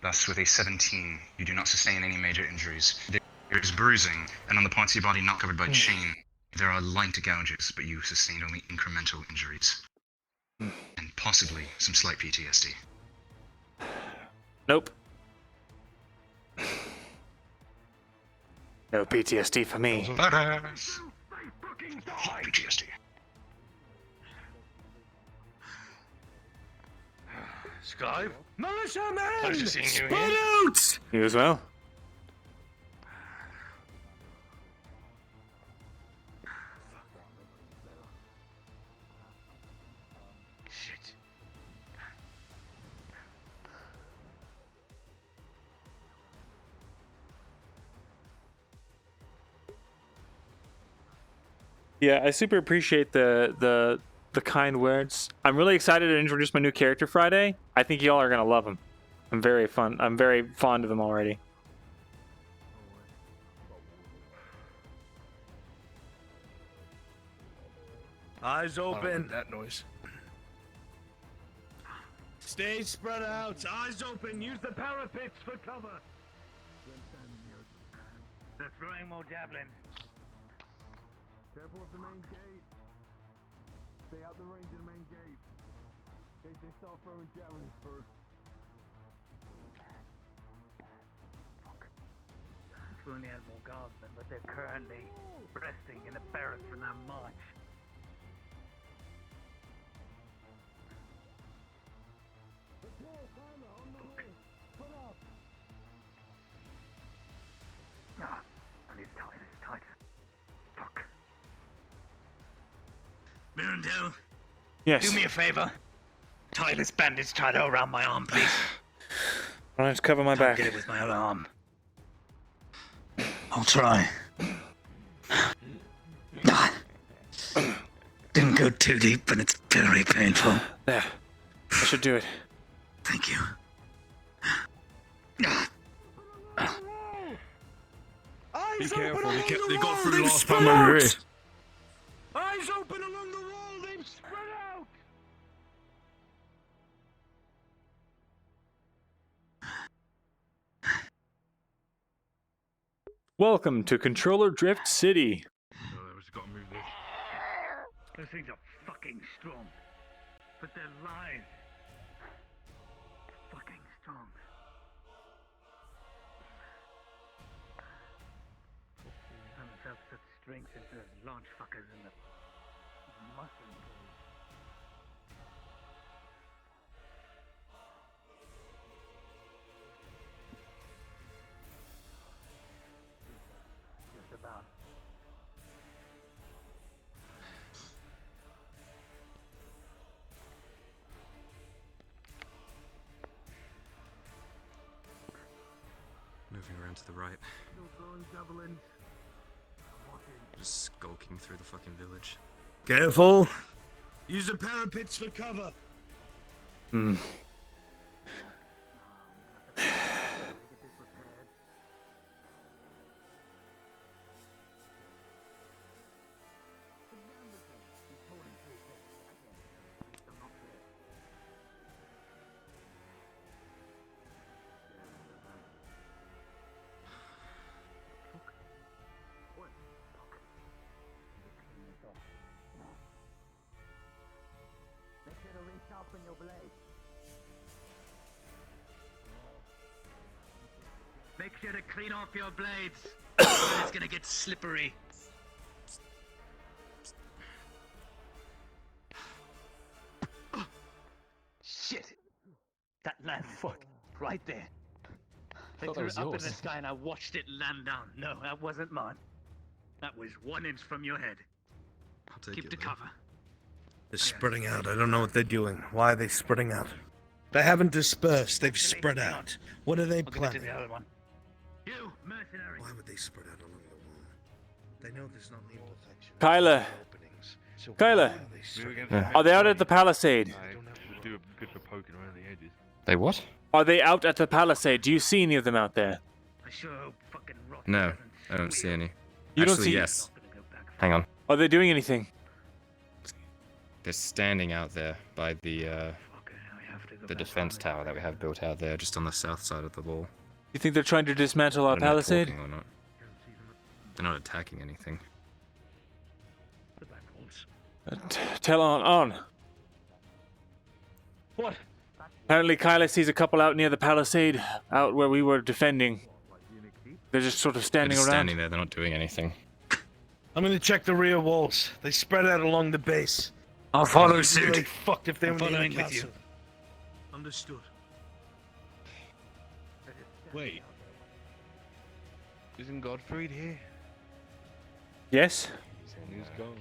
[SPEAKER 24] Thus, with a 17, you do not sustain any major injuries. There is bruising, and on the parts of your body not covered by chain, there are light gouges, but you sustained only incremental injuries. And possibly some slight PTSD.
[SPEAKER 2] Nope. No PTSD for me.
[SPEAKER 24] Badass. PTSD.
[SPEAKER 3] Scribe? Militiamen!
[SPEAKER 10] Pleasure seeing you
[SPEAKER 3] Spread
[SPEAKER 10] again.
[SPEAKER 3] out!
[SPEAKER 2] You as well.
[SPEAKER 3] Shit.
[SPEAKER 2] Yeah, I super appreciate the kind words. I'm really excited to introduce my new character Friday. I think y'all are gonna love him. I'm very fond of him already.
[SPEAKER 3] Eyes open.
[SPEAKER 5] That noise.
[SPEAKER 3] Stay spread out. Eyes open. Use the parapets for cover. They're throwing more javelins. Careful of the main gate. Stay out the range of the main gate. In case they start throwing javelins first. We only had more guardsmen, but they're currently resting in a barrack from their march. Ah, and it's tight. Fuck. Myrindal,
[SPEAKER 2] Yes.
[SPEAKER 3] do me a favor. Tie this bandage tighter around my arm, please.
[SPEAKER 2] I'll just cover my back.
[SPEAKER 3] Get it with my other arm. I'll try. Didn't go too deep, but it's very painful.
[SPEAKER 2] There. I should do it.
[SPEAKER 3] Thank you.
[SPEAKER 9] Be careful, they got through last time we were here.
[SPEAKER 3] Eyes open along the wall, they've spread out!
[SPEAKER 2] Welcome to Controller Drift City.
[SPEAKER 3] Those things are fucking strong. But they're live. Fucking strong. I haven't felt such strength since those launch fuckers in the mushroom cave. Just about.
[SPEAKER 8] Moving around to the right.
[SPEAKER 3] Still throwing javelins.
[SPEAKER 8] Just skulking through the fucking village.
[SPEAKER 3] Careful! Use the parapets for cover.
[SPEAKER 2] Hmm.
[SPEAKER 3] Make sure to resharpen your blade. Make sure to clean off your blades. Or it's gonna get slippery. Shit! That land fuck right there. They
[SPEAKER 8] thought that
[SPEAKER 3] threw
[SPEAKER 8] was
[SPEAKER 3] it up in
[SPEAKER 8] yours.
[SPEAKER 3] the sky and I watched it land down. No, that wasn't mine. That was 1 inch from your head.
[SPEAKER 8] I'll take
[SPEAKER 3] Keep
[SPEAKER 8] it,
[SPEAKER 3] the
[SPEAKER 8] then.
[SPEAKER 3] cover. They're spreading out. I don't know what they're doing. Why are they spreading out? They haven't dispersed. They've spread out. What are they planning? The other one. You, mercenary. Why would they spread out along the wall? They know there's not the imperfection.
[SPEAKER 2] Kyla, Kyla, are they out at the palisade?
[SPEAKER 8] They what?
[SPEAKER 2] Are they out at the palisade? Do you see any of them out there?
[SPEAKER 8] No, I don't see any.
[SPEAKER 2] You don't
[SPEAKER 8] Actually,
[SPEAKER 2] see-
[SPEAKER 8] yes. Hang on.
[SPEAKER 2] Are they doing anything?
[SPEAKER 8] They're standing out there by the defense tower that we have built out there, just on the south side of the wall.
[SPEAKER 2] You think they're trying to dismantle
[SPEAKER 8] I
[SPEAKER 2] our
[SPEAKER 8] don't know if they're
[SPEAKER 2] palisade?
[SPEAKER 8] talking or not. They're not attacking anything.
[SPEAKER 2] Tell on.
[SPEAKER 3] What?
[SPEAKER 2] Apparently Kyla sees a couple out near the palisade, out where we were defending. They're just sort of
[SPEAKER 8] They're
[SPEAKER 2] standing
[SPEAKER 8] just
[SPEAKER 2] around.
[SPEAKER 8] standing there, they're not doing anything.
[SPEAKER 3] I'm gonna check the rear walls. They spread out along the base.
[SPEAKER 10] I'll follow
[SPEAKER 3] It'd be
[SPEAKER 10] suit.
[SPEAKER 3] really fucked if they
[SPEAKER 10] I'm
[SPEAKER 3] were in the
[SPEAKER 10] following with
[SPEAKER 3] castle.
[SPEAKER 10] you.
[SPEAKER 3] Understood.
[SPEAKER 5] Wait. Isn't Godfrey here?
[SPEAKER 2] Yes?
[SPEAKER 5] He's gone.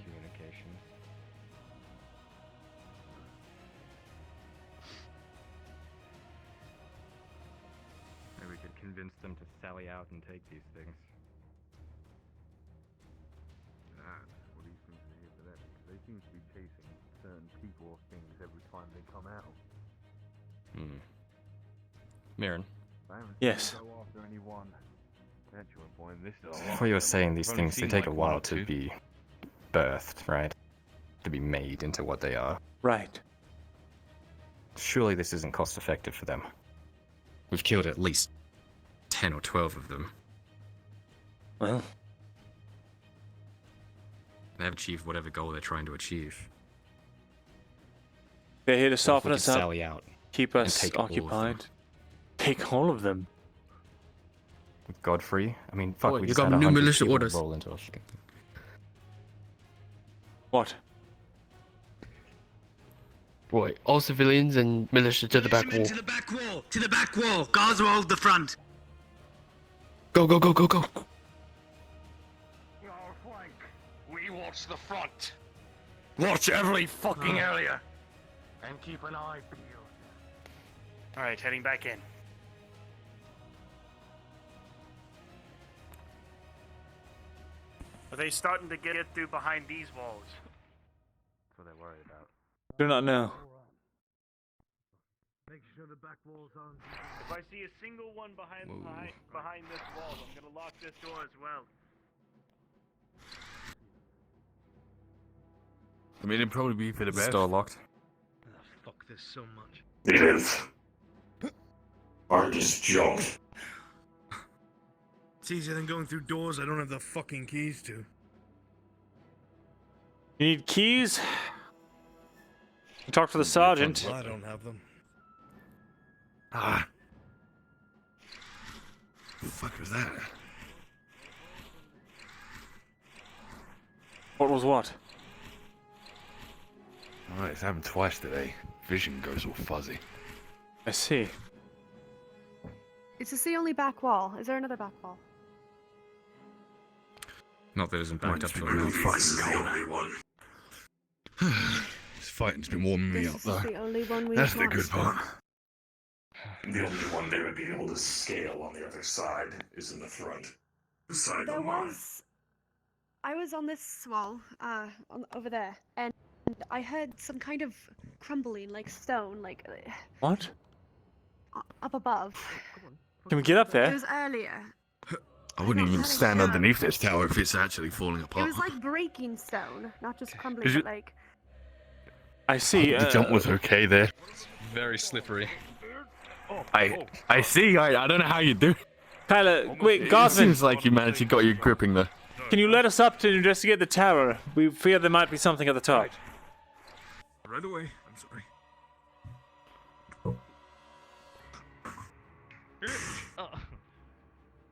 [SPEAKER 8] Maybe we could convince them to sally out and take these things.
[SPEAKER 15] What do you think to hear for that? Because they seem to be chasing certain people or things every time they come out.
[SPEAKER 8] Mirren,
[SPEAKER 2] Yes.
[SPEAKER 8] what you're saying, these things, they take a while to be birthed, right? To be made into what they are.
[SPEAKER 2] Right.
[SPEAKER 8] Surely this isn't cost effective for them. We've killed at least 10 or 12 of them.
[SPEAKER 2] Well,
[SPEAKER 8] They have achieved whatever goal they're trying to achieve.
[SPEAKER 2] they're here to
[SPEAKER 8] What if
[SPEAKER 2] soften
[SPEAKER 8] we
[SPEAKER 2] us
[SPEAKER 8] could
[SPEAKER 2] up,
[SPEAKER 8] sally out
[SPEAKER 2] keep
[SPEAKER 8] and
[SPEAKER 2] us
[SPEAKER 8] take all of them?
[SPEAKER 2] occupied. Take all of them.
[SPEAKER 8] With Godfrey? I mean, fuck,
[SPEAKER 9] What,
[SPEAKER 8] we
[SPEAKER 9] you
[SPEAKER 8] just
[SPEAKER 9] got
[SPEAKER 8] had
[SPEAKER 9] new
[SPEAKER 8] 100
[SPEAKER 9] militia
[SPEAKER 8] people
[SPEAKER 9] orders?
[SPEAKER 8] roll into a fucking...
[SPEAKER 2] What?
[SPEAKER 5] Right, all civilians and militia to the back wall.
[SPEAKER 6] To the back wall! To the back wall! Guards will hold the front!
[SPEAKER 5] Go, go, go, go, go!
[SPEAKER 10] We watch the front. Watch every fucking area. And keep an eye peeled. Alright, heading back in. Are they starting to get through behind these walls?
[SPEAKER 15] That's what they're worried about.
[SPEAKER 2] Do not know.
[SPEAKER 3] Make sure the back wall's on.
[SPEAKER 10] If I see a single one behind this wall, I'm gonna lock this door as well.
[SPEAKER 9] I mean, it'd probably be for the
[SPEAKER 8] Is the
[SPEAKER 9] best.
[SPEAKER 8] door locked?
[SPEAKER 3] Fuck this so much.
[SPEAKER 23] It is. Hardest job.
[SPEAKER 3] It's easier than going through doors I don't have the fucking keys to.
[SPEAKER 2] You need keys? You talk to the sergeant.
[SPEAKER 3] I don't have them.
[SPEAKER 9] Ah. The fuck was that?
[SPEAKER 2] What was what?
[SPEAKER 9] Alright, it's happened twice today. Vision goes all fuzzy.
[SPEAKER 2] I see.
[SPEAKER 12] Is this the only back wall? Is there another back wall?
[SPEAKER 8] Not that it isn't backed up to a
[SPEAKER 9] really
[SPEAKER 8] roof.
[SPEAKER 9] fucking cold. This fighting's been warming me
[SPEAKER 12] This
[SPEAKER 9] up
[SPEAKER 12] is
[SPEAKER 9] though.
[SPEAKER 12] the only one we
[SPEAKER 9] That's the
[SPEAKER 12] want.
[SPEAKER 9] good part.
[SPEAKER 23] The only one they would be able to scale on the other side is in the front. Beside
[SPEAKER 12] There
[SPEAKER 23] the line.
[SPEAKER 12] was. I was on this wall, over there, and I heard some kind of crumbling, like stone, like
[SPEAKER 2] What?
[SPEAKER 12] up above.
[SPEAKER 2] Can we get up
[SPEAKER 12] It
[SPEAKER 2] there?
[SPEAKER 12] was earlier.
[SPEAKER 9] I wouldn't even stand
[SPEAKER 12] sure.
[SPEAKER 9] underneath this tower if it's actually falling
[SPEAKER 12] It
[SPEAKER 9] apart.
[SPEAKER 12] was like breaking stone, not just crumbling,
[SPEAKER 9] Is
[SPEAKER 12] but
[SPEAKER 9] it-
[SPEAKER 12] like.
[SPEAKER 2] I see.
[SPEAKER 9] The jump was okay there.
[SPEAKER 8] Very slippery.
[SPEAKER 9] I see. I don't know how you do.
[SPEAKER 2] Kyla, wait,
[SPEAKER 9] It
[SPEAKER 2] Gosman,
[SPEAKER 9] seems like you managed to got you gripping there.
[SPEAKER 2] can you let us up to investigate the tower? We fear there might be something at the top.
[SPEAKER 9] Right away. I'm sorry.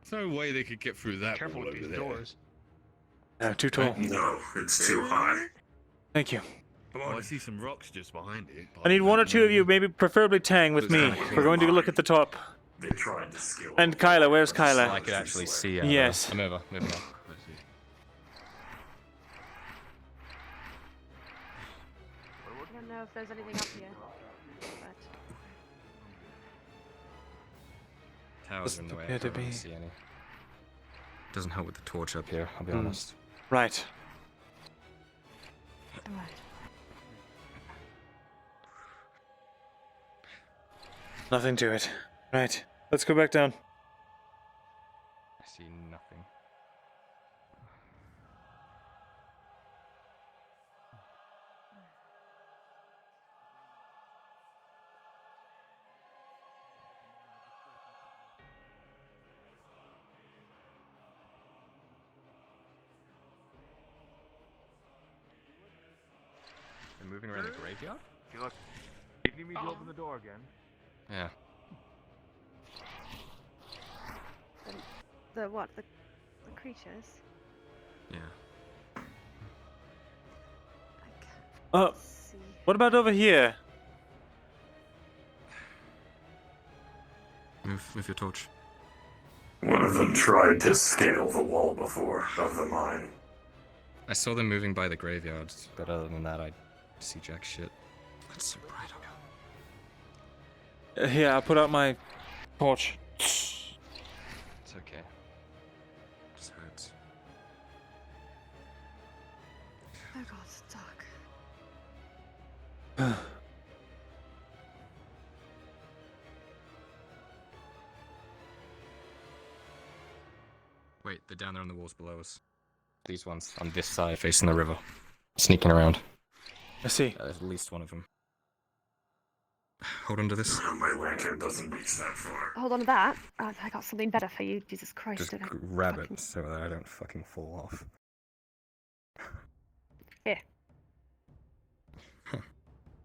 [SPEAKER 9] There's no way they could get through that wall over there.
[SPEAKER 2] No, too tall.
[SPEAKER 23] No, it's too high.
[SPEAKER 2] Thank you.
[SPEAKER 9] Oh, I see some rocks just behind it.
[SPEAKER 2] I need one or two of you, maybe preferably Tang, with me. We're going to look at the top.
[SPEAKER 23] They tried to scale.
[SPEAKER 2] And Kyla, where's
[SPEAKER 8] I
[SPEAKER 2] Kyla?
[SPEAKER 8] could actually see.
[SPEAKER 2] Yes.
[SPEAKER 8] I'm over. Moving on.
[SPEAKER 12] I don't know if there's anything up here. But...
[SPEAKER 8] Towers are in the way. I
[SPEAKER 2] appear to
[SPEAKER 8] don't really
[SPEAKER 2] be.
[SPEAKER 8] see any. Doesn't help with the torch up here, I'll be
[SPEAKER 2] Hmm.
[SPEAKER 8] honest.
[SPEAKER 2] Right. Nothing to it. Right, let's go back down.
[SPEAKER 8] I see nothing. They're moving around the graveyard?
[SPEAKER 15] You look. You need me to open the door again?
[SPEAKER 8] Yeah.
[SPEAKER 12] The what? The creatures?
[SPEAKER 8] Yeah.
[SPEAKER 2] What about over here?
[SPEAKER 8] Move your torch.
[SPEAKER 23] One of them tried to scale the wall before of the mine.
[SPEAKER 8] I saw them moving by the graveyard, but other than that, I see jack shit. That's so bright.
[SPEAKER 2] Here, I'll put out my torch.
[SPEAKER 8] It's okay. Just hurts.
[SPEAKER 12] Oh god, it's dark.
[SPEAKER 8] Wait, they're down there on the walls below us. These ones on this side, facing the river, sneaking around.
[SPEAKER 2] I see.
[SPEAKER 8] There's at least one of them. Hold on to this.
[SPEAKER 23] My lantern doesn't reach that far.
[SPEAKER 12] Hold on to that. I got something better for you. Jesus Christ.
[SPEAKER 8] Just
[SPEAKER 12] I don't
[SPEAKER 8] grab
[SPEAKER 12] fucking-
[SPEAKER 8] it so that I don't fucking fall off.
[SPEAKER 12] Here.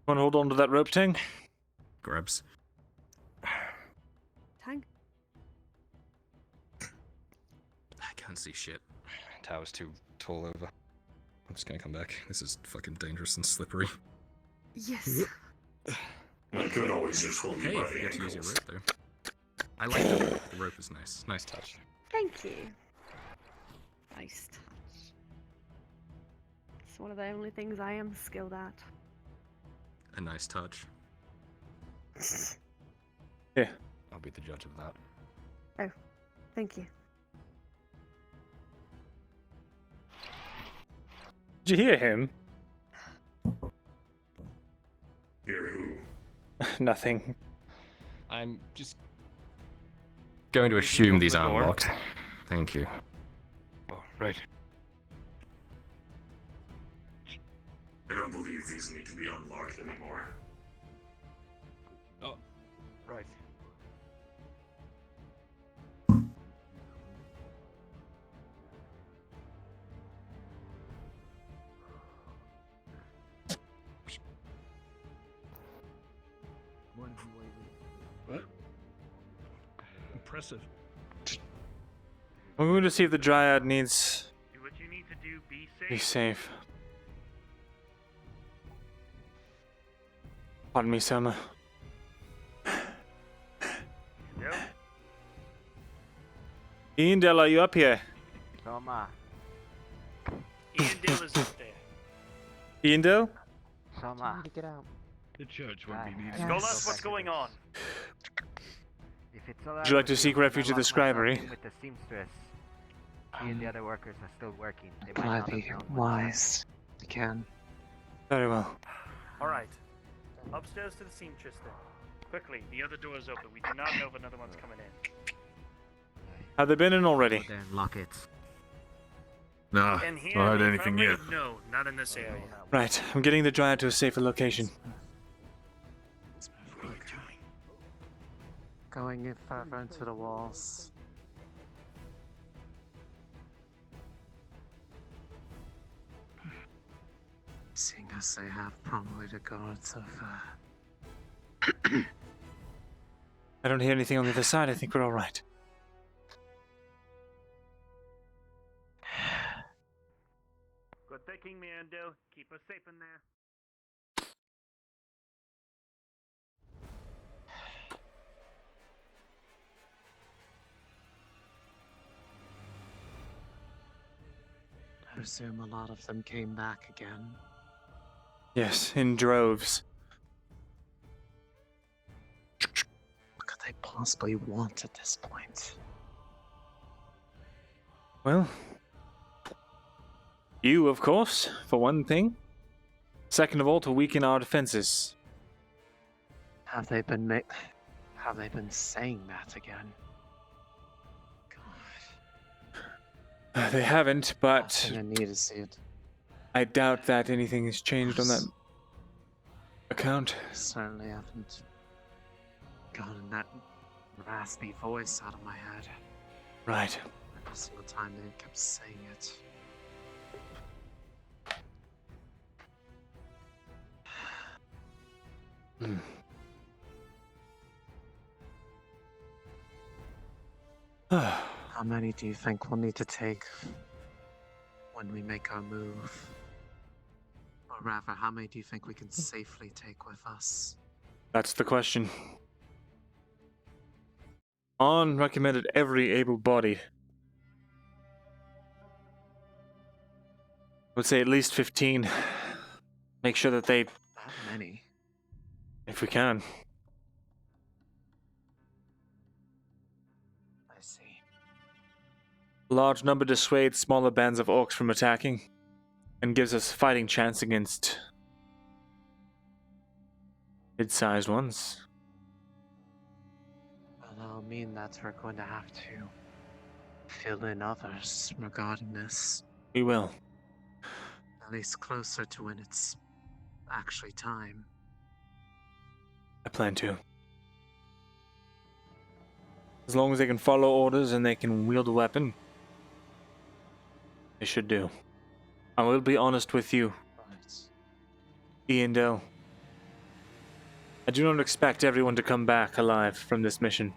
[SPEAKER 2] Want to hold on to that rope, Ting?
[SPEAKER 8] Grabs.
[SPEAKER 12] Tang?
[SPEAKER 8] I can't see shit. Tower's too tall over. I'm just gonna come back. This is fucking dangerous and slippery.
[SPEAKER 12] Yes.
[SPEAKER 23] I could always just hold
[SPEAKER 8] Hey,
[SPEAKER 23] you by
[SPEAKER 8] you
[SPEAKER 23] the
[SPEAKER 8] get to use your
[SPEAKER 23] ankles.
[SPEAKER 8] rope though. I like the rope. The rope is nice. Nice touch.
[SPEAKER 12] Thank you. Nice touch. It's one of the only things I am skilled at.
[SPEAKER 8] A nice touch.
[SPEAKER 2] Yeah.
[SPEAKER 8] I'll be the judge of that.
[SPEAKER 12] Oh, thank you.
[SPEAKER 2] Did you hear him?
[SPEAKER 23] Hear who?
[SPEAKER 2] Nothing.
[SPEAKER 8] I'm just going to assume these
[SPEAKER 23] the
[SPEAKER 8] aren't
[SPEAKER 23] door?
[SPEAKER 8] locked. Thank you.
[SPEAKER 23] Oh, right. I don't believe these need to be unlocked anymore.
[SPEAKER 8] Oh, right.
[SPEAKER 3] What? Impressive.
[SPEAKER 2] I'm going to see if the Dryad needs
[SPEAKER 3] Do what you need to do. Be
[SPEAKER 2] be
[SPEAKER 3] safe.
[SPEAKER 2] safe. Pardon me, Selma.
[SPEAKER 3] No.
[SPEAKER 2] Eindel, are you up here?
[SPEAKER 19] Soma.
[SPEAKER 3] Iandale is up there.
[SPEAKER 2] Eindel?
[SPEAKER 19] Soma.
[SPEAKER 11] Need to get out.
[SPEAKER 3] The church won't be needed.
[SPEAKER 11] Yes.
[SPEAKER 3] Skolas, what's going on?
[SPEAKER 19] If it's all
[SPEAKER 2] Would you like to
[SPEAKER 19] with
[SPEAKER 2] seek
[SPEAKER 19] you,
[SPEAKER 2] refuge
[SPEAKER 19] I'll
[SPEAKER 2] at the
[SPEAKER 19] lock myself
[SPEAKER 2] scribery?
[SPEAKER 19] in with the seamstress. He and the other workers are still working. They
[SPEAKER 7] Can
[SPEAKER 19] might
[SPEAKER 7] I
[SPEAKER 19] not have
[SPEAKER 7] be
[SPEAKER 19] known what's
[SPEAKER 7] wise? I can.
[SPEAKER 2] Very well.
[SPEAKER 3] Alright. Upstairs to the seamstress then. Quickly, the other door's open. We do not know if another one's coming in.
[SPEAKER 2] Have they been in already?
[SPEAKER 19] Go there and lock it.
[SPEAKER 9] Nah,
[SPEAKER 3] And here,
[SPEAKER 9] not heard
[SPEAKER 3] the
[SPEAKER 9] anything
[SPEAKER 3] infirmary?
[SPEAKER 9] yet.
[SPEAKER 3] No, not in this area.
[SPEAKER 2] Right, I'm getting the Dryad to a safer location.
[SPEAKER 7] Going in further into the walls. Seeing as they have probably the guards of
[SPEAKER 2] I don't hear anything on the other side. I think we're all right.
[SPEAKER 3] Good thinking, Mando. Keep us safe in there.
[SPEAKER 7] I presume a lot of them came back again.
[SPEAKER 2] Yes, in droves.
[SPEAKER 7] What could they possibly want at this point?
[SPEAKER 2] Well, you, of course, for one thing. Second of all, to weaken our defenses.
[SPEAKER 7] Have they been saying that again?
[SPEAKER 2] They haven't, but
[SPEAKER 7] I need to see it.
[SPEAKER 2] I doubt that anything has changed on that account.
[SPEAKER 7] I certainly haven't gotten that raspy voice out of my head.
[SPEAKER 2] Right.
[SPEAKER 7] Every single time they kept saying it. How many do you think we'll need to take when we make our move? Or rather, how many do you think we can safely take with us?
[SPEAKER 2] That's the question. On recommended every able-bodied. I would say at least 15. Make sure that they...
[SPEAKER 7] That many?
[SPEAKER 2] If we can.
[SPEAKER 7] I see.
[SPEAKER 2] A large number dissuades smaller bands of orcs from attacking, and gives us fighting chance against mid-sized ones.
[SPEAKER 7] Well, that'll mean that we're going to have to fill in others regarding this.
[SPEAKER 2] We will.
[SPEAKER 7] At least closer to when it's actually time.
[SPEAKER 2] I plan to. As long as they can follow orders and they can wield a weapon, they should do. I will be honest with you, Iandel. I do not expect everyone to come back alive from this mission.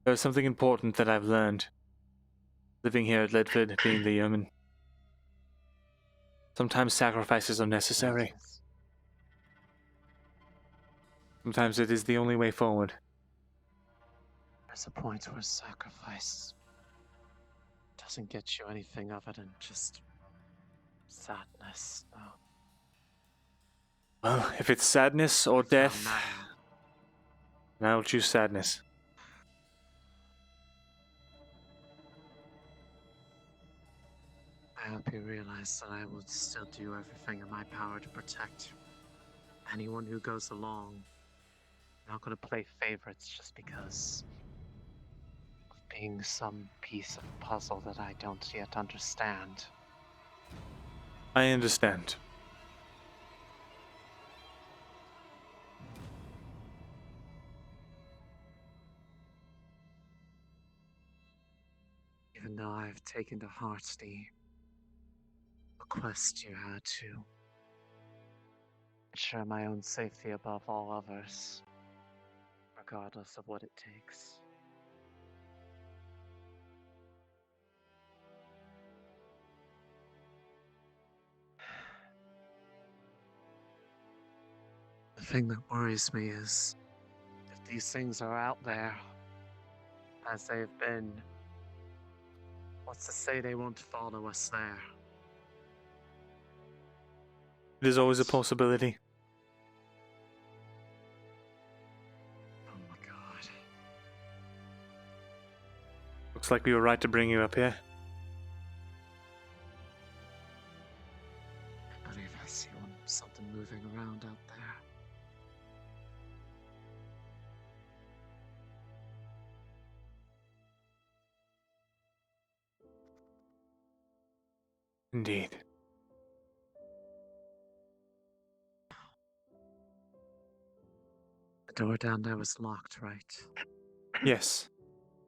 [SPEAKER 2] There's something important that I've learned, living here at Leydford, being the yeoman. Sometimes sacrifices are necessary. Sometimes it is the only way forward.
[SPEAKER 7] There's a point where sacrifice doesn't get you anything other than just sadness. Oh.
[SPEAKER 2] Well, if it's sadness or death, then I'll choose sadness.
[SPEAKER 7] I hope you realize that I will still do everything in my power to protect anyone who goes along. I'm not going to play favorites just because of being some piece of puzzle that I don't yet understand.
[SPEAKER 2] I understand.
[SPEAKER 7] Even though I've taken to heart the request you had to ensure my own safety above all others, regardless of what it takes. The thing that worries me is if these things are out there, as they've been, what's to say they won't follow us there?
[SPEAKER 2] It is always a possibility.
[SPEAKER 7] Oh my god.
[SPEAKER 2] Looks like we were right to bring you up here.
[SPEAKER 7] I believe I see something moving around out there.
[SPEAKER 2] Indeed.
[SPEAKER 7] The door down there was locked, right?
[SPEAKER 2] Yes.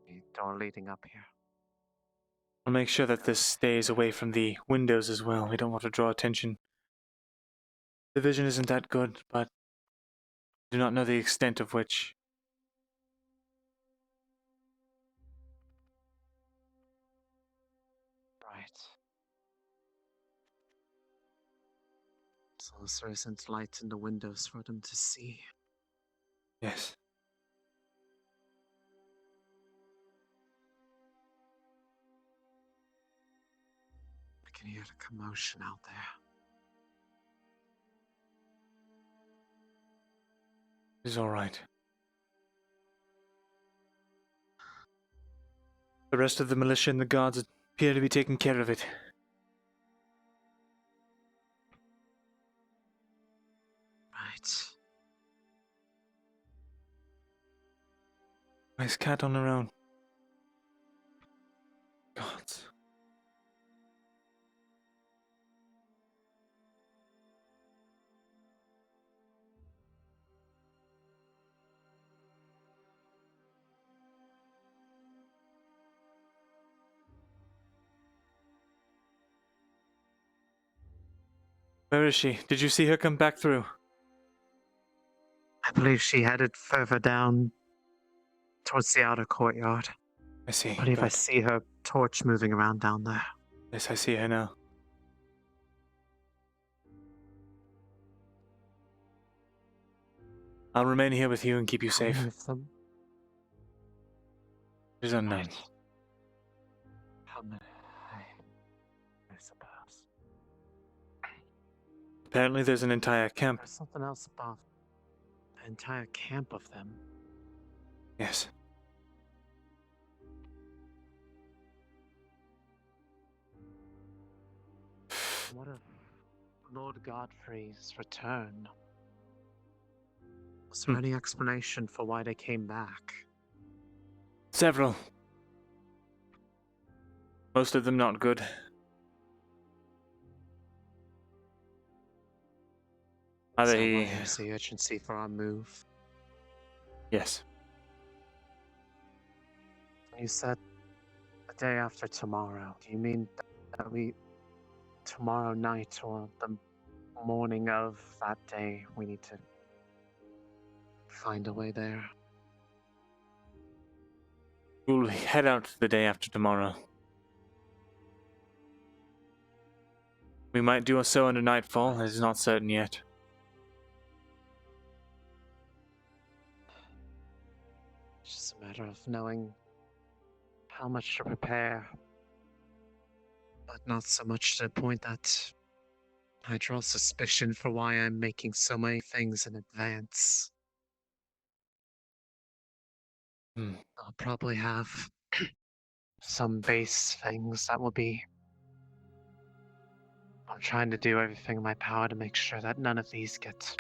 [SPEAKER 7] The door leading up here.
[SPEAKER 2] I'll make sure that this stays away from the windows as well. We don't want to draw attention. The vision isn't that good, but I do not know the extent of which.
[SPEAKER 7] Right. So there isn't light in the windows for them to see.
[SPEAKER 2] Yes.
[SPEAKER 7] I can hear the commotion out there.
[SPEAKER 2] It's all right. The rest of the militia and the guards appear to be taking care of it.
[SPEAKER 7] Right.
[SPEAKER 2] Why is Cat on her own? Gods. Where is she? Did you see her come back through?
[SPEAKER 7] I believe she headed further down towards the outer courtyard.
[SPEAKER 2] I see.
[SPEAKER 7] I believe I
[SPEAKER 2] Good.
[SPEAKER 7] see her torch moving around down there.
[SPEAKER 2] Yes, I see her now. I'll remain here with you and keep you safe.
[SPEAKER 7] With them.
[SPEAKER 2] It is unknown.
[SPEAKER 7] How many? I suppose.
[SPEAKER 2] Apparently there's an entire camp.
[SPEAKER 7] There's something else above. An entire camp of them.
[SPEAKER 2] Yes.
[SPEAKER 7] What of Lord Godfrey's return? Was there any explanation for why they came back?
[SPEAKER 2] Several. Most of them not good. Either
[SPEAKER 7] So
[SPEAKER 2] he...
[SPEAKER 7] there's the urgency for our move.
[SPEAKER 2] Yes.
[SPEAKER 7] You said the day after tomorrow. Do you mean that we... tomorrow night or the morning of that day, we need to find a way there?
[SPEAKER 2] We'll head out the day after tomorrow. We might do so under nightfall. It is not certain yet.
[SPEAKER 7] It's just a matter of knowing how much to prepare. But not so much to the point that I draw suspicion for why I'm making so many things in advance. I'll probably have some base things that will be... I'm trying to do everything in my power to make sure that none of these get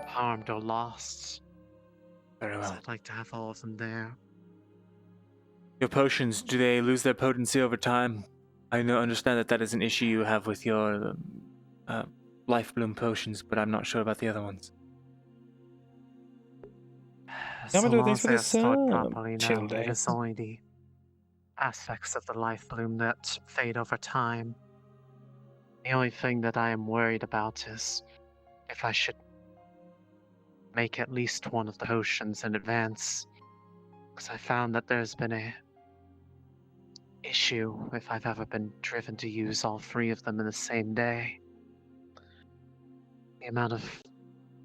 [SPEAKER 7] harmed or lost.
[SPEAKER 2] Very well.
[SPEAKER 7] So I'd like to have all of them there.
[SPEAKER 2] Your potions, do they lose their potency over time? I understand that that is an issue you have with your life bloom potions, but I'm not sure about the other ones.
[SPEAKER 7] So
[SPEAKER 2] Commodore,
[SPEAKER 7] long
[SPEAKER 2] thanks
[SPEAKER 7] as
[SPEAKER 2] for
[SPEAKER 7] they are
[SPEAKER 2] this
[SPEAKER 7] stored properly
[SPEAKER 2] chill
[SPEAKER 7] now,
[SPEAKER 2] day.
[SPEAKER 7] it is only the aspects of the life bloom that fade over time. The only thing that I am worried about is if I should make at least one of the potions in advance. Because I found that there's been a issue if I've ever been driven to use all three of them in the same day. The amount of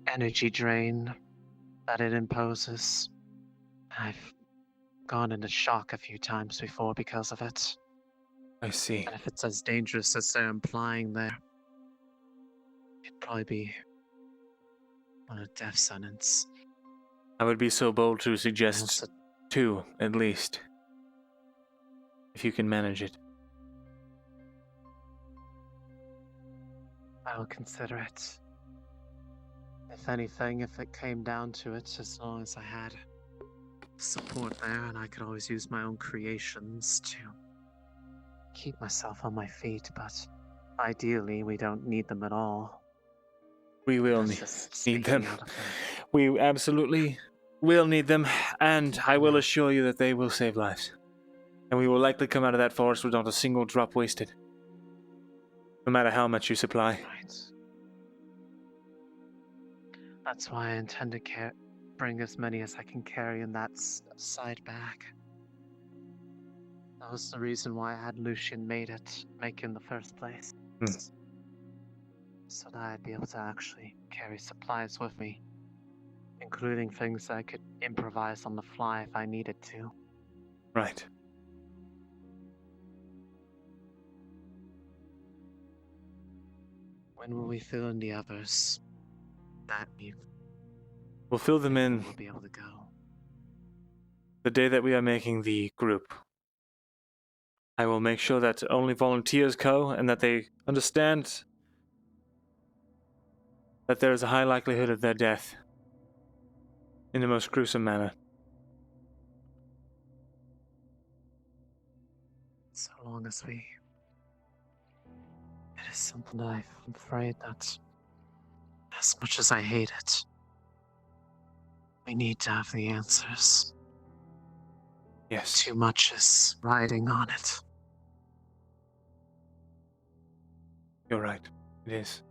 [SPEAKER 7] energy drain that it imposes. I've gone into shock a few times before because of it.
[SPEAKER 2] I see.
[SPEAKER 7] And if it's as dangerous as they're implying there, it'd probably be on a death sentence.
[SPEAKER 2] I would be so bold to suggest 2, at least. If you can manage it.
[SPEAKER 7] I will consider it. If anything, if it came down to it, as long as I had support there and I could always use my own creations to keep myself on my feet, but ideally we don't need them at all.
[SPEAKER 2] We will need them. We absolutely will need them, and I will assure you that they will save lives. And we will likely come out of that forest with not a single drop wasted. No matter how much you supply.
[SPEAKER 7] Right. That's why I intend to bring as many as I can carry in that side bag. That was the reason why I had Lucian make it in the first place. So that I'd be able to actually carry supplies with me. Including things that I could improvise on the fly if I needed to.
[SPEAKER 2] Right.
[SPEAKER 7] When will we fill in the others? That
[SPEAKER 2] We'll fill them in
[SPEAKER 7] we'll be able to go.
[SPEAKER 2] the day that we are making the group. I will make sure that only volunteers go and that they understand that there is a high likelihood of their death in the most gruesome manner.
[SPEAKER 7] So long as we... It is something that I'm afraid that, as much as I hate it, we need to have the answers.
[SPEAKER 2] Yes.
[SPEAKER 7] Too much is riding on it.
[SPEAKER 2] You're right. It is.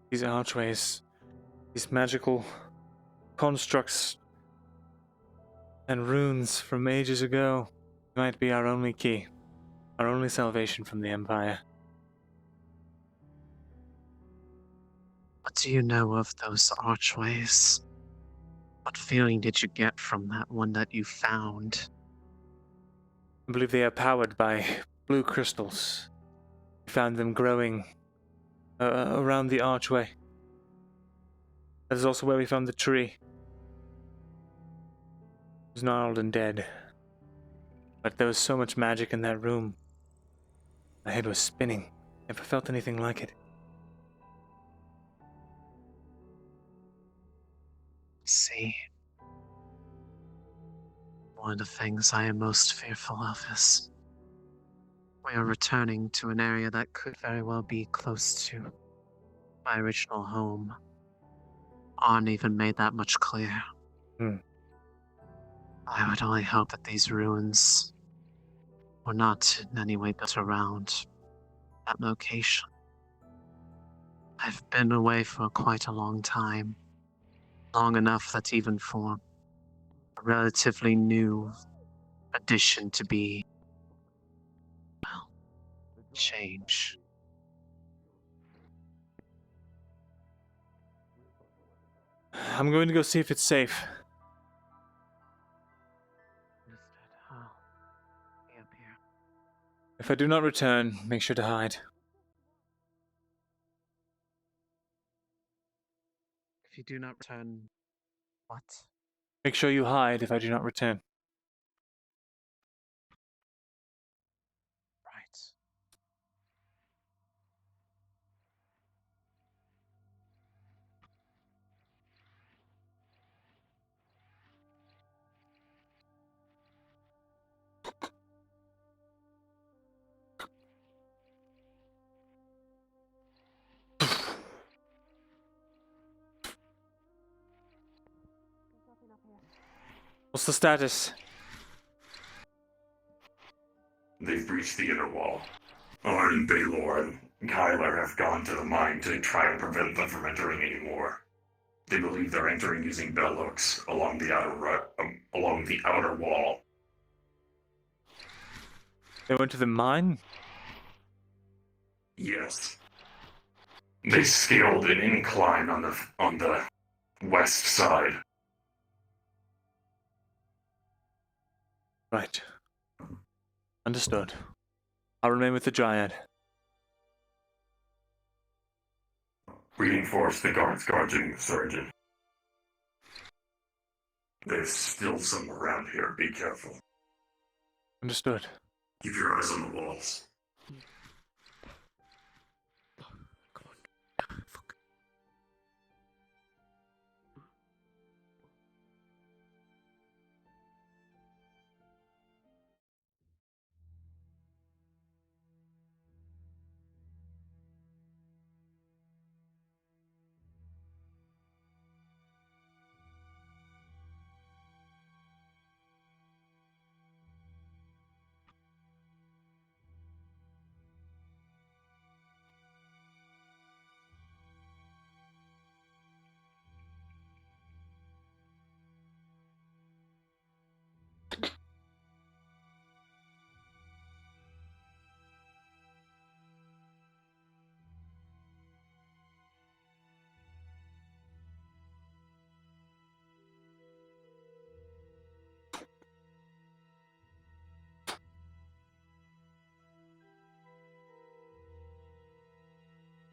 [SPEAKER 2] These archways, these magical constructs and runes from ages ago might be our only key, our only salvation from the Empire.
[SPEAKER 7] What do you know of those archways? What feeling did you get from that one that you found?
[SPEAKER 2] I believe they are powered by blue crystals. We found them growing around the archway. That is also where we found the tree. It was gnarled and dead. But there was so much magic in that room. My head was spinning. Never felt anything like it.
[SPEAKER 7] See, one of the things I am most fearful of is we are returning to an area that could very well be close to my original home. Arn even made that much clear. I would only hope that these ruins were not in any way built around that location. I've been away for quite a long time. Long enough that even for a relatively new addition to be, well, change.
[SPEAKER 2] I'm going to go see if it's safe.
[SPEAKER 7] Be up here.
[SPEAKER 2] If I do not return, make sure to hide.
[SPEAKER 7] If you do not return, what?
[SPEAKER 2] Make sure you hide if I do not return.
[SPEAKER 7] Right.
[SPEAKER 2] What's the status?
[SPEAKER 23] They've breached the inner wall. Arn, Baylor, and Kyler have gone to the mine to try and prevent them from entering anymore. They believe they're entering using bell hooks along the outer wall.
[SPEAKER 2] They went to the mine?
[SPEAKER 23] Yes. They scaled an incline on the west side.
[SPEAKER 2] Right. Understood. I'll remain with the Dryad.
[SPEAKER 23] Reinforce the guards guarding the surgeon. There's still some around here. Be careful.
[SPEAKER 2] Understood.
[SPEAKER 23] Keep your eyes on the walls.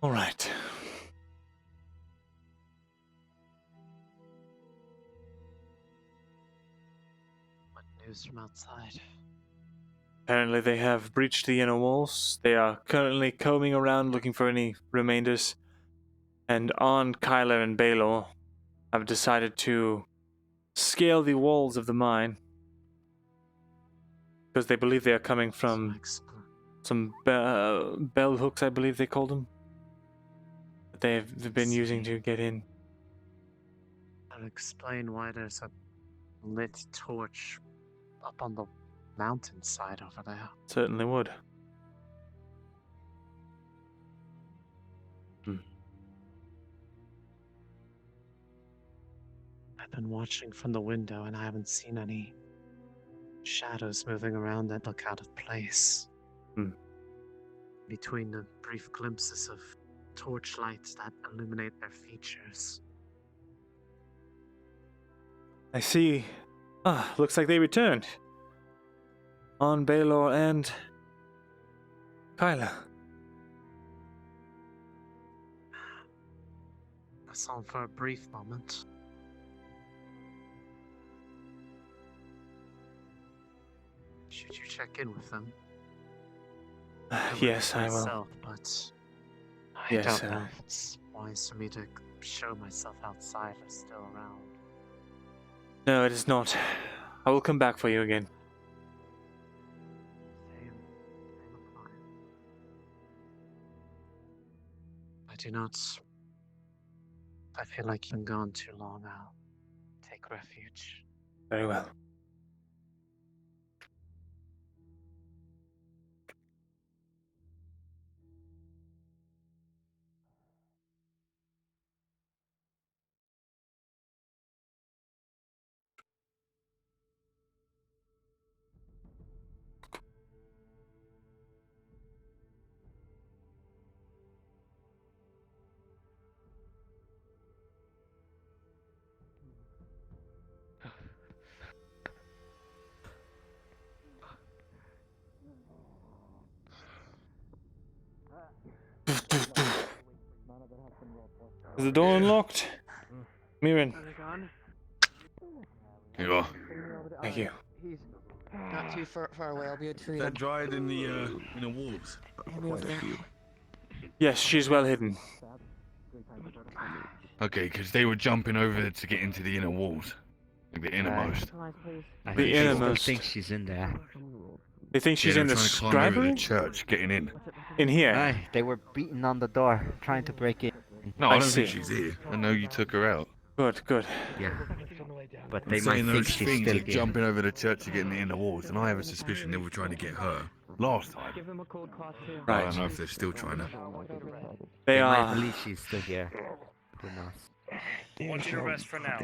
[SPEAKER 2] All right.
[SPEAKER 7] shadows from outside.
[SPEAKER 2] Apparently they have breached the inner walls. They are currently combing around looking for any remainders. And on Kyler and Baylor have decided to scale the walls of the mine. Because they believe they are coming from some bell hooks, I believe they called them. That they've been using to get in.
[SPEAKER 7] I'll explain why there's a lit torch up on the mountainside over there.
[SPEAKER 2] Certainly would.
[SPEAKER 7] I've been watching from the window and I haven't seen any shadows moving around that look out of place. Between the brief glimpses of torchlights that illuminate their features.
[SPEAKER 2] I see. Looks like they returned. On Baylor and Kyla.
[SPEAKER 7] I saw them for a brief moment. Should you check in with them?
[SPEAKER 2] Yes, I will.
[SPEAKER 7] Myself, but I
[SPEAKER 2] Yes,
[SPEAKER 7] don't know if it's wise for me to show myself outside or still around.
[SPEAKER 2] No, it is not. I will come back for you again.
[SPEAKER 7] I do not. I feel like you've been gone too long. I'll take refuge.
[SPEAKER 2] Very well. Is the door unlocked? Mirin.
[SPEAKER 9] Here you are.
[SPEAKER 2] Thank you.
[SPEAKER 13] He's not too far away. I'll be a tree.
[SPEAKER 9] That dried in the wolves.
[SPEAKER 13] Hand me over there.
[SPEAKER 2] Yes, she's well hidden.
[SPEAKER 9] Okay, because they were jumping over to get into the inner walls. Like the innermost.
[SPEAKER 2] The innermost.
[SPEAKER 19] I think she's in there.
[SPEAKER 2] They think she's in the
[SPEAKER 9] trying to climb over the
[SPEAKER 2] scribe?
[SPEAKER 9] church, getting in.
[SPEAKER 2] In here?
[SPEAKER 19] Aye, they were beating on the door, trying to break in.
[SPEAKER 9] No, I don't
[SPEAKER 2] see.
[SPEAKER 9] think she's here. I know you took her out.
[SPEAKER 2] Good, good.
[SPEAKER 19] Yeah. But
[SPEAKER 9] I'm
[SPEAKER 19] they might
[SPEAKER 9] saying
[SPEAKER 19] think
[SPEAKER 9] those
[SPEAKER 19] she's
[SPEAKER 9] things
[SPEAKER 19] still
[SPEAKER 9] are
[SPEAKER 19] here.
[SPEAKER 9] jumping over the church to get in the inner walls, and I have a suspicion they were trying to get her last time. I
[SPEAKER 2] Right.
[SPEAKER 9] don't know if they're still trying to.
[SPEAKER 2] They
[SPEAKER 19] might
[SPEAKER 2] are.
[SPEAKER 19] believe she's still here. Who knows?
[SPEAKER 22] What's your rest for now?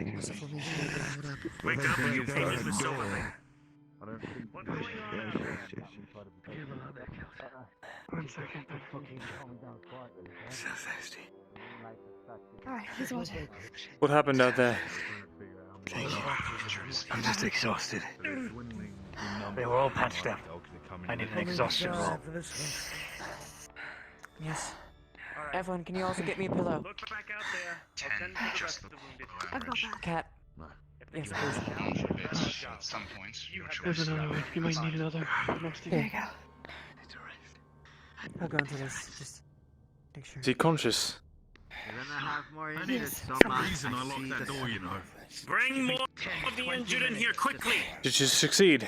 [SPEAKER 23] Wake up and you finish the silver thing.
[SPEAKER 22] What's going on?
[SPEAKER 13] One second.
[SPEAKER 2] So thirsty.
[SPEAKER 12] Alright, here's what.
[SPEAKER 2] What happened out there?
[SPEAKER 22] I'm just exhausted. They were all patched up. I need an exhaustion roll.
[SPEAKER 13] Yes. Everyone, can you also get me a pillow?
[SPEAKER 22] Look back out there. I'll send for the rest of the wounded.
[SPEAKER 12] I've got that.
[SPEAKER 13] Cat. Yes, please.
[SPEAKER 24] At some point, your
[SPEAKER 13] There's
[SPEAKER 24] choice.
[SPEAKER 13] another one. You might need another. Next to you. There you go. I'll go into this. Just make sure.
[SPEAKER 2] Is he conscious?
[SPEAKER 19] You're gonna have more
[SPEAKER 9] For
[SPEAKER 19] injuries,
[SPEAKER 9] some reason, I locked that door, you know.
[SPEAKER 22] Bring more of the injured in here quickly.
[SPEAKER 2] Did you succeed?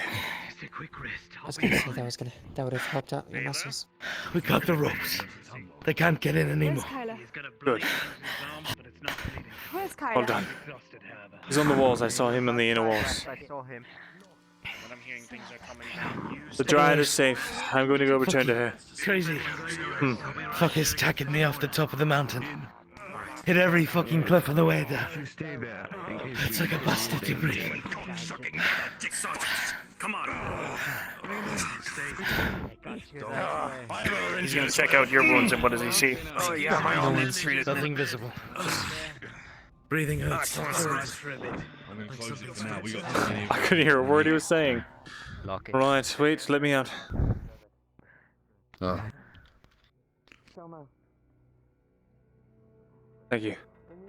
[SPEAKER 22] It's a quick rest.
[SPEAKER 13] I was gonna say that would have helped out your muscles.
[SPEAKER 3] We got the ropes. They can't get in
[SPEAKER 12] Where's
[SPEAKER 3] anymore.
[SPEAKER 12] Kyla?
[SPEAKER 2] Good.
[SPEAKER 12] Where's Kyla?
[SPEAKER 2] Well done. He's on the walls. I saw him on the inner walls.
[SPEAKER 19] I saw him.
[SPEAKER 22] When I'm hearing things are coming down,
[SPEAKER 2] The dryad is safe. I'm going to go return to her.
[SPEAKER 3] Crazy. Fuckers tackled me off the top of the mountain. Hit every fucking cliff on the way down. It's like a busted debris.
[SPEAKER 22] come on.
[SPEAKER 3] He's gonna check out your wounds and what does he see?
[SPEAKER 22] Oh yeah, my own treated.
[SPEAKER 3] Nothing visible. Breathing hurts.
[SPEAKER 9] I'm gonna close it for now. We got too many.
[SPEAKER 2] I couldn't hear a word he was saying.
[SPEAKER 19] Lock it.
[SPEAKER 2] Right, wait, let me out.
[SPEAKER 9] Oh.
[SPEAKER 2] Thank you.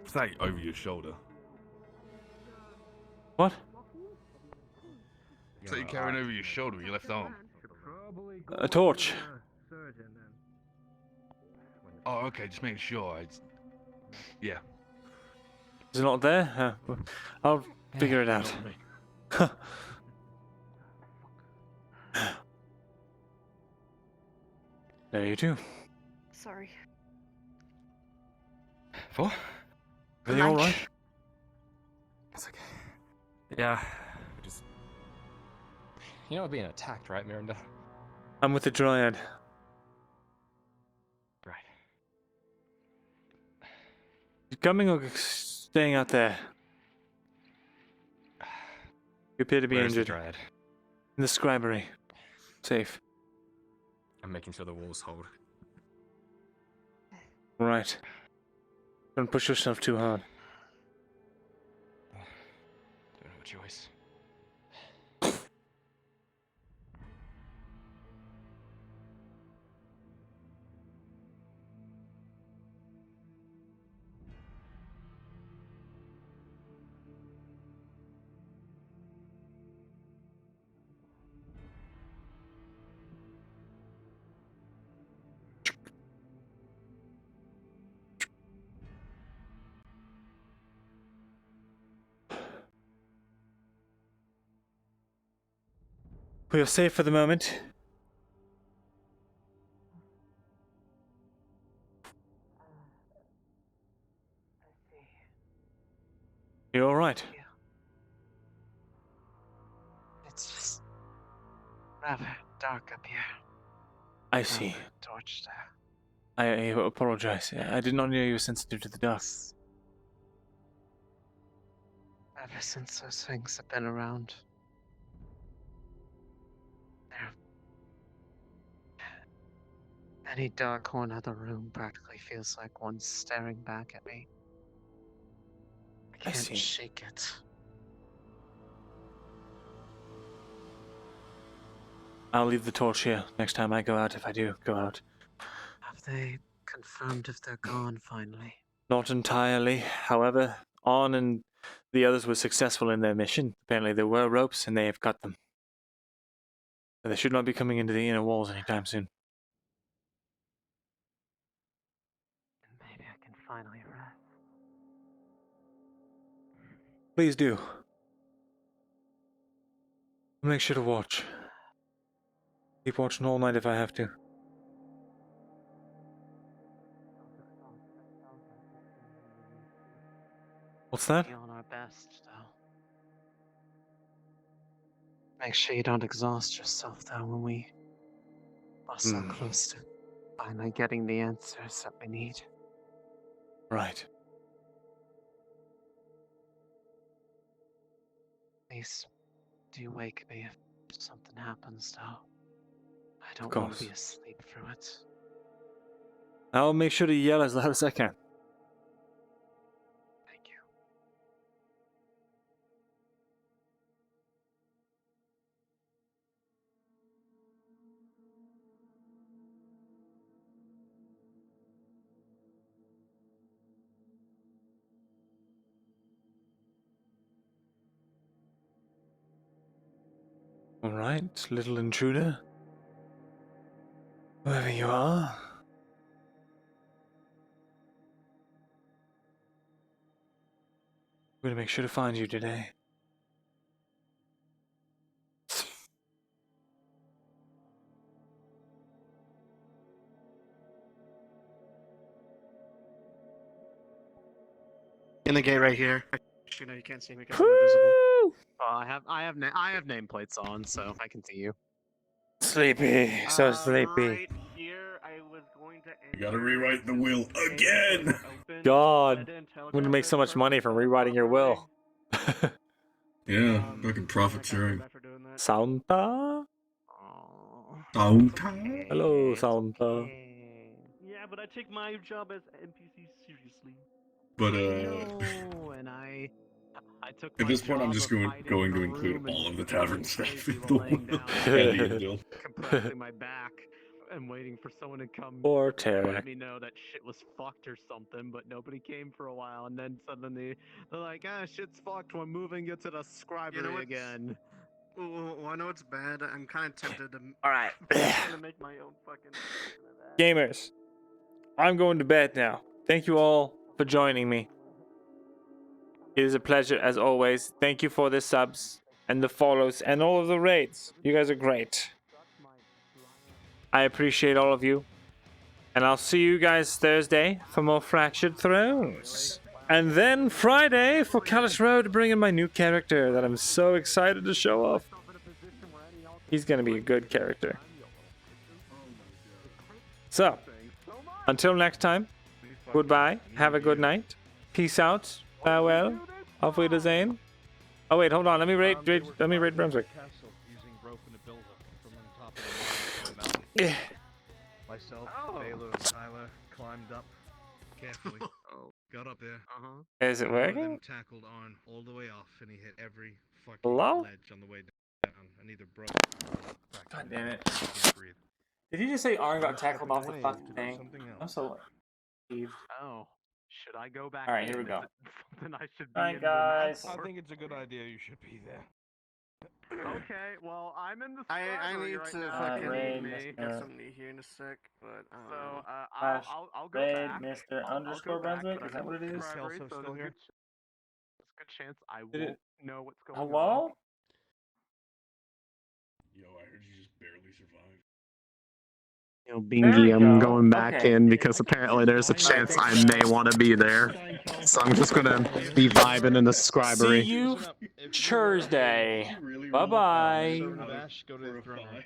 [SPEAKER 9] Say over your shoulder.
[SPEAKER 2] What?
[SPEAKER 9] So you're carrying over your shoulder with your left arm.
[SPEAKER 2] A torch.
[SPEAKER 9] Oh, okay, just making sure. Yeah.
[SPEAKER 2] Is it not there? I'll figure it out. There you do.
[SPEAKER 12] Sorry.
[SPEAKER 8] For?
[SPEAKER 2] Everything all right?
[SPEAKER 8] It's okay. Yeah. Just. You know, being attacked, right, Myrindal?
[SPEAKER 2] I'm with the Dryad.
[SPEAKER 8] Right.
[SPEAKER 2] You coming or staying out there? You appear to be
[SPEAKER 8] Where's
[SPEAKER 2] injured.
[SPEAKER 8] the Dryad?
[SPEAKER 2] In the scribery. Safe.
[SPEAKER 8] I'm making sure the walls hold.
[SPEAKER 2] Right. Don't push yourself too hard.
[SPEAKER 8] Don't have a choice.
[SPEAKER 2] We are safe for the moment. You all right?
[SPEAKER 7] It's just rather dark up here.
[SPEAKER 2] I see.
[SPEAKER 7] Torch there.
[SPEAKER 2] I apologize. I did not know you were sensitive to the dark.
[SPEAKER 7] Ever since those things have been around, any dark corner of the room practically feels like one's staring back at me. I can't shake it.
[SPEAKER 2] I'll leave the torch here next time I go out, if I do go out.
[SPEAKER 7] Have they confirmed if they're gone finally?
[SPEAKER 2] Not entirely. However, On and the others were successful in their mission. Apparently there were ropes and they have cut them. But they should not be coming into the inner walls anytime soon.
[SPEAKER 7] Maybe I can finally rest.
[SPEAKER 2] Please do. Make sure to watch. Keep watching all night if I have to. What's that?
[SPEAKER 7] Doing our best, though. Make sure you don't exhaust yourself, though, when we are so close to finally getting the answers that we need.
[SPEAKER 2] Right.
[SPEAKER 7] Please, do wake me if something happens, though. I don't
[SPEAKER 2] Of
[SPEAKER 7] want to
[SPEAKER 2] course.
[SPEAKER 7] be asleep through it.
[SPEAKER 2] I'll make sure to yell as loud as I can.
[SPEAKER 7] Thank you.
[SPEAKER 2] Alright, little intruder. Whoever you are. I'm gonna make sure to find you today.
[SPEAKER 13] In the gate right here. Actually, no, you can't see me because I'm invisible.
[SPEAKER 7] I have nameplates on, so I can see you.
[SPEAKER 2] Sleepy, so sleepy.
[SPEAKER 23] You gotta rewrite the will again!
[SPEAKER 2] God, I'm gonna make so much money from rewriting your will.
[SPEAKER 23] Yeah, fucking profit sharing.
[SPEAKER 2] Santa?
[SPEAKER 23] Santa?
[SPEAKER 2] Hello, Santa.
[SPEAKER 22] Yeah, but I take my job as NPC seriously.
[SPEAKER 23] But
[SPEAKER 7] And I took
[SPEAKER 23] at this point, I'm just going to include all of the tavern staff in the will and the deal.
[SPEAKER 7] compressing my back and waiting for someone to come
[SPEAKER 2] Poor
[SPEAKER 7] let
[SPEAKER 2] Tarek.
[SPEAKER 7] me know that shit was fucked or something, but nobody came for a while, and then suddenly they're like, shit's fucked, we're moving you to the scribery again.
[SPEAKER 14] Well, I know it's bad. I'm kind of tempted to.
[SPEAKER 2] All right.
[SPEAKER 14] to make my own fucking.
[SPEAKER 2] Gamers, I'm going to bed now. Thank you all for joining me. It is a pleasure as always. Thank you for the subs and the follows and all of the raids. You guys are great. I appreciate all of you. And I'll see you guys Thursday for more Fractured Thrones. And then Friday for Callous Road to bring in my new character that I'm so excited to show off. He's going to be a good character. So, until next time, goodbye, have a good night, peace out, farewell, auf Wiedersehen. Oh wait, hold on, let me rate Brunswick. Yeah.
[SPEAKER 3] Myself, Baylor, and Tyler climbed up carefully. Got up there.
[SPEAKER 2] Is it
[SPEAKER 3] One of
[SPEAKER 2] working?
[SPEAKER 3] them tackled on all the way off, and he hit every fucking
[SPEAKER 2] Hello?
[SPEAKER 3] ledge on the way down, and either broke.
[SPEAKER 2] God damn it. Did you just say Arn got tackled off the fucking thing? I'm so...
[SPEAKER 7] Oh, should I go back?
[SPEAKER 2] Alright, here we go.
[SPEAKER 7] Something I should be
[SPEAKER 2] Alright,
[SPEAKER 7] in
[SPEAKER 2] guys.
[SPEAKER 7] remember?
[SPEAKER 9] I think it's a good idea you should be there.
[SPEAKER 7] Okay, well, I'm in the
[SPEAKER 14] I
[SPEAKER 7] scribery
[SPEAKER 14] need
[SPEAKER 7] right
[SPEAKER 14] to
[SPEAKER 7] now.
[SPEAKER 14] fucking
[SPEAKER 2] raid
[SPEAKER 14] get something here in a sec, but
[SPEAKER 7] So,
[SPEAKER 2] Slash
[SPEAKER 7] I'll go
[SPEAKER 2] raid
[SPEAKER 7] back.
[SPEAKER 2] Mr.
[SPEAKER 7] I'll
[SPEAKER 2] underscore
[SPEAKER 7] go back,
[SPEAKER 2] Brunswick?
[SPEAKER 7] but
[SPEAKER 2] Is
[SPEAKER 7] I'm
[SPEAKER 2] that what
[SPEAKER 7] in
[SPEAKER 2] it
[SPEAKER 7] the
[SPEAKER 2] is?
[SPEAKER 7] scribery,
[SPEAKER 9] Kelso
[SPEAKER 7] so
[SPEAKER 9] still here?
[SPEAKER 7] there's a good chance I
[SPEAKER 2] Did it-
[SPEAKER 7] won't know what's going on.
[SPEAKER 2] Hello?
[SPEAKER 23] Yo, I heard you just barely survived.
[SPEAKER 7] You know,
[SPEAKER 2] There we
[SPEAKER 7] Bingy, I'm
[SPEAKER 2] go.
[SPEAKER 7] going back
[SPEAKER 2] Okay.
[SPEAKER 7] in because apparently there's a chance I may want to be there. So I'm just gonna be vibing in the scribery.
[SPEAKER 2] See you Thursday. Bye-bye.
[SPEAKER 3] Dash, go to the throne room.